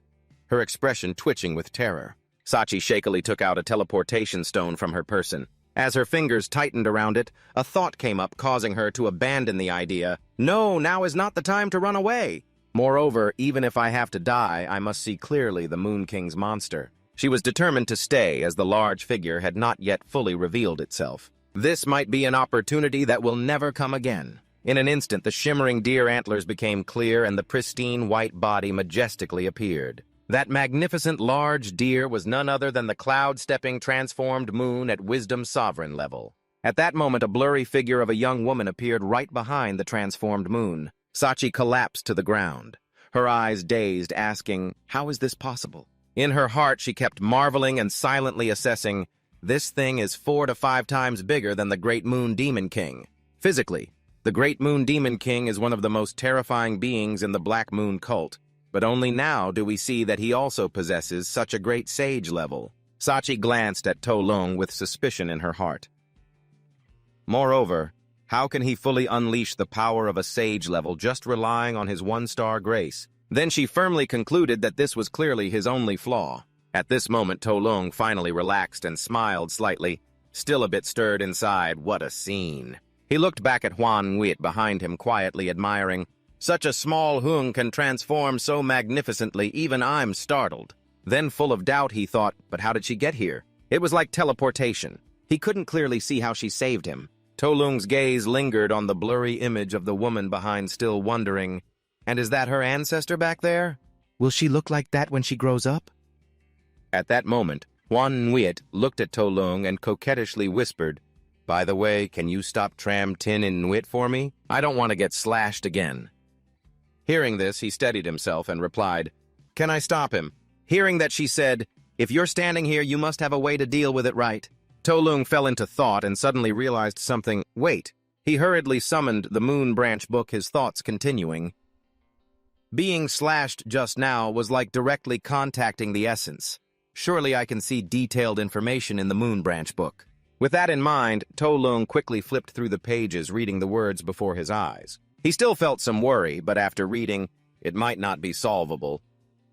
her expression twitching with terror. Sachi shakily took out a teleportation stone from her person. As her fingers tightened around it, a thought came up, causing her to abandon the idea. No, now is not the time to run away. Moreover, even if I have to die, I must see clearly the Moon King's monster. She was determined to stay, as the large figure had not yet fully revealed itself. This might be an opportunity that will never come again. In an instant, the shimmering deer antlers became clear and the pristine white body majestically appeared. That magnificent large deer was none other than the cloud-stepping transformed moon at Wisdom Sovereign level. At that moment, a blurry figure of a young woman appeared right behind the transformed moon. Sachi collapsed to the ground, her eyes dazed, asking, how is this possible? In her heart, she kept marveling and silently assessing, this thing is 4 to 5 times bigger than the Great Moon Demon King. Physically, the Great Moon Demon King is one of the most terrifying beings in the Black Moon cult. But only now do we see that he also possesses such a great sage level. Sachi glanced at Tuluong with suspicion in her heart. Moreover, how can he fully unleash the power of a sage level just relying on his 1-star grace? Then she firmly concluded that this was clearly his only flaw. At this moment, Tuluong finally relaxed and smiled slightly, still a bit stirred inside. What a scene! He looked back at Huan Wit behind him, quietly admiring, such a small hung can transform so magnificently, even I'm startled. Then, full of doubt, he thought, but how did she get here? It was like teleportation. He couldn't clearly see how she saved him. Toluong's gaze lingered on the blurry image of the woman behind, still wondering, and is that her ancestor back there? Will she look like that when she grows up? At that moment, Huan Wit looked at Tuluong and coquettishly whispered, by the way, can you stop Tram Tin and Nwit for me? I don't want to get slashed again. Hearing this, he steadied himself and replied, can I stop him? Hearing that she said, if you're standing here, you must have a way to deal with it, right? Tuluong fell into thought and suddenly realized something. Wait. He hurriedly summoned the Moon Branch book, his thoughts continuing. Being slashed just now was like directly contacting the essence. Surely I can see detailed information in the Moon Branch book. With that in mind, Tuluong quickly flipped through the pages, reading the words before his eyes. He still felt some worry, but after reading, it might not be solvable.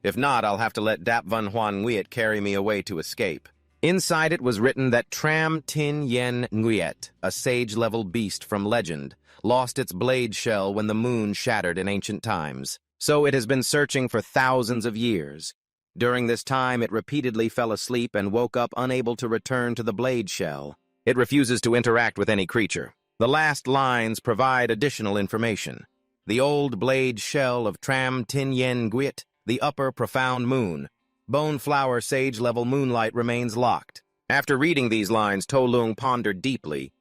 If not, I'll have to let Dap Van Huan Nguyet carry me away to escape. Inside it was written that Tram Tin Yen Nguyet, a sage-level beast from legend, lost its blade shell when the moon shattered in ancient times. So it has been searching for thousands of years. During this time, it repeatedly fell asleep and woke up unable to return to the blade shell. It refuses to interact with any creature. The last lines provide additional information. The old blade shell of Tram Tin Yen Nguyet, the upper profound moon. Bone flower sage level moonlight remains locked. After reading these lines, Tuluong pondered deeply.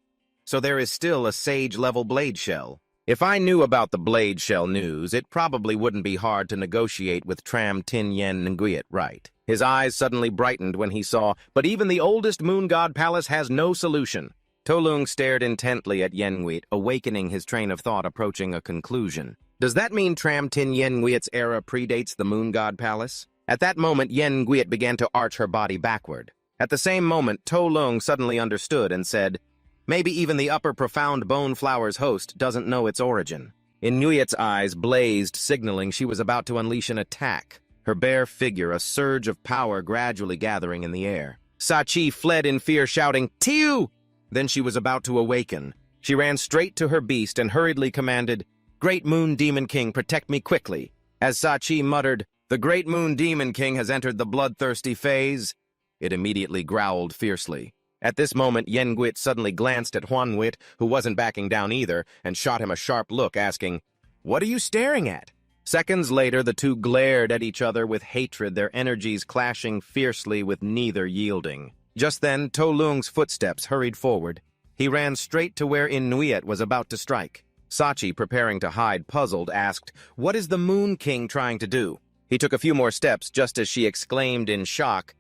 So there is still a sage level blade shell. If I knew about the blade shell news, it probably wouldn't be hard to negotiate with Tram Tin Yen Nguyen, right? His eyes suddenly brightened when he saw, but even the oldest moon god palace has no solution. Tuluong stared intently at Yen Nguyen, awakening his train of thought approaching a conclusion. Does that mean Tram Tin Yen Nguyen's era predates the moon god palace? At that moment, Yen Nguyen began to arch her body backward. At the same moment, Tuluong suddenly understood and said, maybe even the upper profound bone flower's host doesn't know its origin. Inuit's eyes blazed, signaling she was about to unleash an attack. Her bare figure, a surge of power gradually gathering in the air. Sachi fled in fear, shouting, "Tiu!" Then she was about to awaken. She ran straight to her beast and hurriedly commanded, "Great Moon Demon King, protect me quickly." As Sachi muttered, "The Great Moon Demon King has entered the bloodthirsty phase," it immediately growled fiercely. At this moment, Yen Nguyen suddenly glanced at Huan Nguyen, who wasn't backing down either, and shot him a sharp look, asking, "What are you staring at?" Seconds later, the two glared at each other with hatred, their energies clashing fiercely with neither yielding. Just then, Tuluong's footsteps hurried forward. He ran straight to where Inuit was about to strike. Sachi, preparing to hide, puzzled, asked, "What is the Moon King trying to do?" He took a few more steps just as she exclaimed in shock,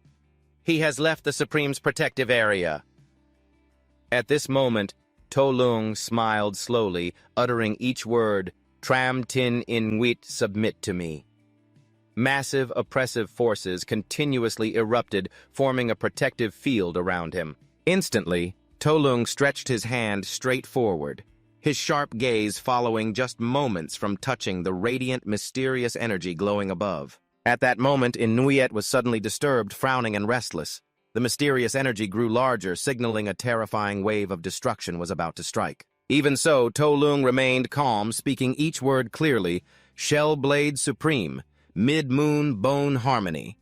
"He has left the Supreme's protective area." At this moment, Tuluong smiled slowly, uttering each word, "Tram Tin Inuit, submit to me." Massive, oppressive forces continuously erupted, forming a protective field around him. Instantly, Tuluong stretched his hand straight forward, his sharp gaze following just moments from touching the radiant, mysterious energy glowing above. At that moment, Inuit was suddenly disturbed, frowning and restless. The mysterious energy grew larger, signaling a terrifying wave of destruction was about to strike. Even so, Tuluong remained calm, speaking each word clearly, "Shell Blade Supreme, Mid-Moon Bone Harmony."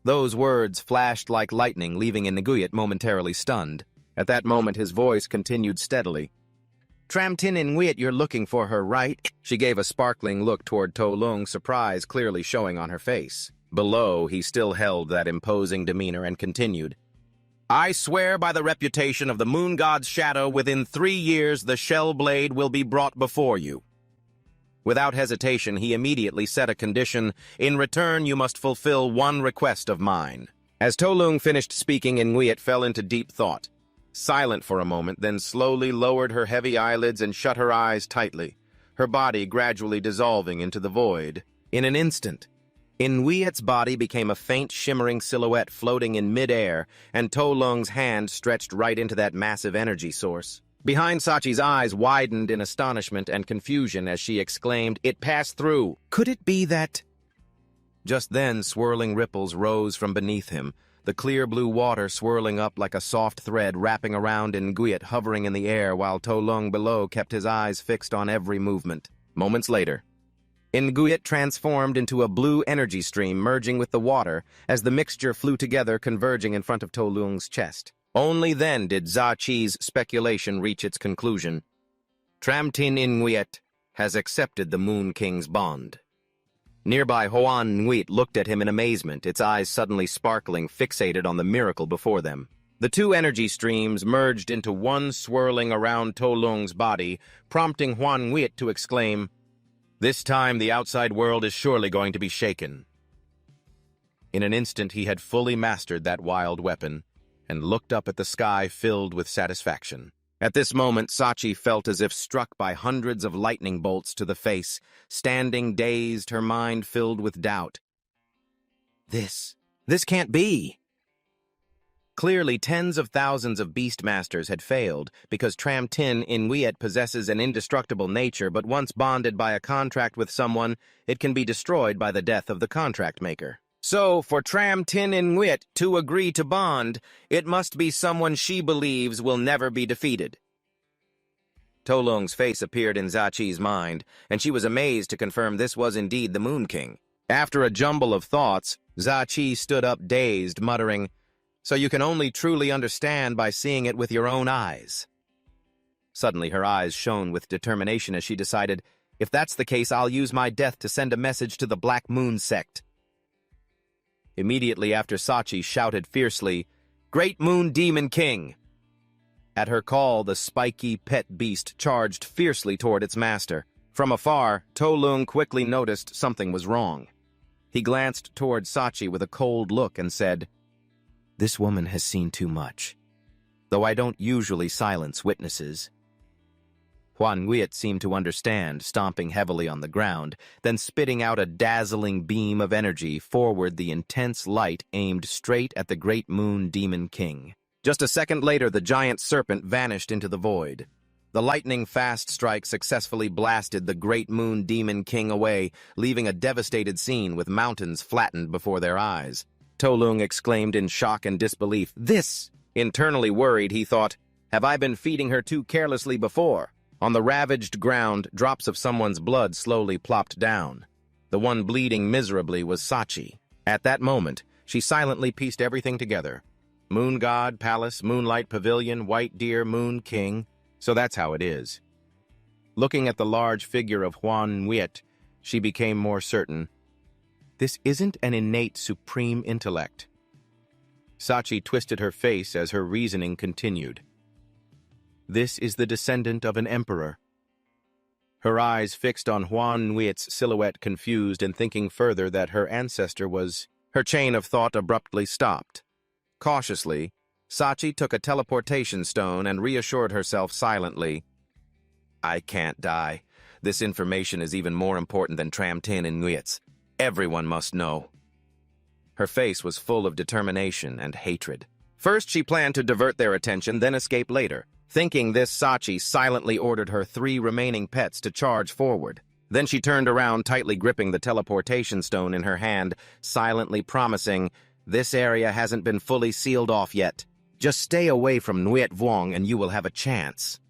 Those words flashed like lightning, leaving Nguyen momentarily stunned. At that moment, his voice continued steadily. "Tram Tin Nguyen, you're looking for her, right?" She gave a sparkling look toward Tuluong, surprise clearly showing on her face. Below, he still held that imposing demeanor and continued, "I swear by the reputation of the moon god's shadow, within 3 years the shell blade will be brought before you." Without hesitation, he immediately set a condition. "In return, you must fulfill one request of mine." As Tuluong finished speaking, Nguyen fell into deep thought. Silent for a moment, then slowly lowered her heavy eyelids and shut her eyes tightly, her body gradually dissolving into the void. In an instant, Inuit's body became a faint, shimmering silhouette floating in mid-air, and Tuluong's hand stretched right into that massive energy source. Behind Sachi's eyes widened in astonishment and confusion as she exclaimed, "It passed through! Could it be that—" Just then, swirling ripples rose from beneath him, the clear blue water swirling up like a soft thread wrapping around Nguyen, hovering in the air while Tuluong below kept his eyes fixed on every movement. Moments later, Nguyen transformed into a blue energy stream merging with the water as the mixture flew together, converging in front of Toluong's chest. Only then did Sachi's speculation reach its conclusion. Tram Tin Nguyen has accepted the Moon King's bond. Nearby, Huan Nguyen looked at him in amazement, its eyes suddenly sparkling, fixated on the miracle before them. The two energy streams merged into one, swirling around Toluong's body, prompting Huan Nguyen to exclaim, "This time the outside world is surely going to be shaken." In an instant he had fully mastered that wild weapon, and looked up at the sky filled with satisfaction. At this moment, Sachi felt as if struck by hundreds of lightning bolts to the face, standing dazed, her mind filled with doubt. This can't be! Clearly, tens of thousands of Beastmasters had failed, because Tram Tin Nguyen possesses an indestructible nature, but once bonded by a contract with someone, it can be destroyed by the death of the contract maker. So, for Tram Tin Nguyen to agree to bond, it must be someone she believes will never be defeated. Toluong's face appeared in Sachi's mind, and she was amazed to confirm this was indeed the Moon King. After a jumble of thoughts, Sachi stood up dazed, muttering, "So you can only truly understand by seeing it with your own eyes." Suddenly her eyes shone with determination as she decided, "If that's the case, I'll use my death to send a message to the Black Moon sect." Immediately after, Sachi shouted fiercely, "Great Moon Demon King!" At her call, the spiky pet beast charged fiercely toward its master. From afar, Tuluong quickly noticed something was wrong. He glanced toward Sachi with a cold look and said, "This woman has seen too much. Though I don't usually silence witnesses." Huan Nguyen seemed to understand, stomping heavily on the ground, then spitting out a dazzling beam of energy forward, the intense light aimed straight at the Great Moon Demon King. Just a second later, the giant serpent vanished into the void. The lightning-fast strike successfully blasted the Great Moon Demon King away, leaving a devastated scene with mountains flattened before their eyes. Tuluong exclaimed in shock and disbelief, "This!" Internally worried, he thought, "Have I been feeding her too carelessly before?" On the ravaged ground, drops of someone's blood slowly plopped down. The one bleeding miserably was Sachi. At that moment, she silently pieced everything together. Moon God, Palace, Moonlight Pavilion, White Deer, Moon King. So that's how it is. Looking at the large figure of Huan Nguyen, she became more certain. This isn't an innate supreme intellect. Sachi twisted her face as her reasoning continued. This is the descendant of an emperor. Her eyes fixed on Huan Nguyen's silhouette, confused and thinking further that her ancestor was... Her chain of thought abruptly stopped. Cautiously, Sachi took a teleportation stone and reassured herself silently. I can't die. This information is even more important than Tramtin and Nguyets. Everyone must know. Her face was full of determination and hatred. First, she planned to divert their attention, then escape later. Thinking this, Sachi silently ordered her 3 remaining pets to charge forward. Then she turned around, tightly gripping the teleportation stone in her hand, silently promising, "This area hasn't been fully sealed off yet. Just stay away from Nguyen Vuong and you will have a chance."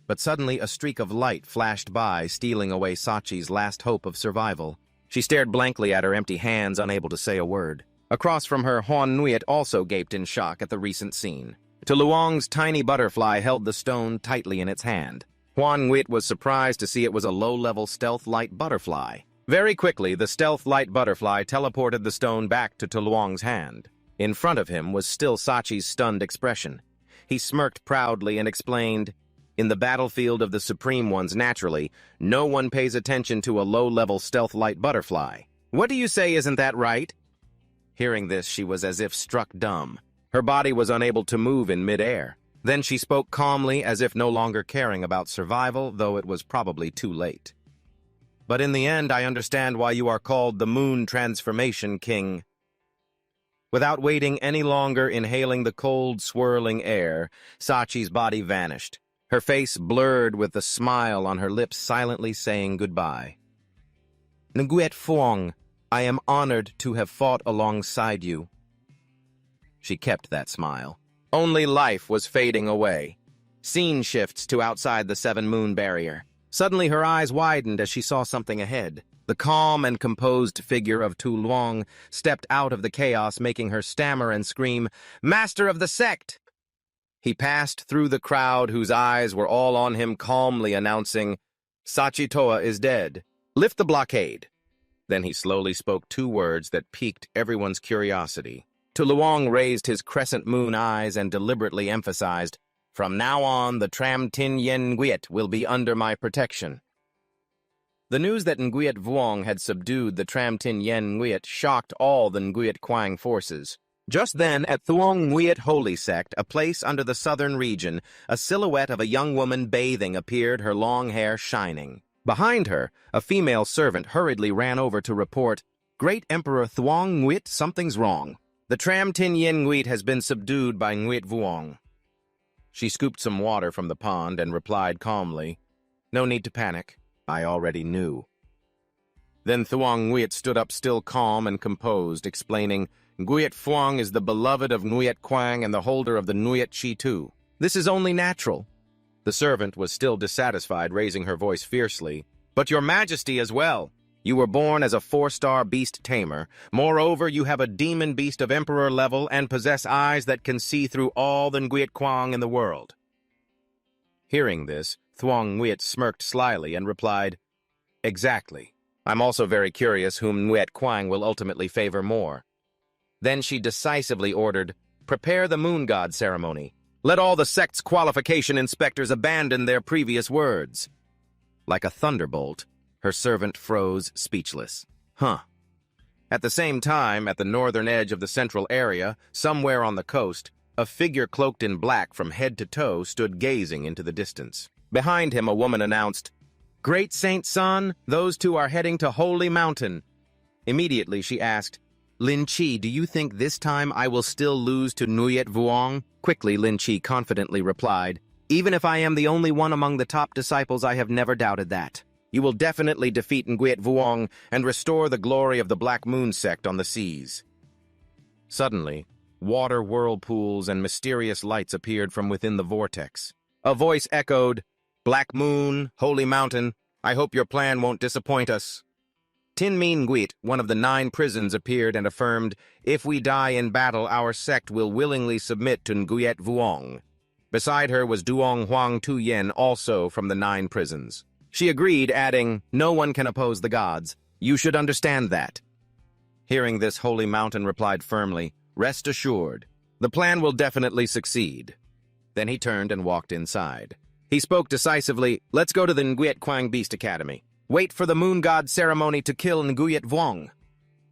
But suddenly a streak of light flashed by, stealing away Sachi's last hope of survival. She stared blankly at her empty hands, unable to say a word. Across from her, Huan Nguyen also gaped in shock at the recent scene. Tuluong's tiny butterfly held the stone tightly in its hand. Huan Nguyen was surprised to see it was a low-level stealth light butterfly. Very quickly, the stealth light butterfly teleported the stone back to Tuluong's hand. In front of him was still Sachi's stunned expression. He smirked proudly and explained, "In the battlefield of the Supreme Ones, naturally, no one pays attention to a low-level stealth light butterfly. What do you say, isn't that right?" Hearing this, she was as if struck dumb. Her body was unable to move in mid-air. Then she spoke calmly, as if no longer caring about survival, though it was probably too late. "But in the end, I understand why you are called the Moon Transformation King." Without waiting any longer, inhaling the cold, swirling air, Sachi's body vanished, her face blurred with the smile on her lips, silently saying goodbye. "Nguyen Vuong, I am honored to have fought alongside you." She kept that smile. Only life was fading away. Scene shifts to outside the 7-moon barrier. Suddenly her eyes widened as she saw something ahead. The calm and composed figure of Tuluong stepped out of the chaos, making her stammer and scream, "Master of the sect!" He passed through the crowd, whose eyes were all on him, calmly announcing, "Sachi Toa is dead. Lift the blockade." Then he slowly spoke 2 words that piqued everyone's curiosity. Tuluong raised his crescent moon eyes and deliberately emphasized, "From now on, the Tram Tin Yen Nguyet will be under my protection." The news that Nguyen Vuong had subdued the Tram Tin Yen Nguyet shocked all the Nguyen Quang forces. Just then, at Tuluong Nguyet Holy Sect, a place under the southern region, a silhouette of a young woman bathing appeared, her long hair shining. Behind her, a female servant hurriedly ran over to report, "Great Emperor Thuong Nguyet, something's wrong. The Tram Tin Yen Nguyet has been subdued by Nguyen Vuong." She scooped some water from the pond and replied calmly, "No need to panic. I already knew." Then Thuong Nguyet stood up, still calm and composed, explaining, "Nguyen Vuong is the beloved of Nguyen Quang and the holder of the Nguyen Chi Tu. This is only natural." The servant was still dissatisfied, raising her voice fiercely, "But your majesty as well. You were born as a 4-star beast tamer. Moreover, you have a demon beast of emperor level and possess eyes that can see through all the Nguyen Quang in the world." Hearing this, Thuong Nguyet smirked slyly and replied, "Exactly. I'm also very curious whom Nguyen Quang will ultimately favor more." Then she decisively ordered, "Prepare the moon god ceremony. Let all the sect's qualification inspectors abandon their previous words." Like a thunderbolt, her servant froze speechless. Huh. At the same time, at the northern edge of the central area, somewhere on the coast, a figure cloaked in black from head to toe stood gazing into the distance. Behind him, a woman announced, "Great Saint Sun, those two are heading to Holy Mountain." Immediately, she asked, "Lin Chi, do you think this time I will still lose to Nguyet Vuong?" Quickly, Lin Chi confidently replied, "Even if I am the only one among the top disciples, I have never doubted that. You will definitely defeat Nguyet Vuong and restore the glory of the Black Moon sect on the seas." Suddenly, water whirlpools and mysterious lights appeared from within the vortex. A voice echoed, "Black Moon, Holy Mountain, I hope your plan won't disappoint us." Tin Min Nguyen, one of the 9 prisons, appeared and affirmed, "If we die in battle, our sect will willingly submit to Nguyet Vuong." Beside her was Duong Huang Tu Yen, also from the 9 prisons. She agreed, adding, "No one can oppose the gods. You should understand that." Hearing this, Holy Mountain replied firmly, "Rest assured, the plan will definitely succeed." Then he turned and walked inside. He spoke decisively, "Let's go to the Nguyet Quang Beast Academy. Wait for the moon god ceremony to kill Nguyet Vuong."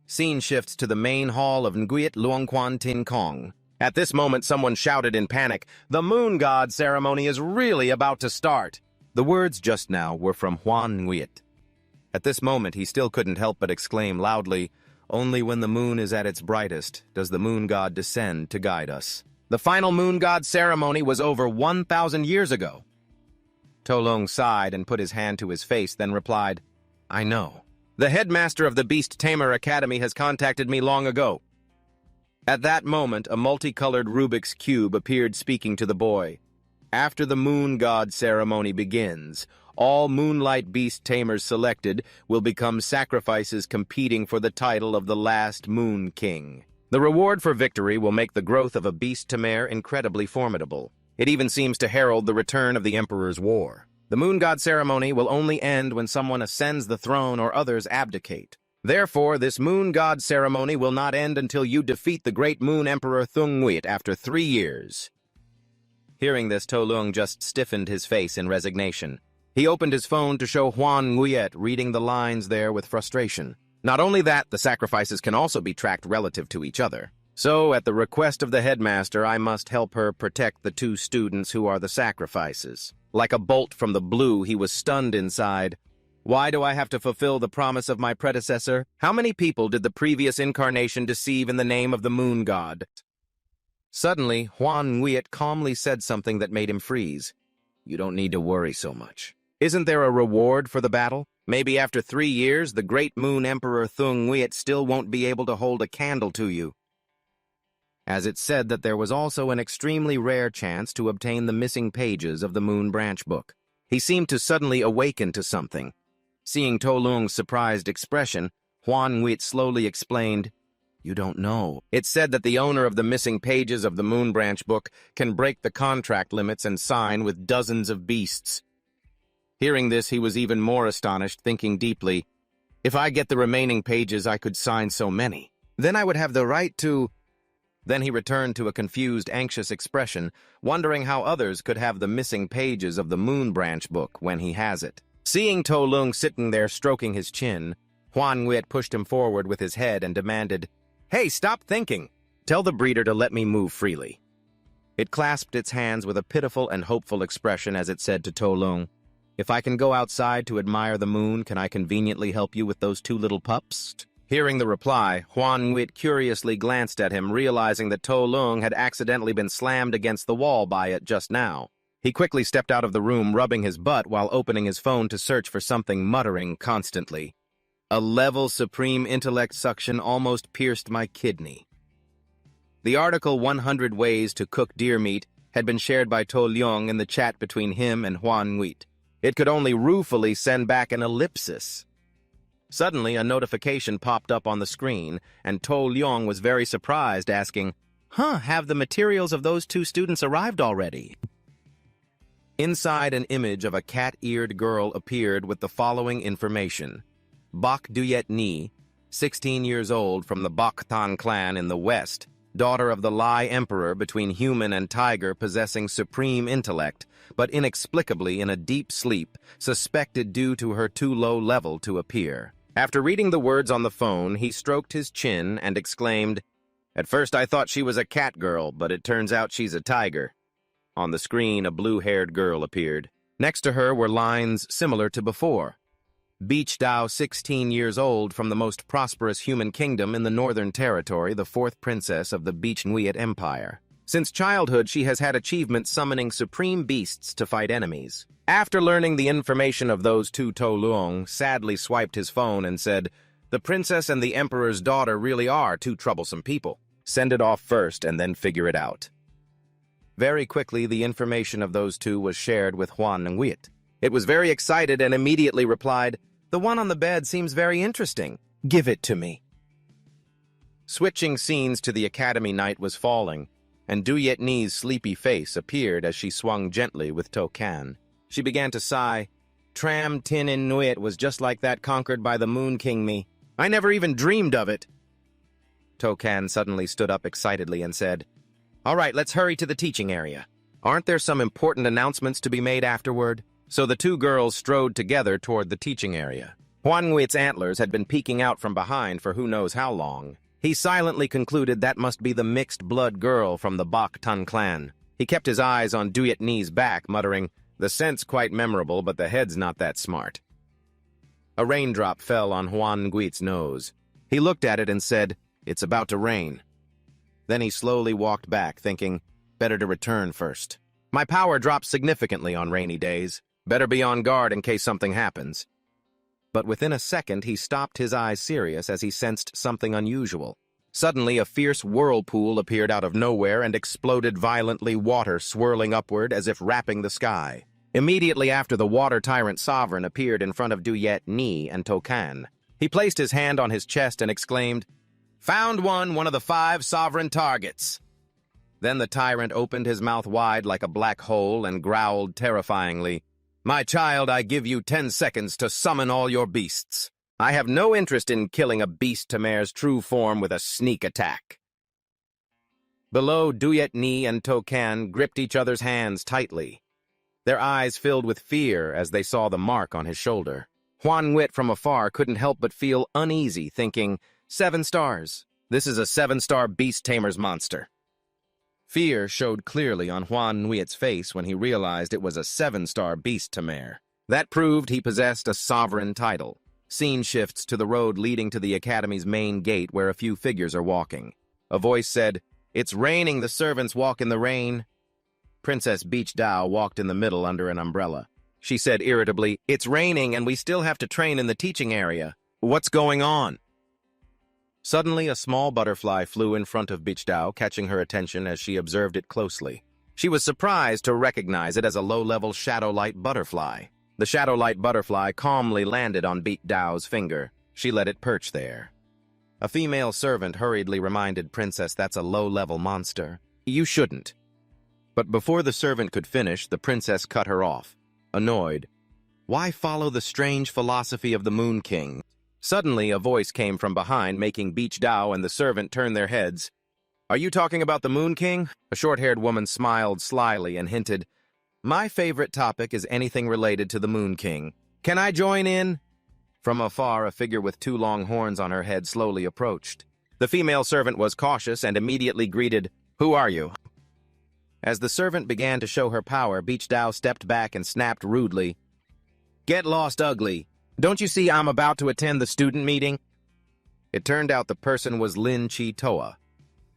Scene shifts to the main hall of Nguyet Luong Quan Tin Kong. At this moment, someone shouted in panic, "The moon god ceremony is really about to start." The words just now were from Huan Nguyet. At this moment, he still couldn't help but exclaim loudly, "Only when the moon is at its brightest does the moon god descend to guide us." The final moon god ceremony was over 1,000 years ago. Tuluong sighed and put his hand to his face, then replied, "I know. The headmaster of the Beast Tamer Academy has contacted me long ago." At that moment, a multicolored Rubik's Cube appeared speaking to the boy. After the moon god ceremony begins, all moonlight beast tamers selected will become sacrifices competing for the title of the last moon king. The reward for victory will make the growth of a beast tamer incredibly formidable. It even seems to herald the return of the Emperor's War. The moon god ceremony will only end when someone ascends the throne or others abdicate. Therefore, this moon god ceremony will not end until you defeat the great moon emperor Thung Nguyet after 3 years. Hearing this, Tuluong just stiffened his face in resignation. He opened his phone to show Huan Nguyet reading the lines there with frustration. Not only that, the sacrifices can also be tracked relative to each other. So, at the request of the headmaster, I must help her protect the 2 students who are the sacrifices. Like a bolt from the blue, he was stunned inside. Why do I have to fulfill the promise of my predecessor? How many people did the previous incarnation deceive in the name of the moon god? Suddenly, Huan Nguyet calmly said something that made him freeze. "You don't need to worry so much. Isn't there a reward for the battle? Maybe after 3 years, the great moon emperor Thung Nguyet still won't be able to hold a candle to you." As it said that there was also an extremely rare chance to obtain the missing pages of the Moon Branch book. He seemed to suddenly awaken to something. Seeing Toluong's surprised expression, Huan Nguyet slowly explained, "You don't know. It said that the owner of the missing pages of the Moon Branch book can break the contract limits and sign with dozens of beasts." Hearing this, he was even more astonished, thinking deeply, "If I get the remaining pages, I could sign so many. Then I would have the right to—" Then he returned to a confused, anxious expression, wondering how others could have the missing pages of the Moon Branch book when he has it. Seeing Toluong sitting there stroking his chin, Huan Nguyet pushed him forward with his head and demanded, "Hey, stop thinking! Tell the breeder to let me move freely." It clasped its hands with a pitiful and hopeful expression as it said to Toluong, "If I can go outside to admire the moon, can I conveniently help you with those 2 little pups?" Hearing the reply, Huan Nguyet curiously glanced at him, realizing that Toluong had accidentally been slammed against the wall by it just now. He quickly stepped out of the room, rubbing his butt while opening his phone to search for something, muttering constantly, "A level supreme intellect suction almost pierced my kidney." The article 100 Ways to Cook Deer Meat had been shared by Toluong in the chat between him and Huan Nguyet. It could only ruefully send back an ellipsis. Suddenly, a notification popped up on the screen, and Toluong was very surprised, asking, Have the materials of those 2 students arrived already?" Inside, an image of a cat-eared girl appeared with the following information. Bok Duyet Ni, 16 years old from the Bakhtan clan in the west, daughter of the Lai Emperor between human and tiger possessing supreme intellect, but inexplicably in a deep sleep, suspected due to her too low level to appear. After reading the words on the phone, he stroked his chin and exclaimed, "At first I thought she was a cat girl, but it turns out she's a tiger." On the screen, a blue-haired girl appeared. Next to her were lines similar to before. Beach Dao, 16 years old, from the most prosperous human kingdom in the Northern Territory, the fourth princess of the Beach-Nuiat Empire. Since childhood, she has had achievements summoning supreme beasts to fight enemies. After learning the information of those two, Tuluong sadly swiped his phone and said, "The princess and the emperor's daughter really are two troublesome people. Send it off first and then figure it out." Very quickly, the information of those two was shared with Huan Nguyen. It was very excited and immediately replied, "The one on the bed seems very interesting. Give it to me." Switching scenes to the academy night was falling, and Du Yet Ni's sleepy face appeared as she swung gently with Tokan. She began to sigh. "Tram Tin in Nuit was just like that conquered by the Moon King me. I never even dreamed of it." Tokan suddenly stood up excitedly and said, "All right, let's hurry to the teaching area. Aren't there some important announcements to be made afterward?" So the two girls strode together toward the teaching area. Huan Nguyen's antlers had been peeking out from behind for who knows how long. He silently concluded that must be the mixed-blood girl from the Bak Tun clan. He kept his eyes on Du Yet Ni's back, muttering, "The scent's quite memorable, but the head's not that smart." A raindrop fell on Huan Nguyen's nose. He looked at it and said, "It's about to rain." Then he slowly walked back, thinking, "Better to return first. My power drops significantly on rainy days. Better be on guard in case something happens." But within a second, he stopped, his eyes serious as he sensed something unusual. Suddenly, a fierce whirlpool appeared out of nowhere and exploded violently, water swirling upward as if wrapping the sky. Immediately after, the water tyrant sovereign appeared in front of Du Yet Ni and Tokan. He placed his hand on his chest and exclaimed, "Found one of the 5 sovereign targets." Then the tyrant opened his mouth wide like a black hole and growled terrifyingly, "My child, I give you 10 seconds to summon all your beasts. I have no interest in killing a beast Tamer's true form with a sneak attack." Below, Du Yet Ni and Tokan gripped each other's hands tightly. Their eyes filled with fear as they saw the mark on his shoulder. Huan Nguyen from afar couldn't help but feel uneasy, thinking, 7 stars. This is a 7-star beast tamer's monster. Fear showed clearly on Huan Nguyen's face when he realized it was a 7-star beast tamer. That proved he possessed a sovereign title. Scene shifts to the road leading to the academy's main gate where a few figures are walking. A voice said, "It's raining, the servants walk in the rain." Princess Beach Dao walked in the middle under an umbrella. She said irritably, "It's raining and we still have to train in the teaching area. What's going on?" Suddenly, a small butterfly flew in front of Beach Dao, catching her attention as she observed it closely. She was surprised to recognize it as a low-level shadow-light butterfly. The shadow-light butterfly calmly landed on Beach Dao's finger. She let it perch there. A female servant hurriedly reminded Princess that's a low-level monster. "You shouldn't." But before the servant could finish, the princess cut her off. Annoyed, "Why follow the strange philosophy of the Moon King?" Suddenly, a voice came from behind, making Beach Dao and the servant turn their heads. "Are you talking about the Moon King?" A short-haired woman smiled slyly and hinted, "My favorite topic is anything related to the Moon King. Can I join in?" From afar, a figure with 2 long horns on her head slowly approached. The female servant was cautious and immediately greeted, "Who are you?" As the servant began to show her power, Beach Dao stepped back and snapped rudely, "Get lost, ugly. Don't you see I'm about to attend the student meeting?" It turned out the person was Lin Chi Toa.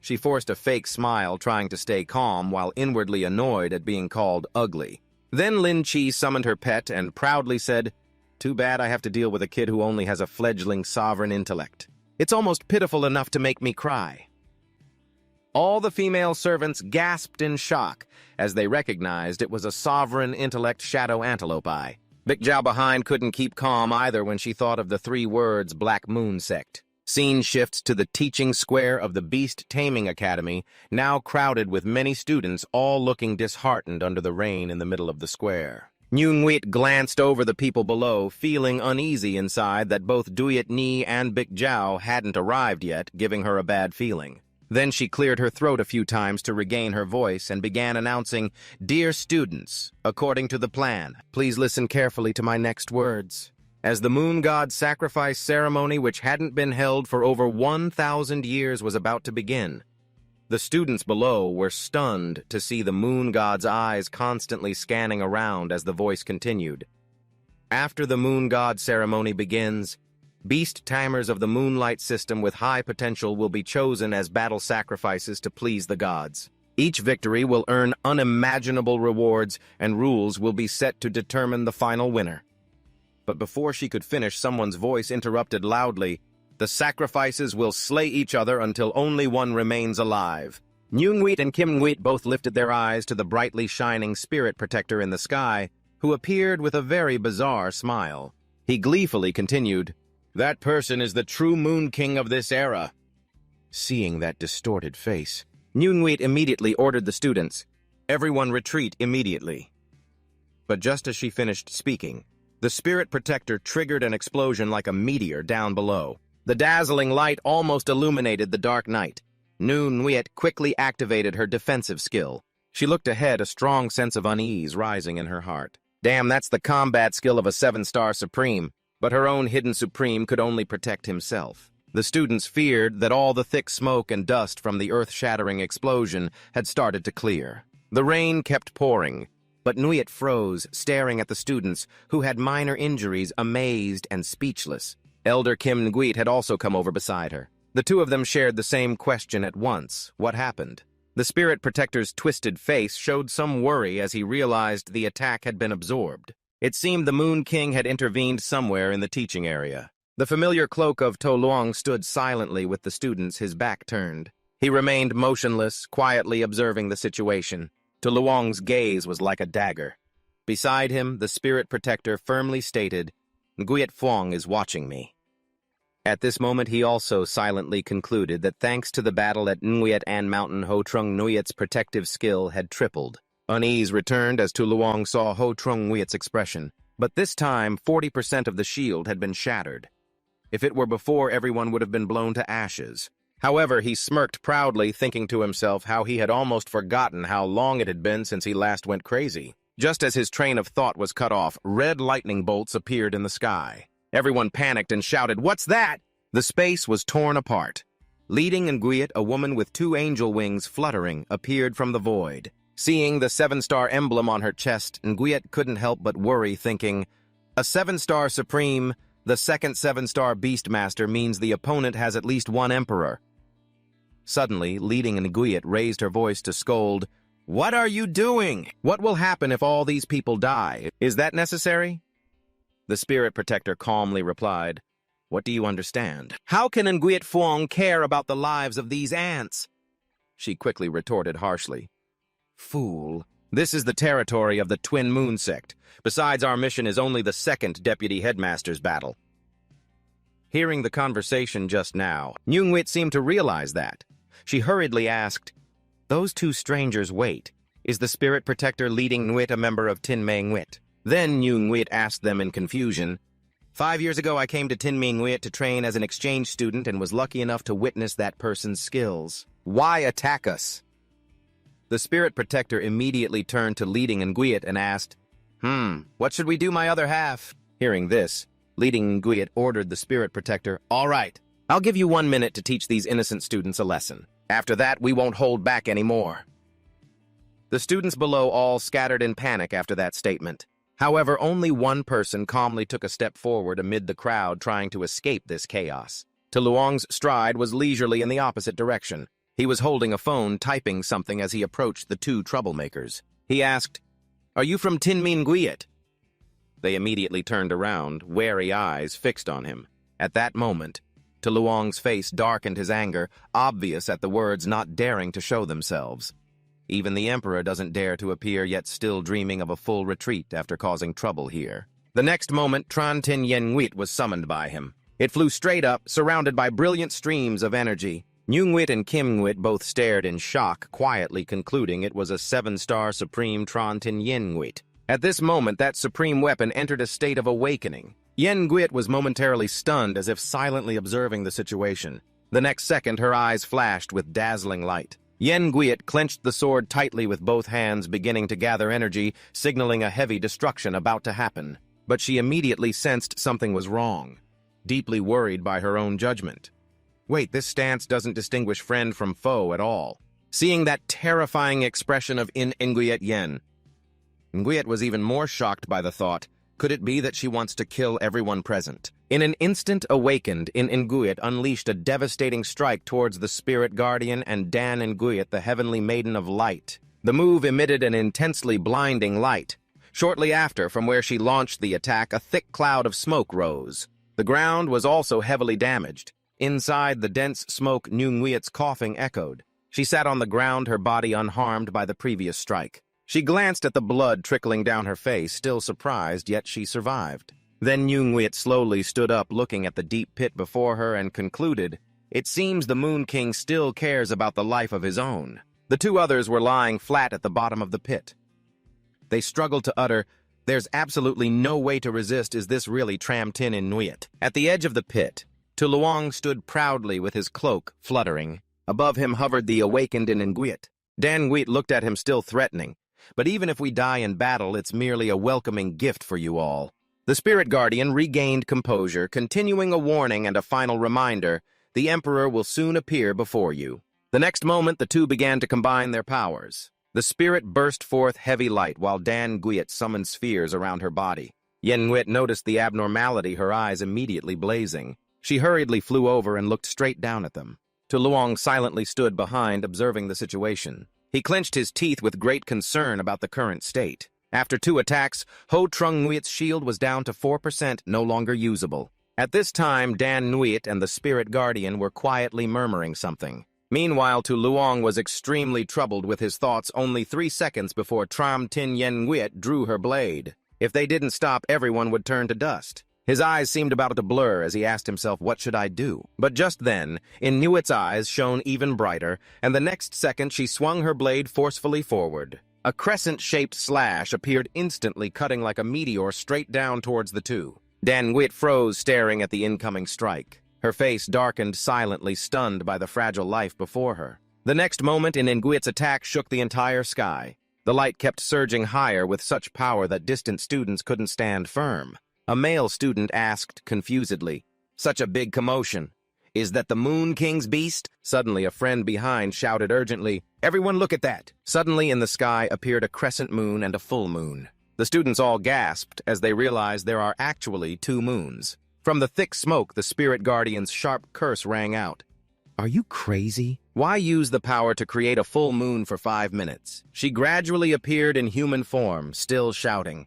She forced a fake smile, trying to stay calm while inwardly annoyed at being called ugly. Then Lin Chi summoned her pet and proudly said, "Too bad I have to deal with a kid who only has a fledgling sovereign intellect. It's almost pitiful enough to make me cry." All the female servants gasped in shock as they recognized it was a sovereign intellect shadow antelope eye. Big Zhao behind couldn't keep calm either when she thought of the 3 words Black Moon Sect. Scene shifts to the teaching square of the Beast Taming Academy, now crowded with many students, all looking disheartened under the rain in the middle of the square. Nguyen glanced over the people below, feeling uneasy inside that both Duyet Ni and Bik Jiao hadn't arrived yet, giving her a bad feeling. Then she cleared her throat a few times to regain her voice and began announcing, "Dear students, according to the plan, please listen carefully to my next words. As the moon god sacrifice ceremony which hadn't been held for over 1,000 years was about to begin, the students below were stunned to see the moon god's eyes constantly scanning around as the voice continued. After the moon god ceremony begins, beast tamers of the moonlight system with high potential will be chosen as battle sacrifices to please the gods. Each victory will earn unimaginable rewards, and rules will be set to determine the final winner." But before she could finish, someone's voice interrupted loudly, "The sacrifices will slay each other until only one remains alive." Nguyen and Kim Nguyen both lifted their eyes to the brightly shining spirit protector in the sky, who appeared with a very bizarre smile. He gleefully continued, "That person is the true Moon King of this era." Seeing that distorted face, Nguyen immediately ordered the students, "Everyone retreat immediately." But just as she finished speaking, the spirit protector triggered an explosion like a meteor down below. The dazzling light almost illuminated the dark night. Nguyen quickly activated her defensive skill. She looked ahead, a strong sense of unease rising in her heart. Damn, that's the combat skill of a 7-star Supreme. But her own hidden Supreme could only protect himself. The students feared that all the thick smoke and dust from the earth-shattering explosion had started to clear. The rain kept pouring, but Nguyen froze, staring at the students, who had minor injuries, amazed and speechless. Elder Kim Nguyen had also come over beside her. The two of them shared the same question at once. What happened? The spirit protector's twisted face showed some worry as he realized the attack had been absorbed. It seemed the Moon King had intervened somewhere in the teaching area. The familiar cloak of Tuluong stood silently with the students, his back turned. He remained motionless, quietly observing the situation. Tuluong's gaze was like a dagger. Beside him, the spirit protector firmly stated, "Nguyet Phuong is watching me." At this moment, he also silently concluded that thanks to the battle at Nguyet An Mountain, Ho Trung Nguyet's protective skill had tripled. Unease returned as Tuluong saw Ho Trung Nguyet's expression, but this time 40% of the shield had been shattered. If it were before, everyone would have been blown to ashes. However, he smirked proudly, thinking to himself how he had almost forgotten how long it had been since he last went crazy. Just as his train of thought was cut off, red lightning bolts appeared in the sky. Everyone panicked and shouted, "What's that?" The space was torn apart. Leading Nguyet, a woman with 2 angel wings fluttering, appeared from the void. Seeing the 7-star emblem on her chest, Nguyet couldn't help but worry, thinking, "A 7-star Supreme, the second 7-star Beastmaster, means the opponent has at least one Emperor." Suddenly, leading Nguyet raised her voice to scold, "What are you doing? What will happen if all these people die? Is that necessary?" The spirit protector calmly replied, "What do you understand? How can Nguyet Phuong care about the lives of these ants?" She quickly retorted harshly, "Fool. This is the territory of the Twin Moon sect. Besides, our mission is only the second deputy headmaster's battle." Hearing the conversation just now, Nguyen seemed to realize that. She hurriedly asked, "Those 2 strangers wait. Is the spirit protector leading Nguyen a member of Tin-Mei Nguyen?" Then Nguyen asked them in confusion, 5 years ago I came to Tin-Mei Nguyen to train as an exchange student and was lucky enough to witness that person's skills. Why attack us?" The spirit protector immediately turned to leading Nguyet and asked, What should we do, my other half?" Hearing this, leading Nguyet ordered the spirit protector, "All right, I'll give you 1 minute to teach these innocent students a lesson. After that, we won't hold back anymore." The students below all scattered in panic after that statement. However, only one person calmly took a step forward amid the crowd trying to escape this chaos. Tuluong's stride was leisurely in the opposite direction. He was holding a phone, typing something as he approached the 2 troublemakers. He asked, "Are you from Tin-Mei Nguyen?" They immediately turned around, wary eyes fixed on him. At that moment, Tuluong's face darkened his anger, obvious at the words not daring to show themselves. Even the Emperor doesn't dare to appear, yet still dreaming of a full retreat after causing trouble here. The next moment, Tran Tin Yen Nguyet was summoned by him. It flew straight up, surrounded by brilliant streams of energy. Nguyen and Kim Nguyet both stared in shock, quietly concluding it was a 7-star Supreme Tran Tin Yen Nguyet. At this moment, that supreme weapon entered a state of awakening. Yen Nguyen was momentarily stunned, as if silently observing the situation. The next second, her eyes flashed with dazzling light. Yen Nguyen clenched the sword tightly with both hands, beginning to gather energy, signaling a heavy destruction about to happen. But she immediately sensed something was wrong, deeply worried by her own judgment. Wait, this stance doesn't distinguish friend from foe at all. Seeing that terrifying expression of Nguyen, Nguyen was even more shocked by the thought. Could it be that she wants to kill everyone present? In an instant awakened, Nguyen unleashed a devastating strike towards the spirit guardian and Dan Nguyen, the heavenly maiden of light. The move emitted an intensely blinding light. Shortly after, from where she launched the attack, a thick cloud of smoke rose. The ground was also heavily damaged. Inside the dense smoke, Nguyen's coughing echoed. She sat on the ground, her body unharmed by the previous strike. She glanced at the blood trickling down her face, still surprised, yet she survived. Then Nguyen slowly stood up, looking at the deep pit before her, and concluded, "It seems the Moon King still cares about the life of his own." The two others were lying flat at the bottom of the pit. They struggled to utter, "There's absolutely no way to resist. Is this really Tram-Tin in Nguyen?" At the edge of the pit, Tuluong stood proudly with his cloak fluttering. Above him hovered the awakened Nguyen. Dan Nguyen looked at him, still threatening. "But even if we die in battle, it's merely a welcoming gift for you all." The spirit guardian regained composure, continuing a warning and a final reminder, "The Emperor will soon appear before you." The next moment, the two began to combine their powers. The spirit burst forth heavy light, while Dan Nguyen summoned spheres around her body. Yen Nguyen noticed the abnormality, her eyes immediately blazing. She hurriedly flew over and looked straight down at them. Tuluong silently stood behind, observing the situation. He clenched his teeth with great concern about the current state. After 2 attacks, Ho Trung Nguyet's shield was down to 4%, no longer usable. At this time, Dan Nguyet and the spirit guardian were quietly murmuring something. Meanwhile, Tuluong was extremely troubled with his thoughts only 3 seconds before Tram-Tin Yen Nguyet drew her blade. If they didn't stop, everyone would turn to dust. His eyes seemed about to blur as he asked himself, what should I do? But just then, Nguet's eyes shone even brighter, and the next second she swung her blade forcefully forward. A crescent-shaped slash appeared instantly, cutting like a meteor straight down towards the two. Dan Nguyen froze, staring at the incoming strike. Her face darkened silently, stunned by the fragile life before her. The next moment, Nguyen's attack shook the entire sky. The light kept surging higher with such power that distant students couldn't stand firm. A male student asked confusedly, "Such a big commotion. Is that the Moon King's beast?" Suddenly, a friend behind shouted urgently, "Everyone look at that!" Suddenly, in the sky appeared a crescent moon and a full moon. The students all gasped as they realized there are actually 2 moons. From the thick smoke, the spirit guardian's sharp curse rang out. "Are you crazy? Why use the power to create a full moon for 5 minutes?" She gradually appeared in human form, still shouting,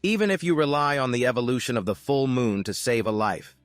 "Even if you rely on the evolution of the full moon to save a life,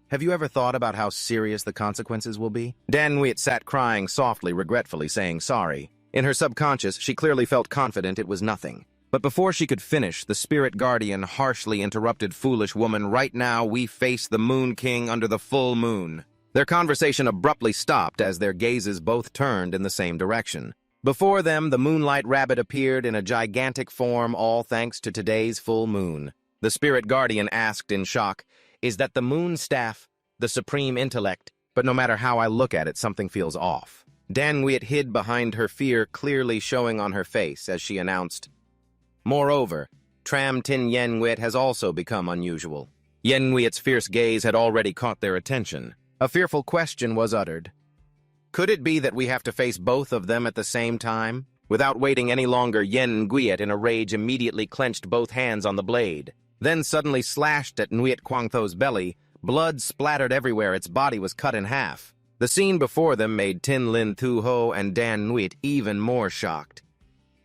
have you ever thought about how serious the consequences will be?" Dan Nguyet sat crying softly, regretfully saying sorry. In her subconscious, she clearly felt confident it was nothing. But before she could finish, the spirit guardian harshly interrupted, "Foolish woman, right now we face the Moon King under the full moon." Their conversation abruptly stopped as their gazes both turned in the same direction. Before them, the moonlight rabbit appeared in a gigantic form, all thanks to today's full moon. The spirit guardian asked in shock, "Is that the moon staff, the supreme intellect? But no matter how I look at it, something feels off." Dan Nguyet hid behind her fear, clearly showing on her face as she announced, "Moreover, Tram-Tin Yen Nguyet has also become unusual." Yen Nguyet's fierce gaze had already caught their attention. A fearful question was uttered. "Could it be that we have to face both of them at the same time?" Without waiting any longer, Yen Nguyet in a rage immediately clenched both hands on the blade, then suddenly slashed at Nguyet Kwangtho's belly. Blood splattered everywhere, its body was cut in half. The scene before them made Tin Lin Thu Ho and Dan Nguyet even more shocked.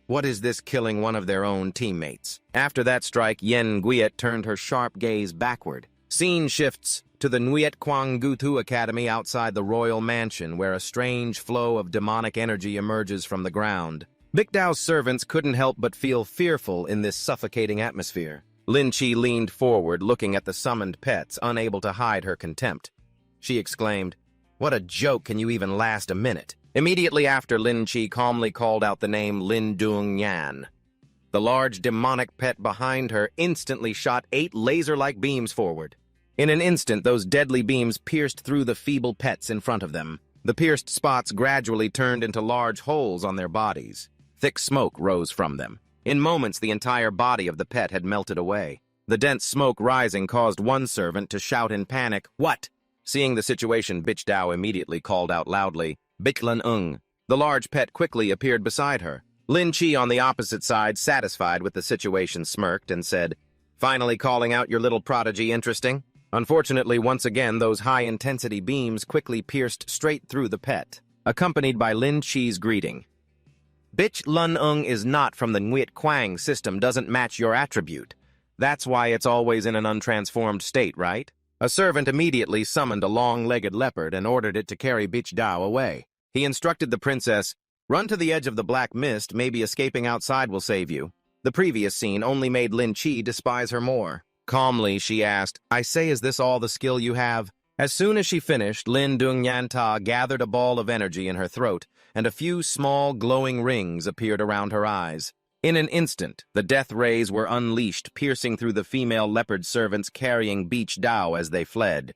What is this, killing one of their own teammates? After that strike, Yen Nguyet turned her sharp gaze backward. Scene shifts to the Nguyet Kwang Gutu Academy outside the royal mansion, where a strange flow of demonic energy emerges from the ground. Bikdao's servants couldn't help but feel fearful in this suffocating atmosphere. Lin Chi leaned forward, looking at the summoned pets, unable to hide her contempt. She exclaimed, "What a joke, can you even last a minute?" Immediately after, Lin Chi calmly called out the name Lin Dung Yan. The large demonic pet behind her instantly shot 8 laser-like beams forward. In an instant, those deadly beams pierced through the feeble pets in front of them. The pierced spots gradually turned into large holes on their bodies. Thick smoke rose from them. In moments, the entire body of the pet had melted away. The dense smoke rising caused one servant to shout in panic, "What?" Seeing the situation, Bitch Dao immediately called out loudly, "Bitch Lan Ung." The large pet quickly appeared beside her. Lin Chi on the opposite side, satisfied with the situation, smirked and said, "Finally calling out your little prodigy interesting?" Unfortunately, once again, those high-intensity beams quickly pierced straight through the pet, accompanied by Lin Chi's greeting. "Bitch Lun Ung is not from the Nguyet Quang system, doesn't match your attribute. That's why it's always in an untransformed state, right?" A servant immediately summoned a long-legged leopard and ordered it to carry Bitch Dao away. He instructed the princess, "Run to the edge of the black mist, maybe escaping outside will save you." The previous scene only made Lin Chi despise her more. Calmly, she asked, "I say, is this all the skill you have?" As soon as she finished, Lin Dung Yan Ta gathered a ball of energy in her throat, and a few small glowing rings appeared around her eyes. In an instant, the death rays were unleashed, piercing through the female leopard servants carrying Beach Dao as they fled.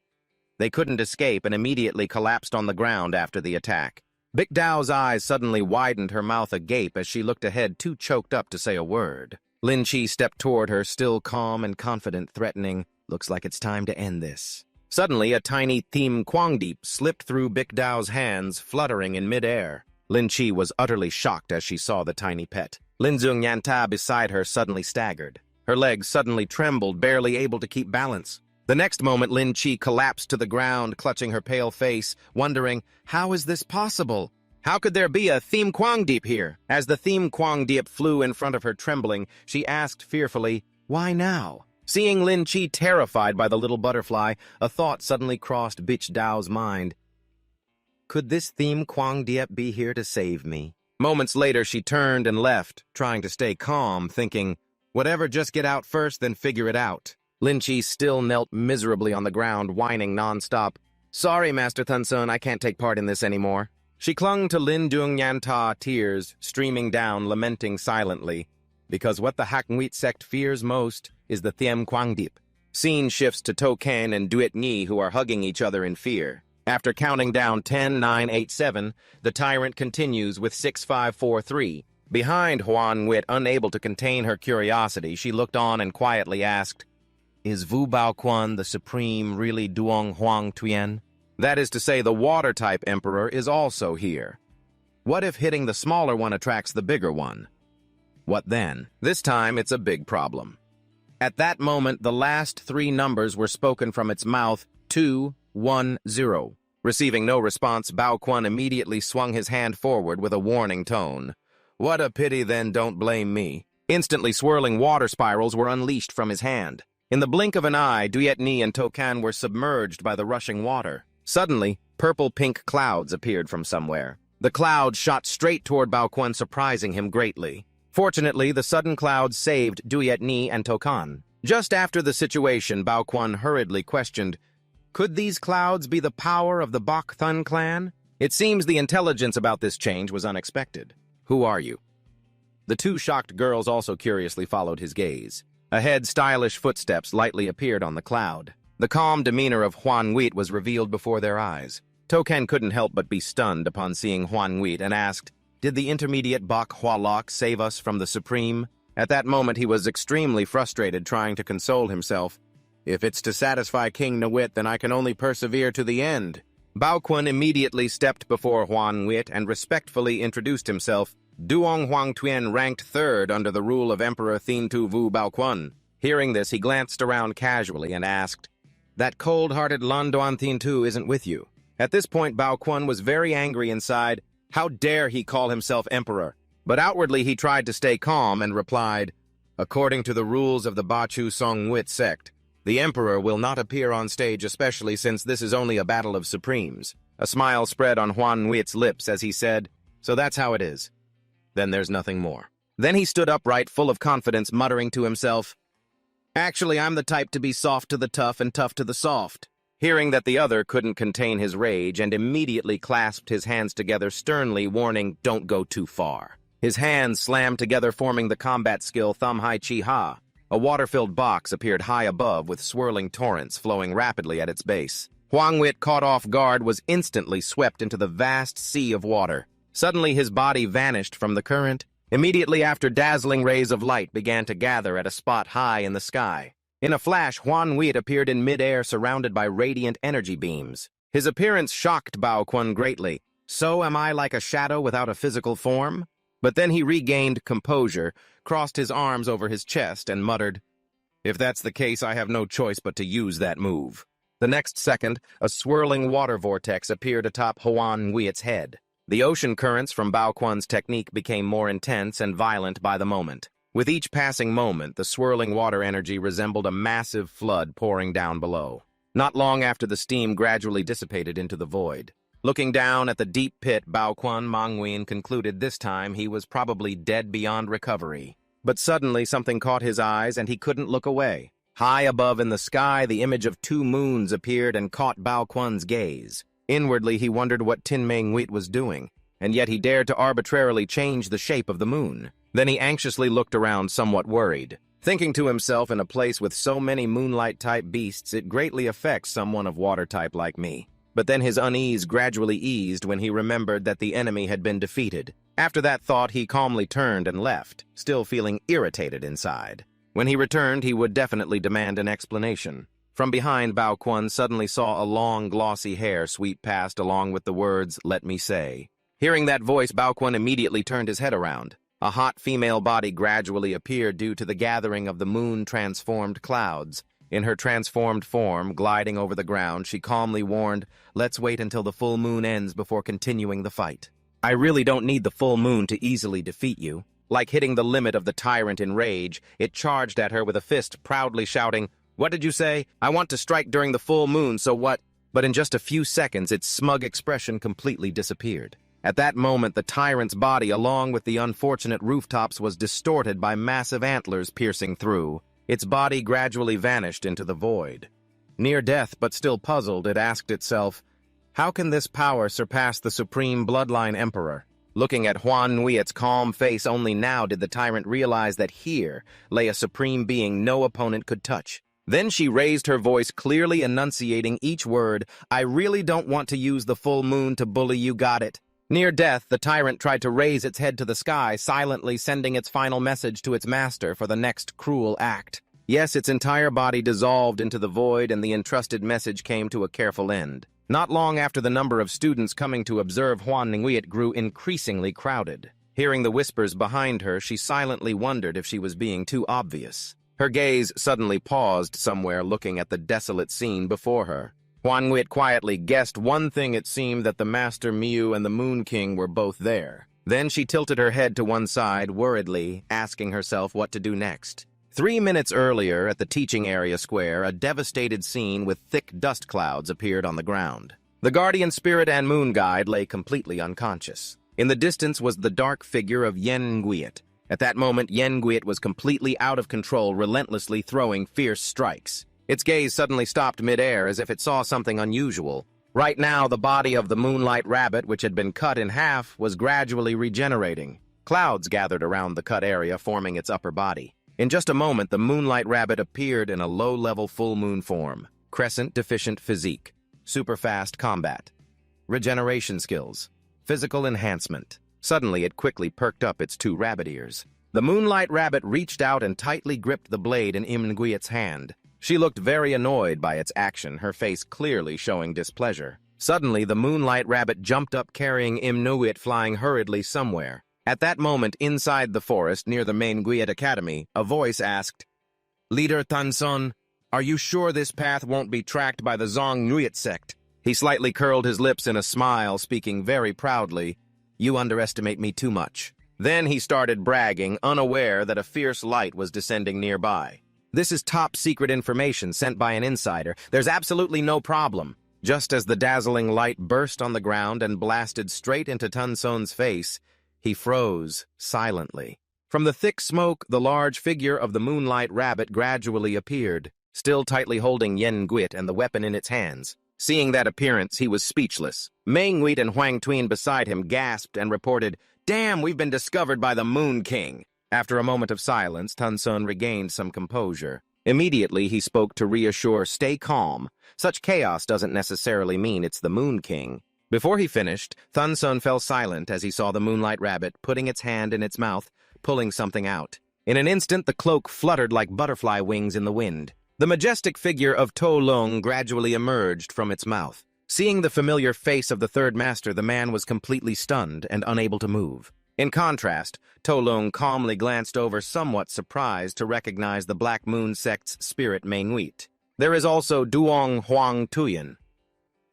They couldn't escape and immediately collapsed on the ground after the attack. Bic Dao's eyes suddenly widened, her mouth agape as she looked ahead, too choked up to say a word. Lin Chi stepped toward her, still calm and confident, threatening, "Looks like it's time to end this." Suddenly, a tiny Thiem Quangdeep slipped through Bic Dao's hands, fluttering in midair. Lin Chi was utterly shocked as she saw the tiny pet. Lin Zung Yanta beside her suddenly staggered. Her legs suddenly trembled, barely able to keep balance. The next moment, Lin Chi collapsed to the ground, clutching her pale face, wondering, "How is this possible? How could there be a Thiem Quangdeep here?" As the Thiem Quangdeep flew in front of her trembling, she asked fearfully, "Why now?" Seeing Lin Chi terrified by the little butterfly, a thought suddenly crossed Bitch Dao's mind. Could this Thiem Quangdeep be here to save me? Moments later, she turned and left, trying to stay calm, thinking, "Whatever, just get out first, then figure it out." Lin Chi still knelt miserably on the ground, whining nonstop. "Sorry, Master Thunsun, I can't take part in this anymore." She clung to Lin Dung Yanta, tears streaming down, lamenting silently, because what the Haknwit sect fears most is the Thiem Quangdeep. Scene shifts to To Ken and Duet Nhi, who are hugging each other in fear. After counting down 10, 9, 8, 7, the tyrant continues with 6, 5, 4, 3. Behind Huan Wit, unable to contain her curiosity, she looked on and quietly asked, "Is Wu Bao Quan the supreme really Duong Huang Tuyen? That is to say, the water-type emperor is also here. What if hitting the smaller one attracts the bigger one? What then? This time, it's a big problem." At that moment, the last 3 numbers were spoken from its mouth, 2, 1, 0. Receiving no response, Bao Quan immediately swung his hand forward with a warning tone. "What a pity, then, don't blame me." Instantly, swirling water spirals were unleashed from his hand. In the blink of an eye, Duet Nhi and Tokan were submerged by the rushing water. Suddenly, purple-pink clouds appeared from somewhere. The clouds shot straight toward Bao Quan, surprising him greatly. Fortunately, the sudden clouds saved Duet Nhi and Tokan. Just after the situation, Bao Quan hurriedly questioned, "Could these clouds be the power of the Bok Thun clan?" It seems the intelligence about this change was unexpected. "Who are you?" The 2 shocked girls also curiously followed his gaze. Ahead, stylish footsteps lightly appeared on the cloud. The calm demeanor of Huan Wheat was revealed before their eyes. Token couldn't help but be stunned upon seeing Huan Wheat and asked, "Did the intermediate Bok Hua Lok save us from the Supreme?" At that moment, he was extremely frustrated, trying to console himself. "If it's to satisfy King Nwit, then I can only persevere to the end." Bao Quan immediately stepped before Huan Wit and respectfully introduced himself. Duong Huang Tuyen ranked 3rd under the rule of Emperor Thien Tu Vu Bao Quan. Hearing this, he glanced around casually and asked, "That cold-hearted Lan Duan Thien Tu isn't with you?" At this point, Bao Quan was very angry inside. How dare he call himself emperor? But outwardly, he tried to stay calm and replied, "According to the rules of the Bachu Song Wit sect, the emperor will not appear on stage, especially since this is only a battle of supremes." A smile spread on Huan Wit's lips as he said, "So that's how it is. Then there's nothing more." Then he stood upright, full of confidence, muttering to himself, "Actually, I'm the type to be soft to the tough and tough to the soft." Hearing that the other couldn't contain his rage and immediately clasped his hands together sternly, warning, "Don't go too far." His hands slammed together, forming the combat skill Thumb Hai Chi Ha. A water-filled box appeared high above with swirling torrents flowing rapidly at its base. Huang Wit, caught off guard, was instantly swept into the vast sea of water. Suddenly his body vanished from the current. Immediately after, dazzling rays of light began to gather at a spot high in the sky. In a flash, Huang Wit appeared in midair surrounded by radiant energy beams. His appearance shocked Bao Kun greatly. So am I like a shadow without a physical form? But then he regained composure, crossed his arms over his chest, and muttered, "If that's the case, I have no choice but to use that move." The next second, a swirling water vortex appeared atop Huang Wit's head. The ocean currents from Bao Kun's technique became more intense and violent by the moment. With each passing moment, the swirling water energy resembled a massive flood pouring down below. Not long after, the steam gradually dissipated into the void. Looking down at the deep pit, Bao Kun Mangwin concluded this time he was probably dead beyond recovery. But suddenly something caught his eyes and he couldn't look away. High above in the sky, the image of two moons appeared and caught Bao Kun's gaze. Inwardly, he wondered what Taming was doing, and yet he dared to arbitrarily change the shape of the moon. Then he anxiously looked around, somewhat worried. Thinking to himself, in a place with so many moonlight-type beasts, it greatly affects someone of water-type like me. But then his unease gradually eased when he remembered that the enemy had been defeated. After that thought, he calmly turned and left, still feeling irritated inside. When he returned, he would definitely demand an explanation. From behind, Bao Kun suddenly saw a long, glossy hair sweep past along with the words, "Let me say." Hearing that voice, Bao Kun immediately turned his head around. A hot female body gradually appeared due to the gathering of the moon-transformed clouds. In her transformed form, gliding over the ground, she calmly warned, "Let's wait until the full moon ends before continuing the fight. I really don't need the full moon to easily defeat you." Like hitting the limit of the tyrant in rage, it charged at her with a fist, proudly shouting, "What did you say? I want to strike during the full moon, so what?" But in just a few seconds, its smug expression completely disappeared. At that moment, the tyrant's body, along with the unfortunate rooftops, was distorted by massive antlers piercing through. Its body gradually vanished into the void. Near death, but still puzzled, it asked itself, "How can this power surpass the supreme bloodline emperor?" Looking at Huan Wit's calm face, only now did the tyrant realize that here lay a supreme being no opponent could touch. Then she raised her voice, clearly enunciating each word, "I really don't want to use the full moon to bully you, got it?" Near death, the tyrant tried to raise its head to the sky, silently sending its final message to its master for the next cruel act. Yes, its entire body dissolved into the void, and the entrusted message came to a careful end. Not long after, the number of students coming to observe Huan Ningguit grew increasingly crowded. Hearing the whispers behind her, she silently wondered if she was being too obvious. Her gaze suddenly paused somewhere, looking at the desolate scene before her. Huan Ningguit quietly guessed one thing. It seemed that the Master Miu and the Moon King were both there. Then she tilted her head to one side, worriedly, asking herself what to do next. 3 minutes earlier, at the teaching area square, a devastated scene with thick dust clouds appeared on the ground. The guardian spirit and moon guide lay completely unconscious. In the distance was the dark figure of Yen Nguyen. At that moment, Yen Nguyen was completely out of control, relentlessly throwing fierce strikes. Its gaze suddenly stopped midair as if it saw something unusual. Right now, the body of the moonlight rabbit, which had been cut in half, was gradually regenerating. Clouds gathered around the cut area, forming its upper body. In just a moment, the moonlight rabbit appeared in a low-level full moon form. Crescent-deficient physique. Super-fast combat. Regeneration skills. Physical enhancement. Suddenly, it quickly perked up its 2 rabbit ears. The moonlight rabbit reached out and tightly gripped the blade in Im Nguyen's hand. She looked very annoyed by its action, her face clearly showing displeasure. Suddenly, the moonlight rabbit jumped up, carrying Im Nguyen flying hurriedly somewhere. At that moment, inside the forest near the main Nguyen Academy, a voice asked, "Leader Tanson, are you sure this path won't be tracked by the Zong Nguyen sect?" He slightly curled his lips in a smile, speaking very proudly, "You underestimate me too much." Then he started bragging, unaware that a fierce light was descending nearby. "This is top-secret information sent by an insider. There's absolutely no problem." Just as the dazzling light burst on the ground and blasted straight into Tunson's face, he froze silently. From the thick smoke, the large figure of the moonlight rabbit gradually appeared, still tightly holding Yen Nguyen and the weapon in its hands. Seeing that appearance, he was speechless. Mei Nguyen and Huang Tuyen beside him gasped and reported, Damn, we've been discovered by the Moon King. After a moment of silence, Tunsun regained some composure. Immediately, he spoke to reassure, stay calm. Such chaos doesn't necessarily mean it's the Moon King. Before he finished, Tunsun fell silent as he saw the Moonlight Rabbit putting its hand in its mouth, pulling something out. In an instant, the cloak fluttered like butterfly wings in the wind. The majestic figure of Tuluong gradually emerged from its mouth. Seeing the familiar face of the third master, the man was completely stunned and unable to move. In contrast, Tuluong calmly glanced over, somewhat surprised to recognize the Black Moon sect's spirit Manhwa. There is also Duong Huang Tuyen.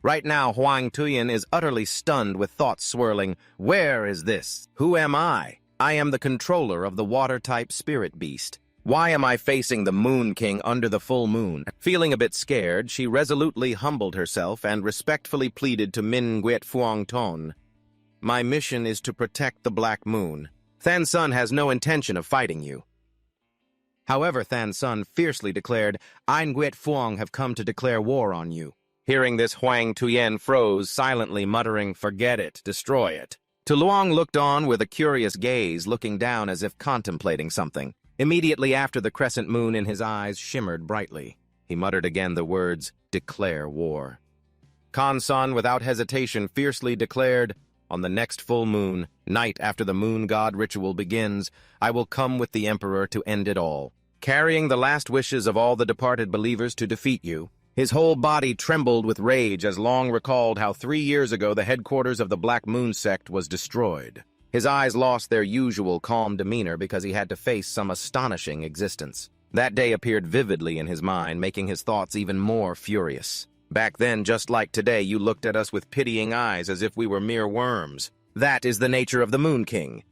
Right now, Huang Tuyen is utterly stunned with thoughts swirling. Where is this? Who am I? I am the controller of the water-type spirit beast. Why am I facing the Moon King under the full moon? Feeling a bit scared, she resolutely humbled herself and respectfully pleaded to Min Nguyen Phuong Ton. My mission is to protect the Black Moon. Than Sun has no intention of fighting you. However, Than Sun fiercely declared, I Nguyen Phuong have come to declare war on you. Hearing this, Huang Tuyen froze, silently muttering, forget it, destroy it. Tuluong looked on with a curious gaze, looking down as if contemplating something. Immediately after, the crescent moon in his eyes shimmered brightly. He muttered again the words, declare war. Kansan, without hesitation, fiercely declared, on the next full moon, night after the moon god ritual begins, I will come with the emperor to end it all, carrying the last wishes of all the departed believers to defeat you. His whole body trembled with rage as Long recalled how 3 years ago the headquarters of the Black Moon sect was destroyed. His eyes lost their usual calm demeanor because he had to face some astonishing existence. That day appeared vividly in his mind, making his thoughts even more furious. Back then, just like today, you looked at us with pitying eyes as if we were mere worms. That is the nature of the Moon King.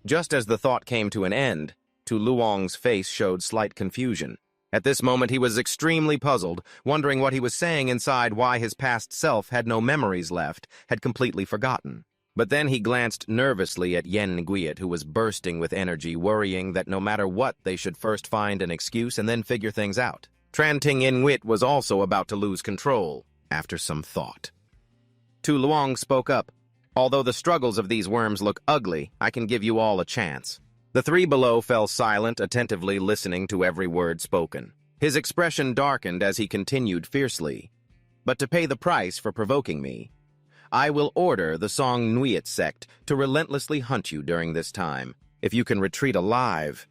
Just as the thought came to an end, Tuluong's face showed slight confusion. At this moment, he was extremely puzzled, wondering what he was saying inside, why his past self had no memories left, had completely forgotten. But then he glanced nervously at Yen Nguyen, who was bursting with energy, worrying that no matter what, they should first find an excuse and then figure things out. Tranting Nguyen was also about to lose control, after some thought. Tuluong spoke up. Although the struggles of these worms look ugly, I can give you all a chance. The three below fell silent, attentively listening to every word spoken. His expression darkened as he continued fiercely. But to pay the price for provoking me, I will order the Song Nguyen sect to relentlessly hunt you during this time, if you can retreat alive.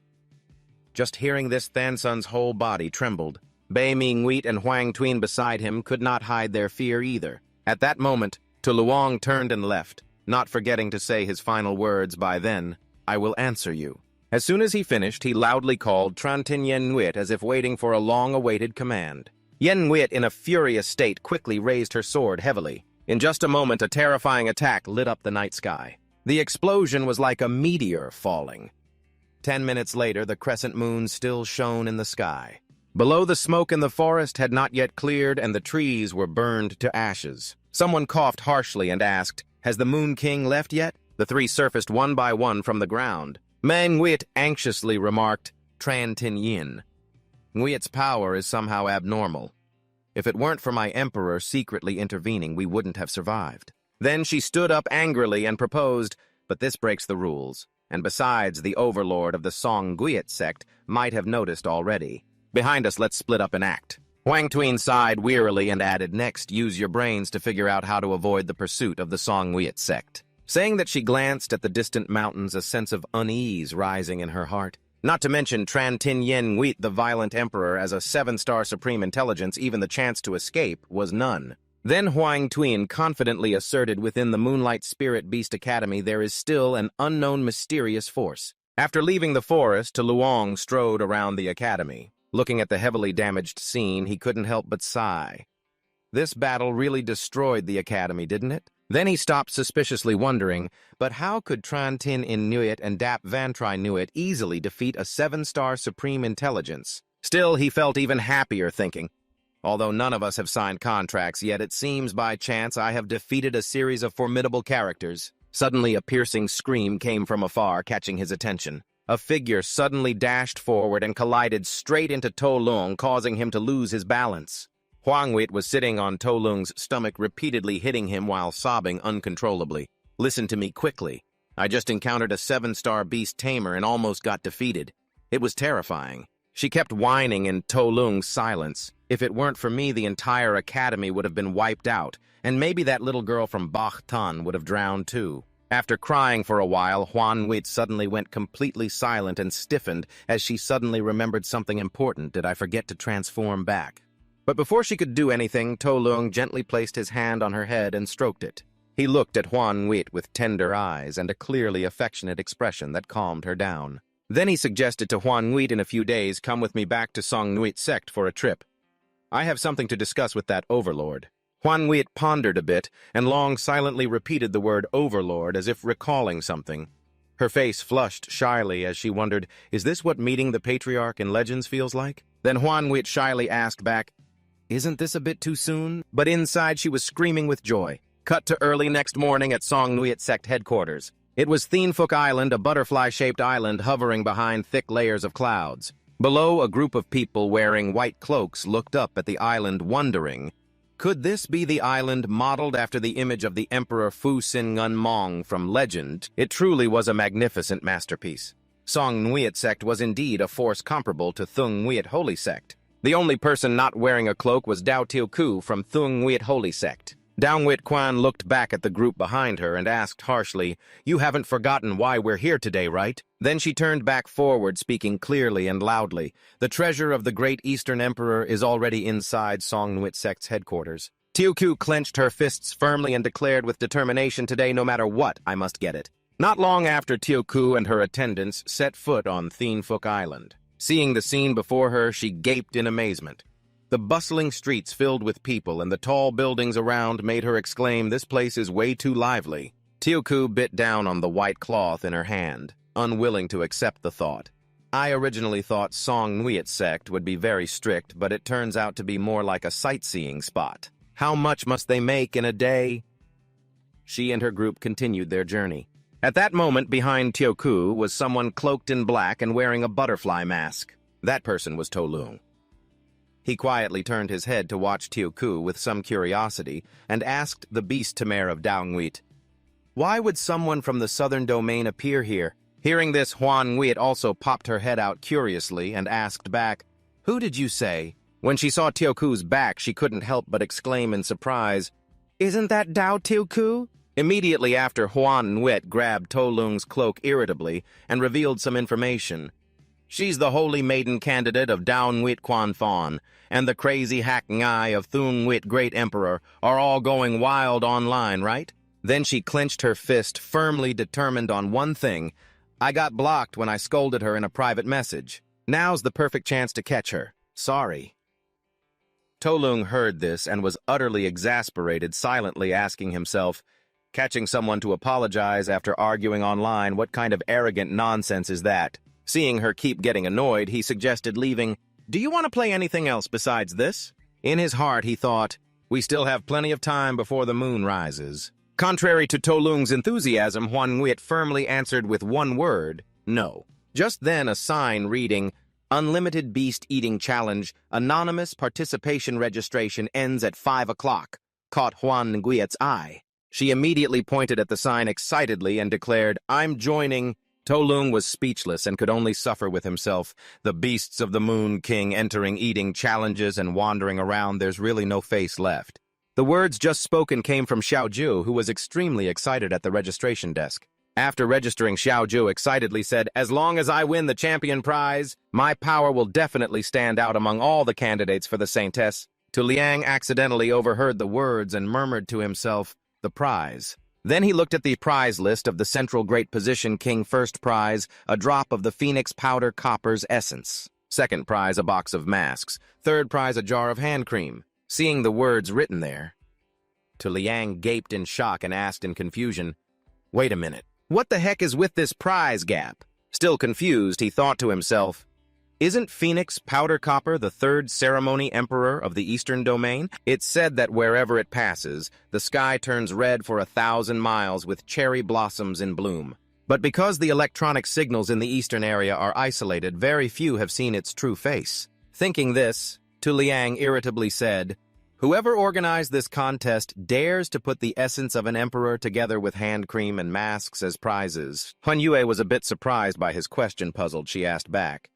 Just hearing this, Than Sun's whole body trembled. Bei Mi Nguyen and Huang Tuyen beside him could not hide their fear either. At that moment, Tuluong turned and left, not forgetting to say his final words by then, I will answer you. As soon as he finished, he loudly called Trantin Yen Nguyen as if waiting for a long-awaited command. Yen Nguyen, in a furious state, quickly raised her sword heavily. In just a moment, a terrifying attack lit up the night sky. The explosion was like a meteor falling. 10 minutes later, the crescent moon still shone in the sky. Below, the smoke in the forest had not yet cleared and the trees were burned to ashes. Someone coughed harshly and asked, has the Moon King left yet? The three surfaced one by one from the ground. Man Nguyen anxiously remarked, Tran Tin Yin. Nguyen's power is somehow abnormal. If it weren't for my emperor secretly intervening, we wouldn't have survived. Then she stood up angrily and proposed, but this breaks the rules. And besides, the overlord of the Song Nguyen sect might have noticed already. Behind us, let's split up and act. Huang Tuyen sighed wearily and added, next, use your brains to figure out how to avoid the pursuit of the Song Nguyen sect. Saying that, she glanced at the distant mountains, a sense of unease rising in her heart. Not to mention Tran Tin Yen Nguyen, the violent emperor, as a 7-star supreme intelligence, even the chance to escape was none. Then Huang Tuyen confidently asserted within the Moonlight Spirit Beast Academy there is still an unknown mysterious force. After leaving the forest, Tuluong strode around the academy. Looking at the heavily damaged scene, he couldn't help but sigh. This battle really destroyed the academy, didn't it? Then he stopped suspiciously wondering, but how could Tran Tin In Nguyen and Dap Van Tri Nguyen easily defeat a 7-star supreme intelligence? Still, he felt even happier thinking, although none of us have signed contracts yet, it seems by chance I have defeated a series of formidable characters. Suddenly, a piercing scream came from afar, catching his attention. A figure suddenly dashed forward and collided straight into Tuluong, causing him to lose his balance. Huang Nguyen was sitting on Tuluong's stomach, repeatedly hitting him while sobbing uncontrollably. Listen to me quickly. I just encountered a 7-star beast Tamer and almost got defeated. It was terrifying. She kept whining in Tuluong's silence. If it weren't for me, the entire academy would have been wiped out, and maybe that little girl from Tan would have drowned too. After crying for a while, Huan Wit suddenly went completely silent and stiffened as she suddenly remembered something important. Did I forget to transform back? But before she could do anything, Tuluong gently placed his hand on her head and stroked it. He looked at Huan Wit with tender eyes and a clearly affectionate expression that calmed her down. Then he suggested to Huan Wit in a few days come with me back to Song Nuit sect for a trip. I have something to discuss with that overlord. Huan Wit pondered a bit and long silently repeated the word overlord as if recalling something. Her face flushed shyly as she wondered, is this what meeting the patriarch in Legends feels like? Then Huan Wit shyly asked back, isn't this a bit too soon? But inside she was screaming with joy. Cut to early next morning at Song Nuit sect headquarters. It was Thienfuk Island, a butterfly-shaped island hovering behind thick layers of clouds. Below, a group of people wearing white cloaks looked up at the island wondering, could this be the island modeled after the image of the Emperor Fu Sin Ngun Mong from Legend? It truly was a magnificent masterpiece. Song Nuit sect was indeed a force comparable to Thung Nuit Holy Sect. The only person not wearing a cloak was Dao Tiao Ku from Thung Nuit Holy Sect. Dao Nguyet Quan looked back at the group behind her and asked harshly, you haven't forgotten why we're here today, right? Then she turned back forward, speaking clearly and loudly. The treasure of the great Eastern Emperor is already inside Song Nuit sect's headquarters. Tiao Ku clenched her fists firmly and declared with determination, today, no matter what, I must get it. Not long after Tiao Ku and her attendants set foot on Thienfuk Island. Seeing the scene before her, she gaped in amazement. The bustling streets filled with people and the tall buildings around made her exclaim, this place is way too lively. Tiao Ku bit down on the white cloth in her hand, unwilling to accept the thought. I originally thought Song Nuit sect would be very strict, but it turns out to be more like a sightseeing spot. How much must they make in a day? She and her group continued their journey. At that moment, behind Tiao Ku was someone cloaked in black and wearing a butterfly mask. That person was Tuluong. He quietly turned his head to watch Tiao Ku with some curiosity and asked the beast Tamer of Dao Nguyet, why would someone from the southern domain appear here? Hearing this, Huan Nguyet also popped her head out curiously and asked back, who did you say? When she saw Tiao Ku's back, she couldn't help but exclaim in surprise, isn't that Dao Tiao Ku? Immediately after, Huan Nguyet grabbed Toluong's cloak irritably and revealed some information. She's the holy maiden candidate of Dao Nguyet Quan Thon, and the crazy hack Ngai of Thung Nguyet Great Emperor are all going wild online, right? Then she clenched her fist, firmly determined on one thing. I got blocked when I scolded her in a private message. Now's the perfect chance to catch her. Sorry. Toluong heard this and was utterly exasperated, silently asking himself, catching someone to apologize after arguing online, what kind of arrogant nonsense is that? Seeing her keep getting annoyed, he suggested leaving. Do you want to play anything else besides this? In his heart, he thought, we still have plenty of time before the moon rises. Contrary to Toluong's enthusiasm, Huan Nguyet firmly answered with one word, no. Just then, a sign reading, Unlimited Beast Eating Challenge, Anonymous Participation Registration ends at 5 o'clock, caught Huan Nguyet's eye. She immediately pointed at the sign excitedly and declared, I'm joining. Toluong was speechless and could only suffer with himself. The beasts of the Moon King entering eating challenges and wandering around, there's really no face left. The words just spoken came from Xiaoju, who was extremely excited at the registration desk. After registering, Xiaoju excitedly said, as long as I win the champion prize, my power will definitely stand out among all the candidates for the Saintess. Tuluong accidentally overheard the words and murmured to himself, the prize. Then he looked at the prize list of the Central Great Position King. First prize, a drop of the Phoenix Powder Copper's essence. Second prize, a box of masks. Third prize, a jar of hand cream. Seeing the words written there, Tuluong gaped in shock and asked in confusion, wait a minute, what the heck is with this prize gap? Still confused, he thought to himself, isn't Phoenix Powder Copper the third ceremony emperor of the Eastern Domain? It's said that wherever it passes, the sky turns red for 1,000 miles with cherry blossoms in bloom. But because the electronic signals in the eastern area are isolated, very few have seen its true face. Thinking this, Tuluong irritably said, Whoever organized this contest dares to put the essence of an emperor together with hand cream and masks as prizes. Huan Yue was a bit surprised by his question. Puzzled, she asked back,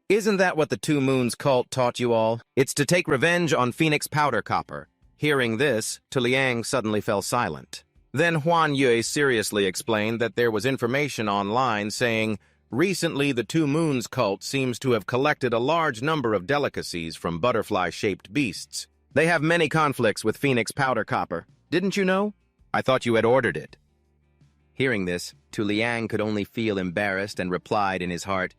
"Isn't that what the Two Moons cult taught you all? It's to take revenge on Phoenix Powder Copper." Hearing this, Tuluong suddenly fell silent. Then Huan Yue seriously explained that there was information online saying, recently the Two Moons cult seems to have collected a large number of delicacies from butterfly-shaped beasts. They have many conflicts with Phoenix Powder Copper. Didn't you know? I thought you had ordered it. Hearing this, Tuluong could only feel embarrassed and replied in his heart,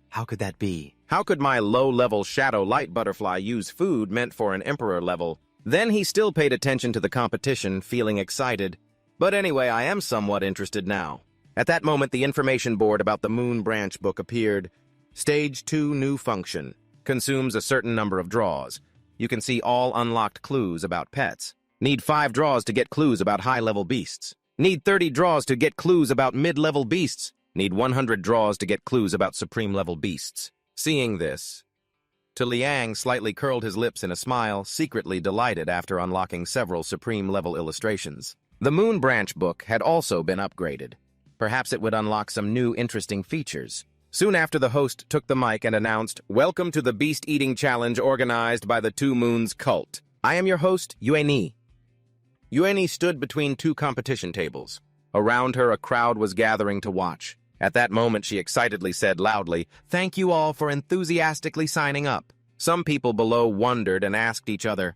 "How could that be? How could my low-level shadow light butterfly use food meant for an emperor level?" Then he still paid attention to the competition, feeling excited. But anyway, I am somewhat interested now. At that moment, the information board about the Moon Branch book appeared. Stage 2 new function. Consumes a certain number of draws. You can see all unlocked clues about pets. Need 5 draws to get clues about high-level beasts. Need 30 draws to get clues about mid-level beasts. Need 100 draws to get clues about supreme-level beasts. Seeing this, Tuluong slightly curled his lips in a smile, secretly delighted after unlocking several supreme-level illustrations. The Moon Branch book had also been upgraded. Perhaps it would unlock some new interesting features. Soon after, the host took the mic and announced, "Welcome to the Beast Eating Challenge organized by the Two Moons cult. I am your host, Yue Ni." Yue Ni stood between 2 competition tables. Around her, a crowd was gathering to watch. At that moment, she excitedly said loudly, "Thank you all for enthusiastically signing up." Some people below wondered and asked each other,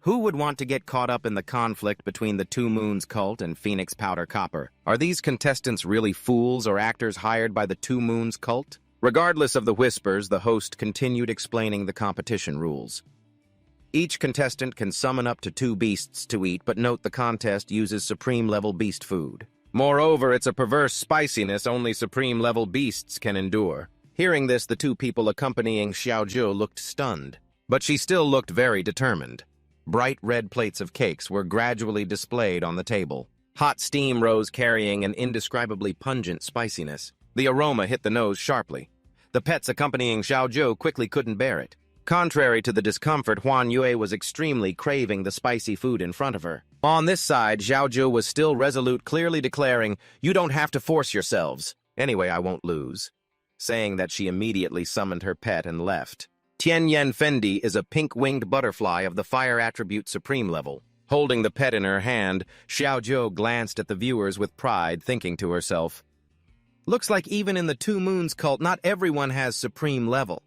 who would want to get caught up in the conflict between the Two Moons cult and Phoenix Powder Copper? Are these contestants really fools or actors hired by the Two Moons cult? Regardless of the whispers, the host continued explaining the competition rules. Each contestant can summon up to 2 beasts to eat, but note the contest uses supreme-level beast food. Moreover, it's a perverse spiciness only supreme-level beasts can endure. Hearing this, the 2 people accompanying Xiaozhou looked stunned, but she still looked very determined. Bright red plates of cakes were gradually displayed on the table. Hot steam rose carrying an indescribably pungent spiciness. The aroma hit the nose sharply. The pets accompanying Xiaozhou quickly couldn't bear it. Contrary to the discomfort, Huan Yue was extremely craving the spicy food in front of her. On this side, Xiaozhou was still resolute, clearly declaring, "You don't have to force yourselves. Anyway, I won't lose." Saying that, she immediately summoned her pet and left. Tianyan Fendi is a pink-winged butterfly of the fire attribute supreme level. Holding the pet in her hand, Xiaozhou glanced at the viewers with pride, thinking to herself, "Looks like even in the Two Moons cult, not everyone has supreme level."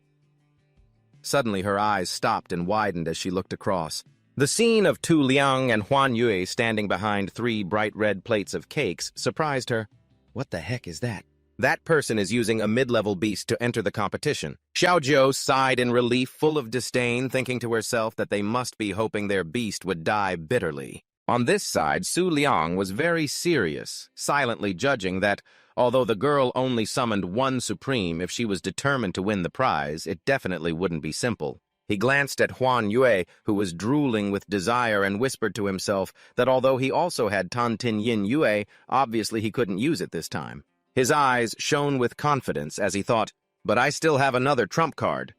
Suddenly, her eyes stopped and widened as she looked across. The scene of Tuluong and Huan Yue standing behind 3 bright red plates of cakes surprised her. What the heck is that? That person is using a mid-level beast to enter the competition. Xiaozhou sighed in relief, full of disdain, thinking to herself that they must be hoping their beast would die bitterly. On this side, Su Liang was very serious, silently judging that, although the girl only summoned 1 supreme, if she was determined to win the prize, it definitely wouldn't be simple. He glanced at Huan Yue, who was drooling with desire, and whispered to himself that although he also had Tan Tin Yin Yue, obviously he couldn't use it this time. His eyes shone with confidence as he thought, "But I still have another trump card."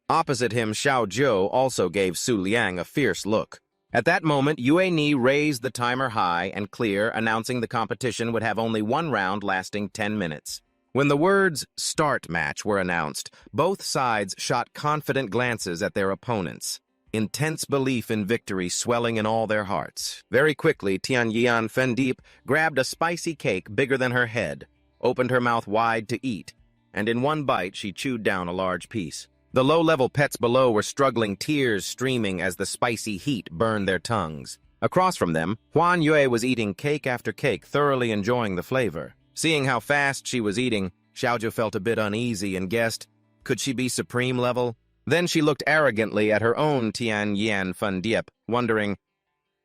Opposite him, Xiaozhou also gave Su Liang a fierce look. At that moment, Yue Ni raised the timer high and clear, announcing the competition would have only 1 round lasting 10 minutes. When the words "start match" were announced, both sides shot confident glances at their opponents. Intense belief in victory swelling in all their hearts. Very quickly, Tianyan Fendi grabbed a spicy cake bigger than her head, opened her mouth wide to eat, and in 1 bite she chewed down a large piece. The low-level pets below were struggling, tears streaming as the spicy heat burned their tongues. Across from them, Huan Yue was eating cake after cake, thoroughly enjoying the flavor. Seeing how fast she was eating, Xiaozhou felt a bit uneasy and guessed, could she be supreme level? Then she looked arrogantly at her own Tianyan Fendi, wondering,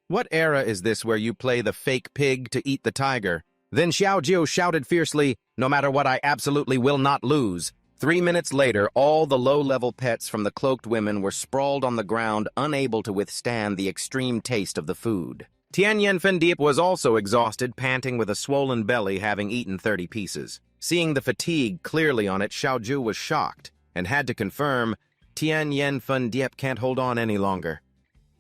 what era is this where you play the fake pig to eat the tiger? Then Xiaozhou shouted fiercely, "No matter what, I absolutely will not lose." 3 minutes later, all the low-level pets from the cloaked women were sprawled on the ground, unable to withstand the extreme taste of the food. Tianyan Fendi was also exhausted, panting with a swollen belly, having eaten 30 pieces. Seeing the fatigue clearly on it, Xiaozhou was shocked and had to confirm, "Tianyan Fendi can't hold on any longer."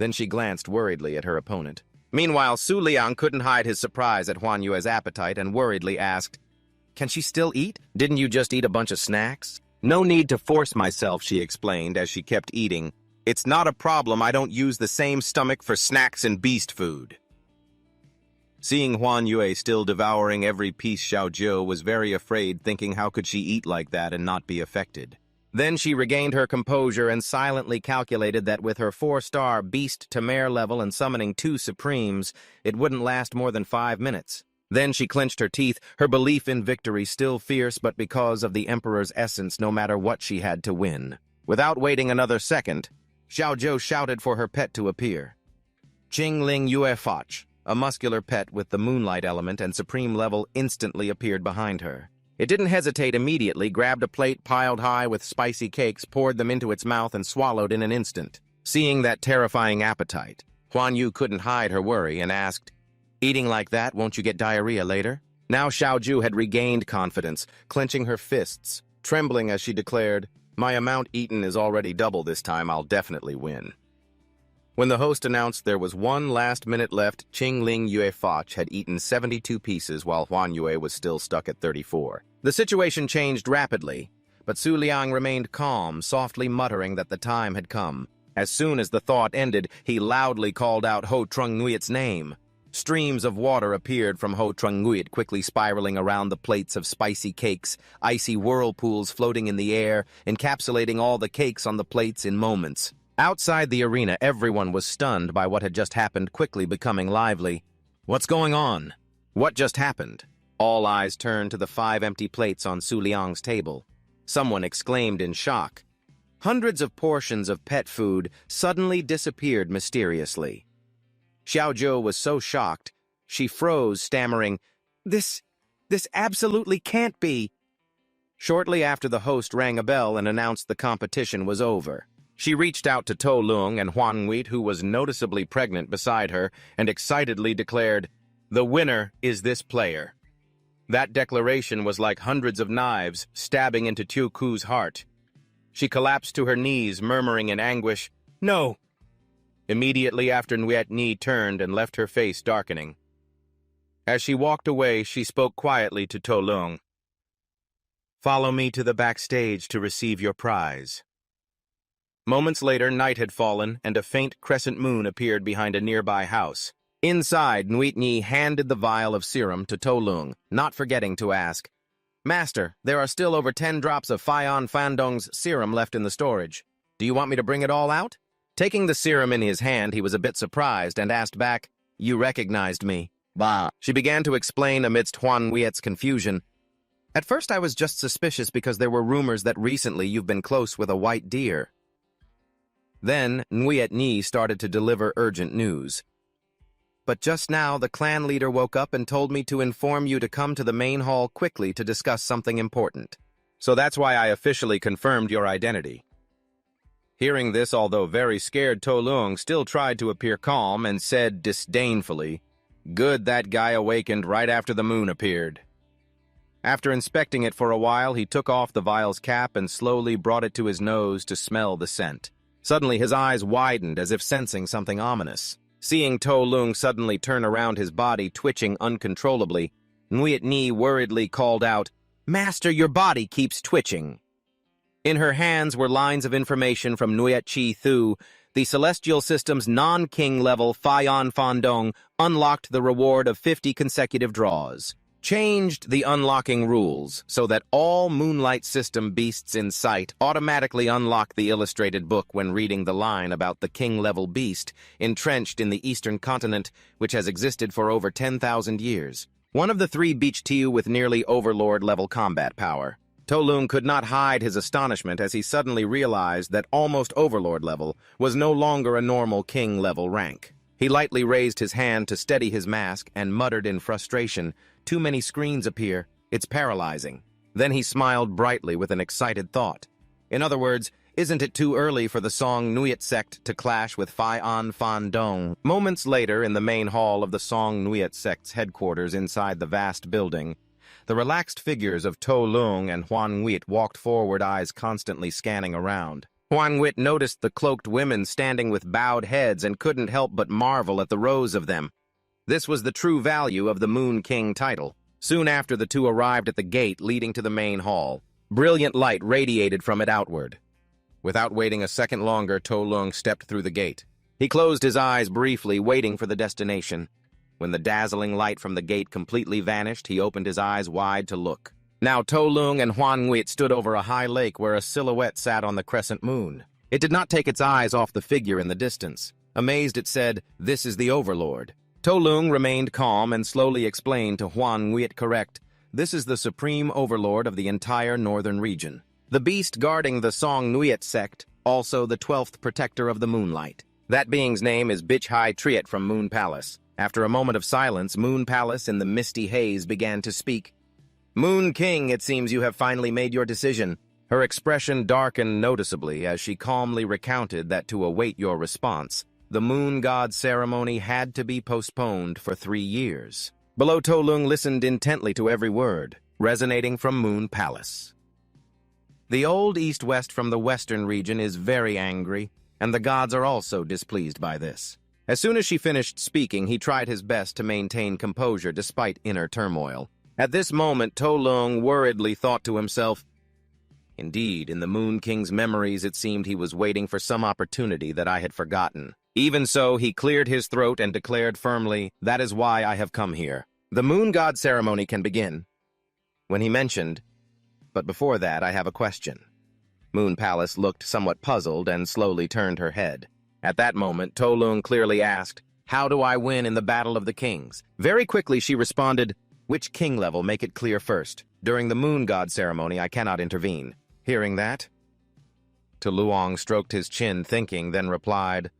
Then she glanced worriedly at her opponent. Meanwhile, Su Liang couldn't hide his surprise at Huan Yue's appetite and worriedly asked, "Can she still eat? Didn't you just eat a bunch of snacks?" "No need to force myself," she explained as she kept eating. "It's not a problem. I don't use the same stomach for snacks and beast food." Seeing Huan Yue still devouring every piece, Xiaojiu was very afraid, thinking how could she eat like that and not be affected. Then she regained her composure and silently calculated that with her 4-star beast Tamer level and summoning 2 supremes, it wouldn't last more than 5 minutes. Then she clenched her teeth, her belief in victory still fierce, but because of the Emperor's essence, no matter what she had to win. Without waiting another second, Xiaojiu shouted for her pet to appear. Qingling Yue Fach, a muscular pet with the moonlight element and supreme level, instantly appeared behind her. It didn't hesitate immediately, grabbed a plate piled high with spicy cakes, poured them into its mouth, and swallowed in an instant. Seeing that terrifying appetite, Huan Yu couldn't hide her worry and asked, "Eating like that, won't you get diarrhea later?" Now Xiaojiu had regained confidence, clenching her fists, trembling as she declared, "My amount eaten is already double this time. I'll definitely win." When the host announced there was 1 last minute left, Qingling Yue Fach had eaten 72 pieces while Huan Yue was still stuck at 34. The situation changed rapidly, but Su Liang remained calm, softly muttering that the time had come. As soon as the thought ended, he loudly called out Ho Trung Nguyet's name. Streams of water appeared from Ho Trung Nguyet, quickly spiraling around the plates of spicy cakes, icy whirlpools floating in the air, encapsulating all the cakes on the plates in moments. Outside the arena, everyone was stunned by what had just happened, quickly becoming lively. "What's going on? What just happened?" All eyes turned to the 5 empty plates on Su Liang's table. Someone exclaimed in shock. Hundreds of portions of pet food suddenly disappeared mysteriously. Xiaojiu was so shocked, she froze, stammering, This absolutely can't be." Shortly after, the host rang a bell and announced the competition was over. She reached out to Tuluong and Huan Nguyet, who was noticeably pregnant beside her, and excitedly declared, "The winner is this player." That declaration was like hundreds of knives stabbing into Tuku's heart. She collapsed to her knees, murmuring in anguish, "No!" Immediately after, Nguyet Nhi turned and left, her face darkening. As she walked away, she spoke quietly to Tuluong. "Follow me to the backstage to receive your prize." Moments later, night had fallen, and a faint crescent moon appeared behind a nearby house. Inside, Nguyet Nhi handed the vial of serum to Tuluong, not forgetting to ask, "Master, there are still over 10 drops of Fayon Fandong's serum left in the storage. Do you want me to bring it all out?" Taking the serum in his hand, he was a bit surprised and asked back, "You recognized me?" "Bah." She began to explain amidst Huan Nguyet's confusion. "At first I was just suspicious because there were rumors that recently you've been close with a white deer." Then Nguyet Nhi started to deliver urgent news. "But just now the clan leader woke up and told me to inform you to come to the main hall quickly to discuss something important. So that's why I officially confirmed your identity." Hearing this, although very scared, Tuluong still tried to appear calm and said disdainfully, "Good, that guy awakened right after the moon appeared." After inspecting it for a while, he took off the vial's cap and slowly brought it to his nose to smell the scent. Suddenly, his eyes widened as if sensing something ominous. Seeing Tuluong suddenly turn around, his body twitching uncontrollably, Nguyet Nhi worriedly called out, "Master, your body keeps twitching." In her hands were lines of information from Nguyet Chi Thu. The Celestial System's non-king level Fayon Fandong unlocked the reward of 50 consecutive draws. Changed the unlocking rules so that all Moonlight System beasts in sight automatically unlock the illustrated book when reading the line about the king-level beast entrenched in the eastern continent, which has existed for over 10,000 years. One of the 3 beached Tiu with nearly Overlord-level combat power. Tuluong could not hide his astonishment as he suddenly realized that almost Overlord level was no longer a normal king-level rank. He lightly raised his hand to steady his mask and muttered in frustration, "Too many screens appear. It's paralyzing." Then he smiled brightly with an excited thought. In other words, isn't it too early for the Song Nguyet sect to clash with Fayon Fandong? Moments later, in the main hall of the Song Nguyet sect's headquarters inside the vast building, the relaxed figures of Tuluong and Huan Nguyet walked forward, eyes constantly scanning around. Huang Wit noticed the cloaked women standing with bowed heads and couldn't help but marvel at the rows of them. This was the true value of the Moon King title. Soon after, the two arrived at the gate leading to the main hall. Brilliant light radiated from it outward. Without waiting a second longer, Tuluong stepped through the gate. He closed his eyes briefly, waiting for the destination. When the dazzling light from the gate completely vanished, he opened his eyes wide to look. Now Tuluong and Huang Wit stood over a high lake where a silhouette sat on the crescent moon. It did not take its eyes off the figure in the distance. Amazed, it said, "This is the Overlord." Tuluong remained calm and slowly explained to Huang Wit, "Correct. This is the supreme overlord of the entire northern region. The beast guarding the Song Nuit sect, also the 12th protector of the moonlight. That being's name is Bichhai Triet from Moon Palace." After a moment of silence, Moon Palace in the misty haze began to speak. "Moon King, it seems you have finally made your decision." Her expression darkened noticeably as she calmly recounted that to await your response, the Moon God ceremony had to be postponed for 3 years. Below, Tuluong listened intently to every word, resonating from Moon Palace. "The old East-West from the western region is very angry, and the gods are also displeased by this." As soon as she finished speaking, he tried his best to maintain composure despite inner turmoil. At this moment, Tuluong worriedly thought to himself, "Indeed, in the Moon King's memories it seemed he was waiting for some opportunity that I had forgotten. Even so, he cleared his throat and declared firmly, 'That is why I have come here. The Moon God ceremony can begin.' When he mentioned, 'But before that, I have a question.' Moon Palace looked somewhat puzzled and slowly turned her head. At that moment, Tuluong clearly asked, 'How do I win in the Battle of the Kings?' Very quickly she responded, 'Which king level? Make it clear first. During the Moon God ceremony, I cannot intervene.' Hearing that, Tuluong stroked his chin, thinking, then replied,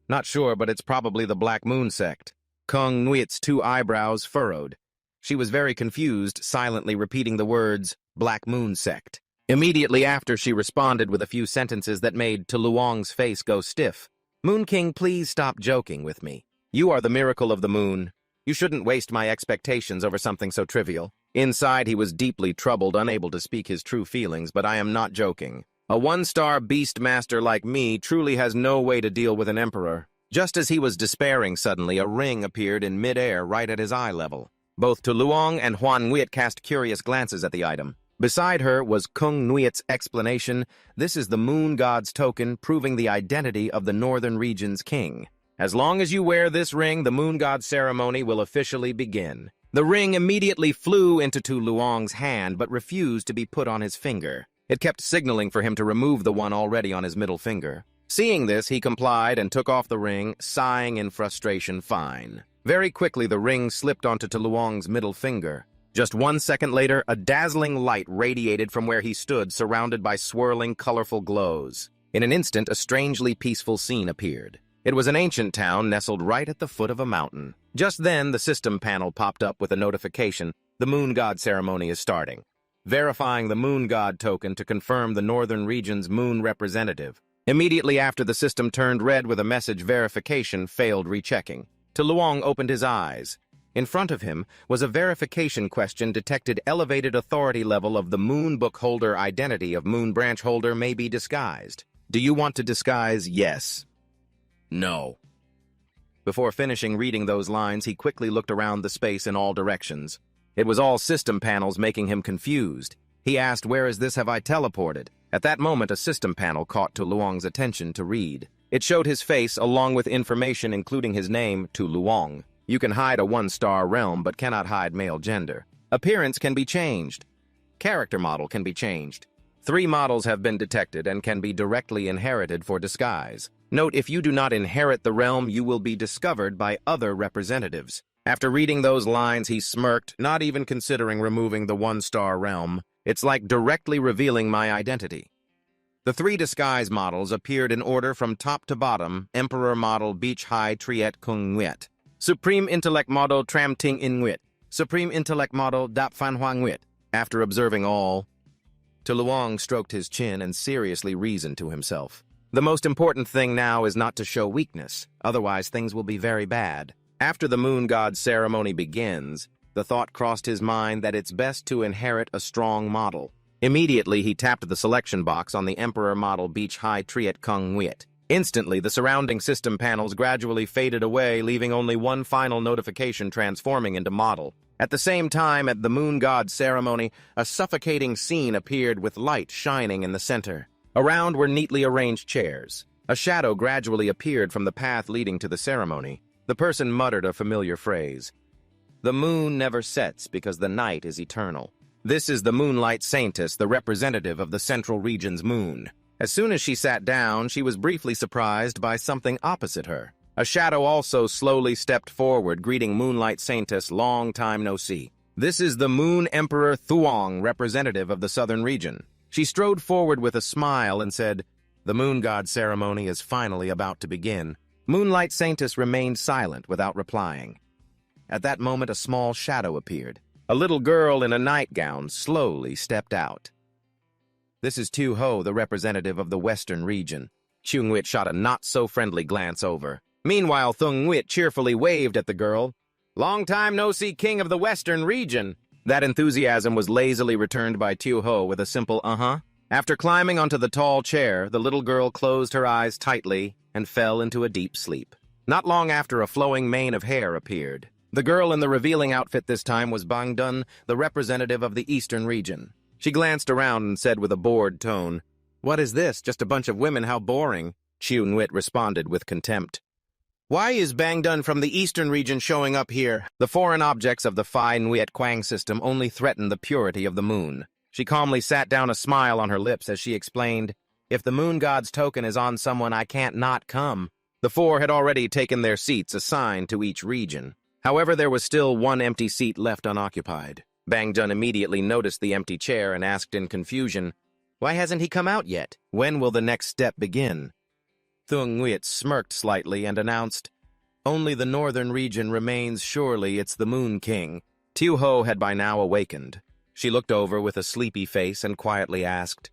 'Not sure, but it's probably the Black Moon sect.' Kung Nuit's 2 eyebrows furrowed. She was very confused, silently repeating the words, 'Black Moon sect.' Immediately after, she responded with a few sentences that made Tuluong's face go stiff. 'Moon King, please stop joking with me. You are the miracle of the moon. You shouldn't waste my expectations over something so trivial.' Inside, he was deeply troubled, unable to speak his true feelings, but I am not joking. A 1-star beast master like me truly has no way to deal with an emperor. Just as he was despairing, suddenly a ring appeared in mid-air right at his eye level. Both Tuluong and Huang Wit cast curious glances at the item. Beside her was Kung Nuit's explanation, "This is the Moon God's token, proving the identity of the Northern Region's king. As long as you wear this ring, the Moon God ceremony will officially begin." The ring immediately flew into Tuluong's hand, but refused to be put on his finger. It kept signaling for him to remove the one already on his middle finger. Seeing this, he complied and took off the ring, sighing in frustration, "Fine." Very quickly, the ring slipped onto Tuluong's middle finger. Just 1 second later, a dazzling light radiated from where he stood, surrounded by swirling, colorful glows. In an instant, a strangely peaceful scene appeared. It was an ancient town nestled right at the foot of a mountain. Just then, the system panel popped up with a notification, "The Moon God ceremony is starting." Verifying the Moon God token to confirm the Northern Region's moon representative. Immediately after, the system turned red with a message, "Verification failed rechecking." Tuluong opened his eyes. In front of him was a verification question detected elevated authority level of the Moon Book holder identity of Moon Branch holder may be disguised. Do you want to disguise? Yes. No. Before finishing reading those lines, he quickly looked around the space in all directions. It was all system panels, making him confused. He asked, "Where is this? Have I teleported?" At that moment, a system panel caught Tuluong's attention to read. It showed his face along with information including his name, Tuluong. You can hide a 1-star realm, but cannot hide male gender. Appearance can be changed. Character model can be changed. 3 models have been detected and can be directly inherited for disguise. Note, if you do not inherit the realm, you will be discovered by other representatives. After reading those lines, he smirked, not even considering removing the 1-star realm. It's like directly revealing my identity. The 3 disguise models appeared in order from top to bottom: Emperor model Bichhai Triet Kung Nuit, Supreme Intellect model Tram Ting In Nuit, Supreme Intellect model Dap Phan Huang Nuit. After observing all, Tuluong stroked his chin and seriously reasoned to himself. The most important thing now is not to show weakness, otherwise things will be very bad. After the Moon God ceremony begins, the thought crossed his mind that it's best to inherit a strong model. Immediately, he tapped the selection box on the Emperor model Beach High Triet Kung Nguyet. Instantly, the surrounding system panels gradually faded away, leaving only one final notification transforming into model. At the same time, at the Moon God ceremony, a suffocating scene appeared with light shining in the center. Around were neatly arranged chairs. A shadow gradually appeared from the path leading to the ceremony. The person muttered a familiar phrase. The moon never sets because the night is eternal. This is the Moonlight Saintess, the representative of the Central Region's moon. As soon as she sat down, she was briefly surprised by something opposite her. A shadow also slowly stepped forward, greeting Moonlight Saintess, long time no see. This is the Moon Emperor Tuluong, representative of the Southern Region. She strode forward with a smile and said, "The Moon God ceremony is finally about to begin." Moonlight Saintess remained silent without replying. At that moment, a small shadow appeared. A little girl in a nightgown slowly stepped out. This is Tu Ho, the representative of the Western region. Chung Wit shot a not-so-friendly glance over. Meanwhile, Thung Wit cheerfully waved at the girl. "Long time no see, King of the Western region." That enthusiasm was lazily returned by Tu Ho with a simple uh-huh. After climbing onto the tall chair, the little girl closed her eyes tightly and fell into a deep sleep. Not long after, a flowing mane of hair appeared. The girl in the revealing outfit this time was Bang Dun, the representative of the Eastern region. She glanced around and said with a bored tone, "What is this? Just a bunch of women, how boring." Chiu Nwit responded with contempt. "Why is Bang Dun from the Eastern region showing up here?" The foreign objects of the Phi Nguyet Quang system only threaten the purity of the moon. She calmly sat down, a smile on her lips as she explained, "If the moon god's token is on someone, I can't not come." The four had already taken their seats assigned to each region. However, there was still one empty seat left unoccupied. Bang Dun immediately noticed the empty chair and asked in confusion, "Why hasn't he come out yet? When will the next step begin?" Thung Nguyet smirked slightly and announced, "Only the northern region remains, surely it's the Moon King." Tu Ho had by now awakened. She looked over with a sleepy face and quietly asked,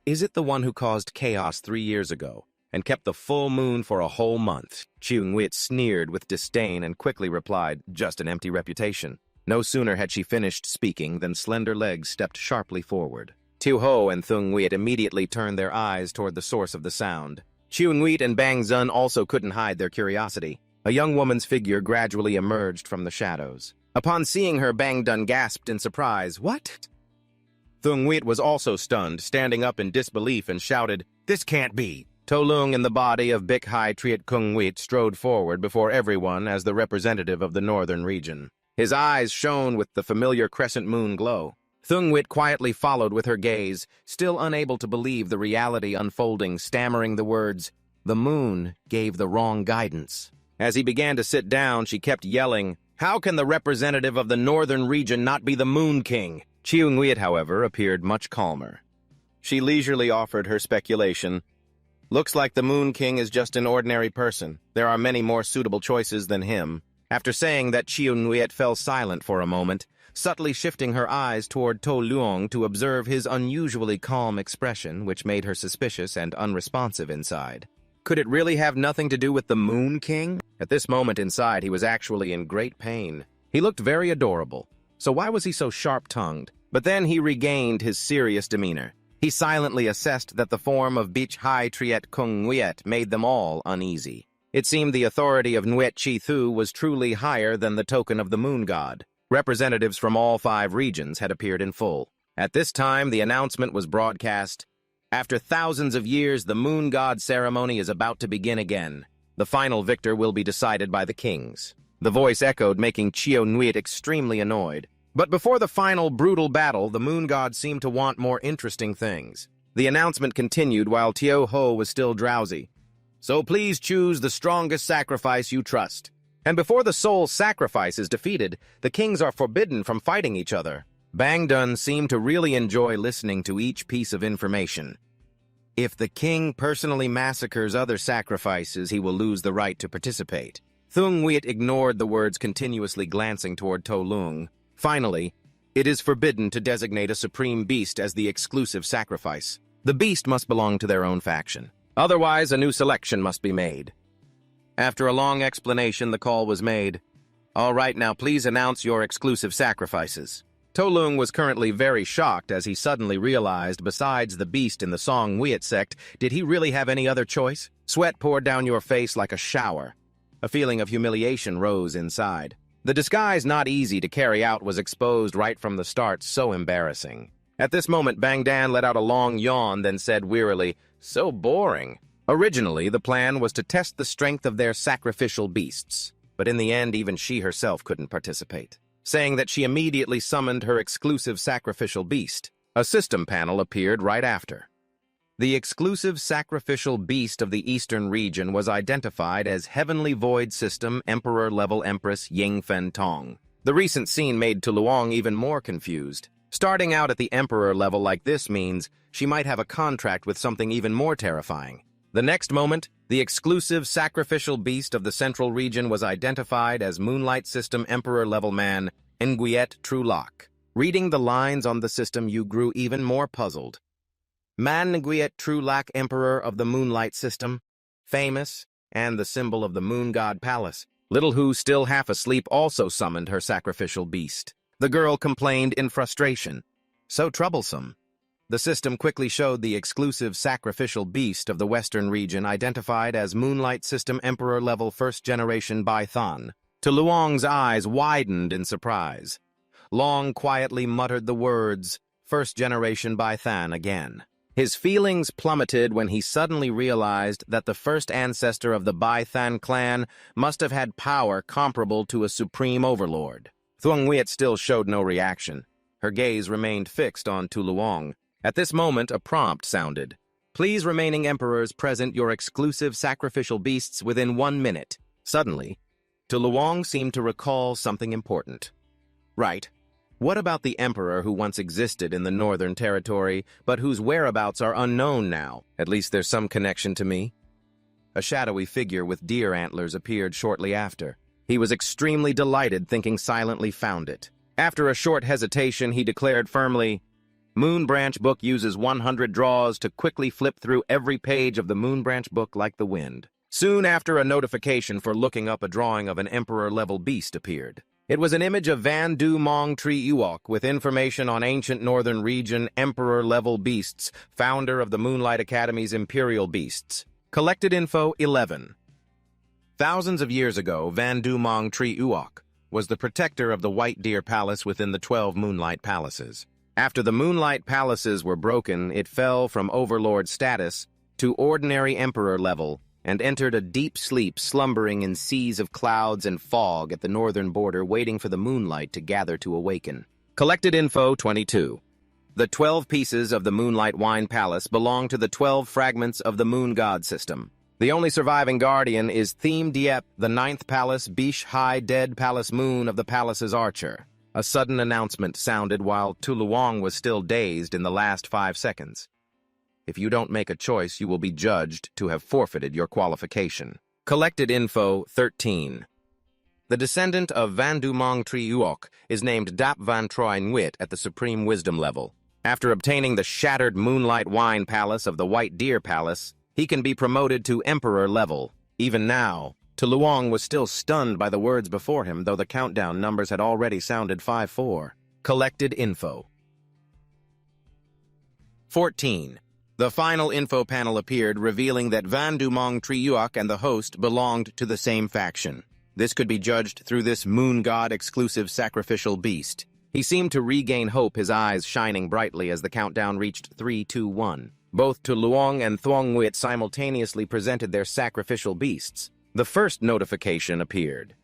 "Is it the one who caused chaos 3 years ago and kept the full moon for a whole month?" Chung Wit sneered with disdain and quickly replied, "Just an empty reputation." No sooner had she finished speaking than slender legs stepped sharply forward. Tu Ho and Thung Wit immediately turned their eyes toward the source of the sound. Chung Wit and Bang Zun also couldn't hide their curiosity. A young woman's figure gradually emerged from the shadows. Upon seeing her, Bang Dun gasped in surprise. "What?" Thung Wit was also stunned, standing up in disbelief and shouted, "This can't be!" Tuluong in the body of Bik Hai Triet Kung Wit strode forward before everyone as the representative of the northern region. His eyes shone with the familiar crescent moon glow. Thung Wit quietly followed with her gaze, still unable to believe the reality unfolding, stammering the words, "The moon gave the wrong guidance." As he began to sit down, she kept yelling, "How can the representative of the northern region not be the Moon King?" Chiung Wit, however, appeared much calmer. She leisurely offered her speculation. "Looks like the Moon King is just an ordinary person. There are many more suitable choices than him." After saying that, Chiung Wit fell silent for a moment, subtly shifting her eyes toward Tuluong to observe his unusually calm expression, which made her suspicious and unresponsive inside. Could it really have nothing to do with the Moon King? At this moment inside, he was actually in great pain. He looked very adorable, so why was he so sharp-tongued? But then he regained his serious demeanor. He silently assessed that the form of Beach Hai Triet Kung Nguyet made them all uneasy. It seemed the authority of Nguyet Chi Thu was truly higher than the token of the moon god. Representatives from all 5 regions had appeared in full. At this time, the announcement was broadcast. After thousands of years, the moon god ceremony is about to begin again. The final victor will be decided by the kings. The voice echoed, making Chio Nuit extremely annoyed. But before the final brutal battle, the moon god seemed to want more interesting things. The announcement continued while Tio Ho was still drowsy. "So please choose the strongest sacrifice you trust. And before the soul sacrifice is defeated, the kings are forbidden from fighting each other." Bang Dun seemed to really enjoy listening to each piece of information. If the king personally massacres other sacrifices, he will lose the right to participate. Thung Wit ignored the words, continuously glancing toward Toluong. Finally, it is forbidden to designate a supreme beast as the exclusive sacrifice. The beast must belong to their own faction. Otherwise, a new selection must be made. After a long explanation, the call was made. "All right, now please announce your exclusive sacrifices." Tuluong was currently very shocked as he suddenly realized besides the beast in the Song Wiat sect, did he really have any other choice? Sweat poured down your face like a shower. A feeling of humiliation rose inside. The disguise not easy to carry out was exposed right from the start, so embarrassing. At this moment, Bang Dan let out a long yawn, then said wearily, "So boring." Originally, the plan was to test the strength of their sacrificial beasts, but in the end, even she herself couldn't participate, saying that she immediately summoned her exclusive sacrificial beast. A system panel appeared right after. The exclusive sacrificial beast of the eastern region was identified as Heavenly Void System Emperor-level Empress Yingfen Tong. The recent scene made Tuluong even more confused. Starting out at the Emperor level like this means she might have a contract with something even more terrifying. The next moment, the exclusive sacrificial beast of the central region was identified as Moonlight System Emperor-level man Nguyen Trulak. Reading the lines on the system, you grew even more puzzled. Man Nguyen Trulak, Emperor of the Moonlight System, famous, and the symbol of the Moon God Palace. Little Hu, still half asleep, also summoned her sacrificial beast. The girl complained in frustration. So troublesome. The system quickly showed the exclusive sacrificial beast of the western region identified as Moonlight System Emperor-level first-generation Bai Than. Tuluong's eyes widened in surprise. Long quietly muttered the words, "First-generation Bai Than" again. His feelings plummeted when he suddenly realized that the first ancestor of the Bai Than clan must have had power comparable to a supreme overlord. Thuong Wiat still showed no reaction. Her gaze remained fixed on Tuluong. At this moment, a prompt sounded. "Please, remaining emperors, present your exclusive sacrificial beasts within 1 minute." Suddenly, Tuluong seemed to recall something important. Right. What about the emperor who once existed in the northern territory, but whose whereabouts are unknown now? At least there's some connection to me. A shadowy figure with deer antlers appeared shortly after. He was extremely delighted, thinking silently found it. After a short hesitation, he declared firmly, "Moon Branch book uses 100 draws to quickly flip through every page of the Moon Branch book like the wind." Soon after, a notification for looking up a drawing of an emperor-level beast appeared. It was an image of Van Du Mong Tri Uok with information on ancient northern region emperor-level beasts, founder of the Moonlight Academy's Imperial Beasts. Collected info 11. Thousands of years ago, Van Du Mong Tri Uok was the protector of the White Deer Palace within the 12 Moonlight Palaces. After the Moonlight Palaces were broken, it fell from overlord status to ordinary emperor level and entered a deep sleep, slumbering in seas of clouds and fog at the northern border, waiting for the moonlight to gather to awaken. Collected info 22. The 12 pieces of the Moonlight Wine Palace belong to the 12 fragments of the Moon God system. The only surviving guardian is Theme Diep, the 9th palace, Bish High Dead Palace Moon of the palace's archer. A sudden announcement sounded while Tuluong was still dazed in the last 5 seconds. If you don't make a choice, you will be judged to have forfeited your qualification. Collected info 13. The descendant of Van Du Mong Tri Uok is named Dap Van Troy Nguyen at the Supreme Wisdom level. After obtaining the shattered Moonlight Wine Palace of the White Deer Palace, he can be promoted to Emperor level. Even now, Tuluong was still stunned by the words before him, though the countdown numbers had already sounded 5-4. Collected info 14. The final info panel appeared, revealing that Van Du Mong Tri Uok and the host belonged to the same faction. This could be judged through this Moon God exclusive sacrificial beast. He seemed to regain hope, his eyes shining brightly as the countdown reached 3, 2, 1. Both Tuluong and Thuong Wiat simultaneously presented their sacrificial beasts. The first notification appeared.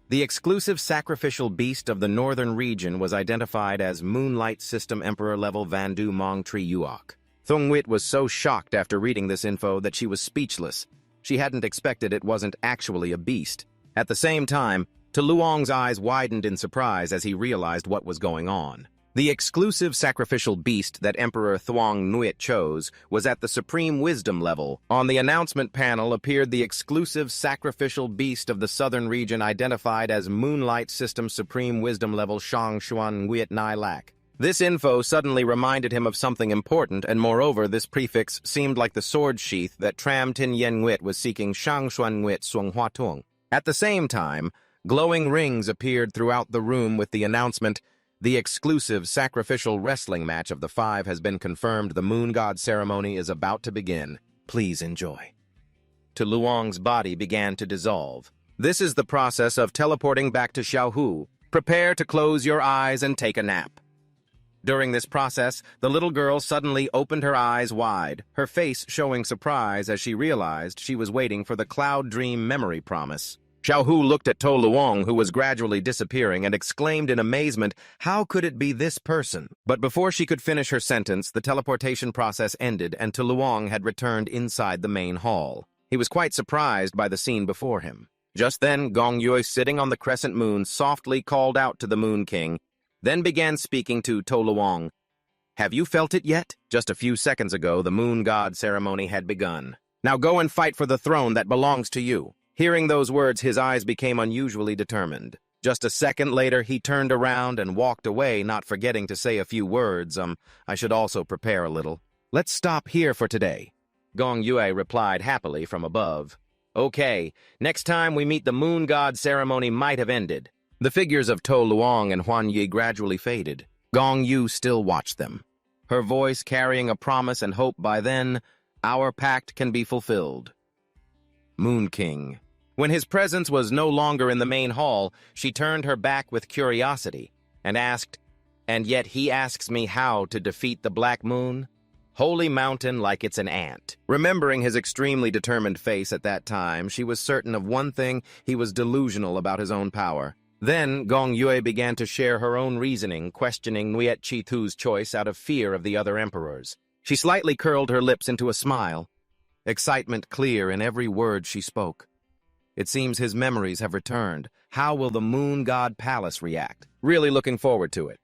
The exclusive sacrificial beast of the northern region was identified as Moonlight System Emperor-level Van Du Mong Tri Uok. Thuong Wiat was so shocked after reading this info that she was speechless. She hadn't expected it wasn't actually a beast. At the same time, Tuluong's eyes widened in surprise as he realized what was going on. The exclusive sacrificial beast that Emperor Thuong Nguyen chose was at the Supreme Wisdom level. On the announcement panel appeared the exclusive sacrificial beast of the southern region identified as Moonlight System Supreme Wisdom level Shang Xuan Nguyen Nai Lak. This info suddenly reminded him of something important, and moreover, this prefix seemed like the sword sheath that Tram Tin Yen Nguyen was seeking Shang Xuan Nguyen Suong Hua Tung. At the same time, glowing rings appeared throughout the room with the announcement, The exclusive sacrificial wrestling match of the 5 has been confirmed. The moon god ceremony is about to begin. Please enjoy. Tuluong's body began to dissolve. This is the process of teleporting back to Xiaohu. Prepare to close your eyes and take a nap. During this process, the little girl suddenly opened her eyes wide, her face showing surprise as she realized she was waiting for the Cloud Dream memory promise. Xiaohu looked at Tuluong, who was gradually disappearing, and exclaimed in amazement, "How could it be this person?" But before she could finish her sentence, the teleportation process ended and Tuluong had returned inside the main hall. He was quite surprised by the scene before him. Just then, Gong Yue, sitting on the crescent moon, softly called out to the Moon King, then began speaking to Tuluong. "Have you felt it yet? Just a few seconds ago, the moon god ceremony had begun. Now go and fight for the throne that belongs to you." Hearing those words, his eyes became unusually determined. Just a second later, he turned around and walked away, not forgetting to say a few words. I should also prepare a little. "Let's stop here for today." Gong Yue replied happily from above. "Okay, next time we meet the moon god ceremony might have ended." The figures of Tuluong and Huan Yi gradually faded. Gong Yu still watched them, her voice carrying a promise and hope. "By then, our pact can be fulfilled." Moon King. When his presence was no longer in the main hall, she turned her back with curiosity and asked, "And yet he asks me how to defeat the Black Moon? Holy Mountain like it's an ant." Remembering his extremely determined face at that time, she was certain of one thing: he was delusional about his own power. Then Gong Yue began to share her own reasoning, questioning Nuet Chithu's choice out of fear of the other emperors. She slightly curled her lips into a smile, excitement clear in every word she spoke. It seems his memories have returned. How will the Moon God Palace react? Really looking forward to it.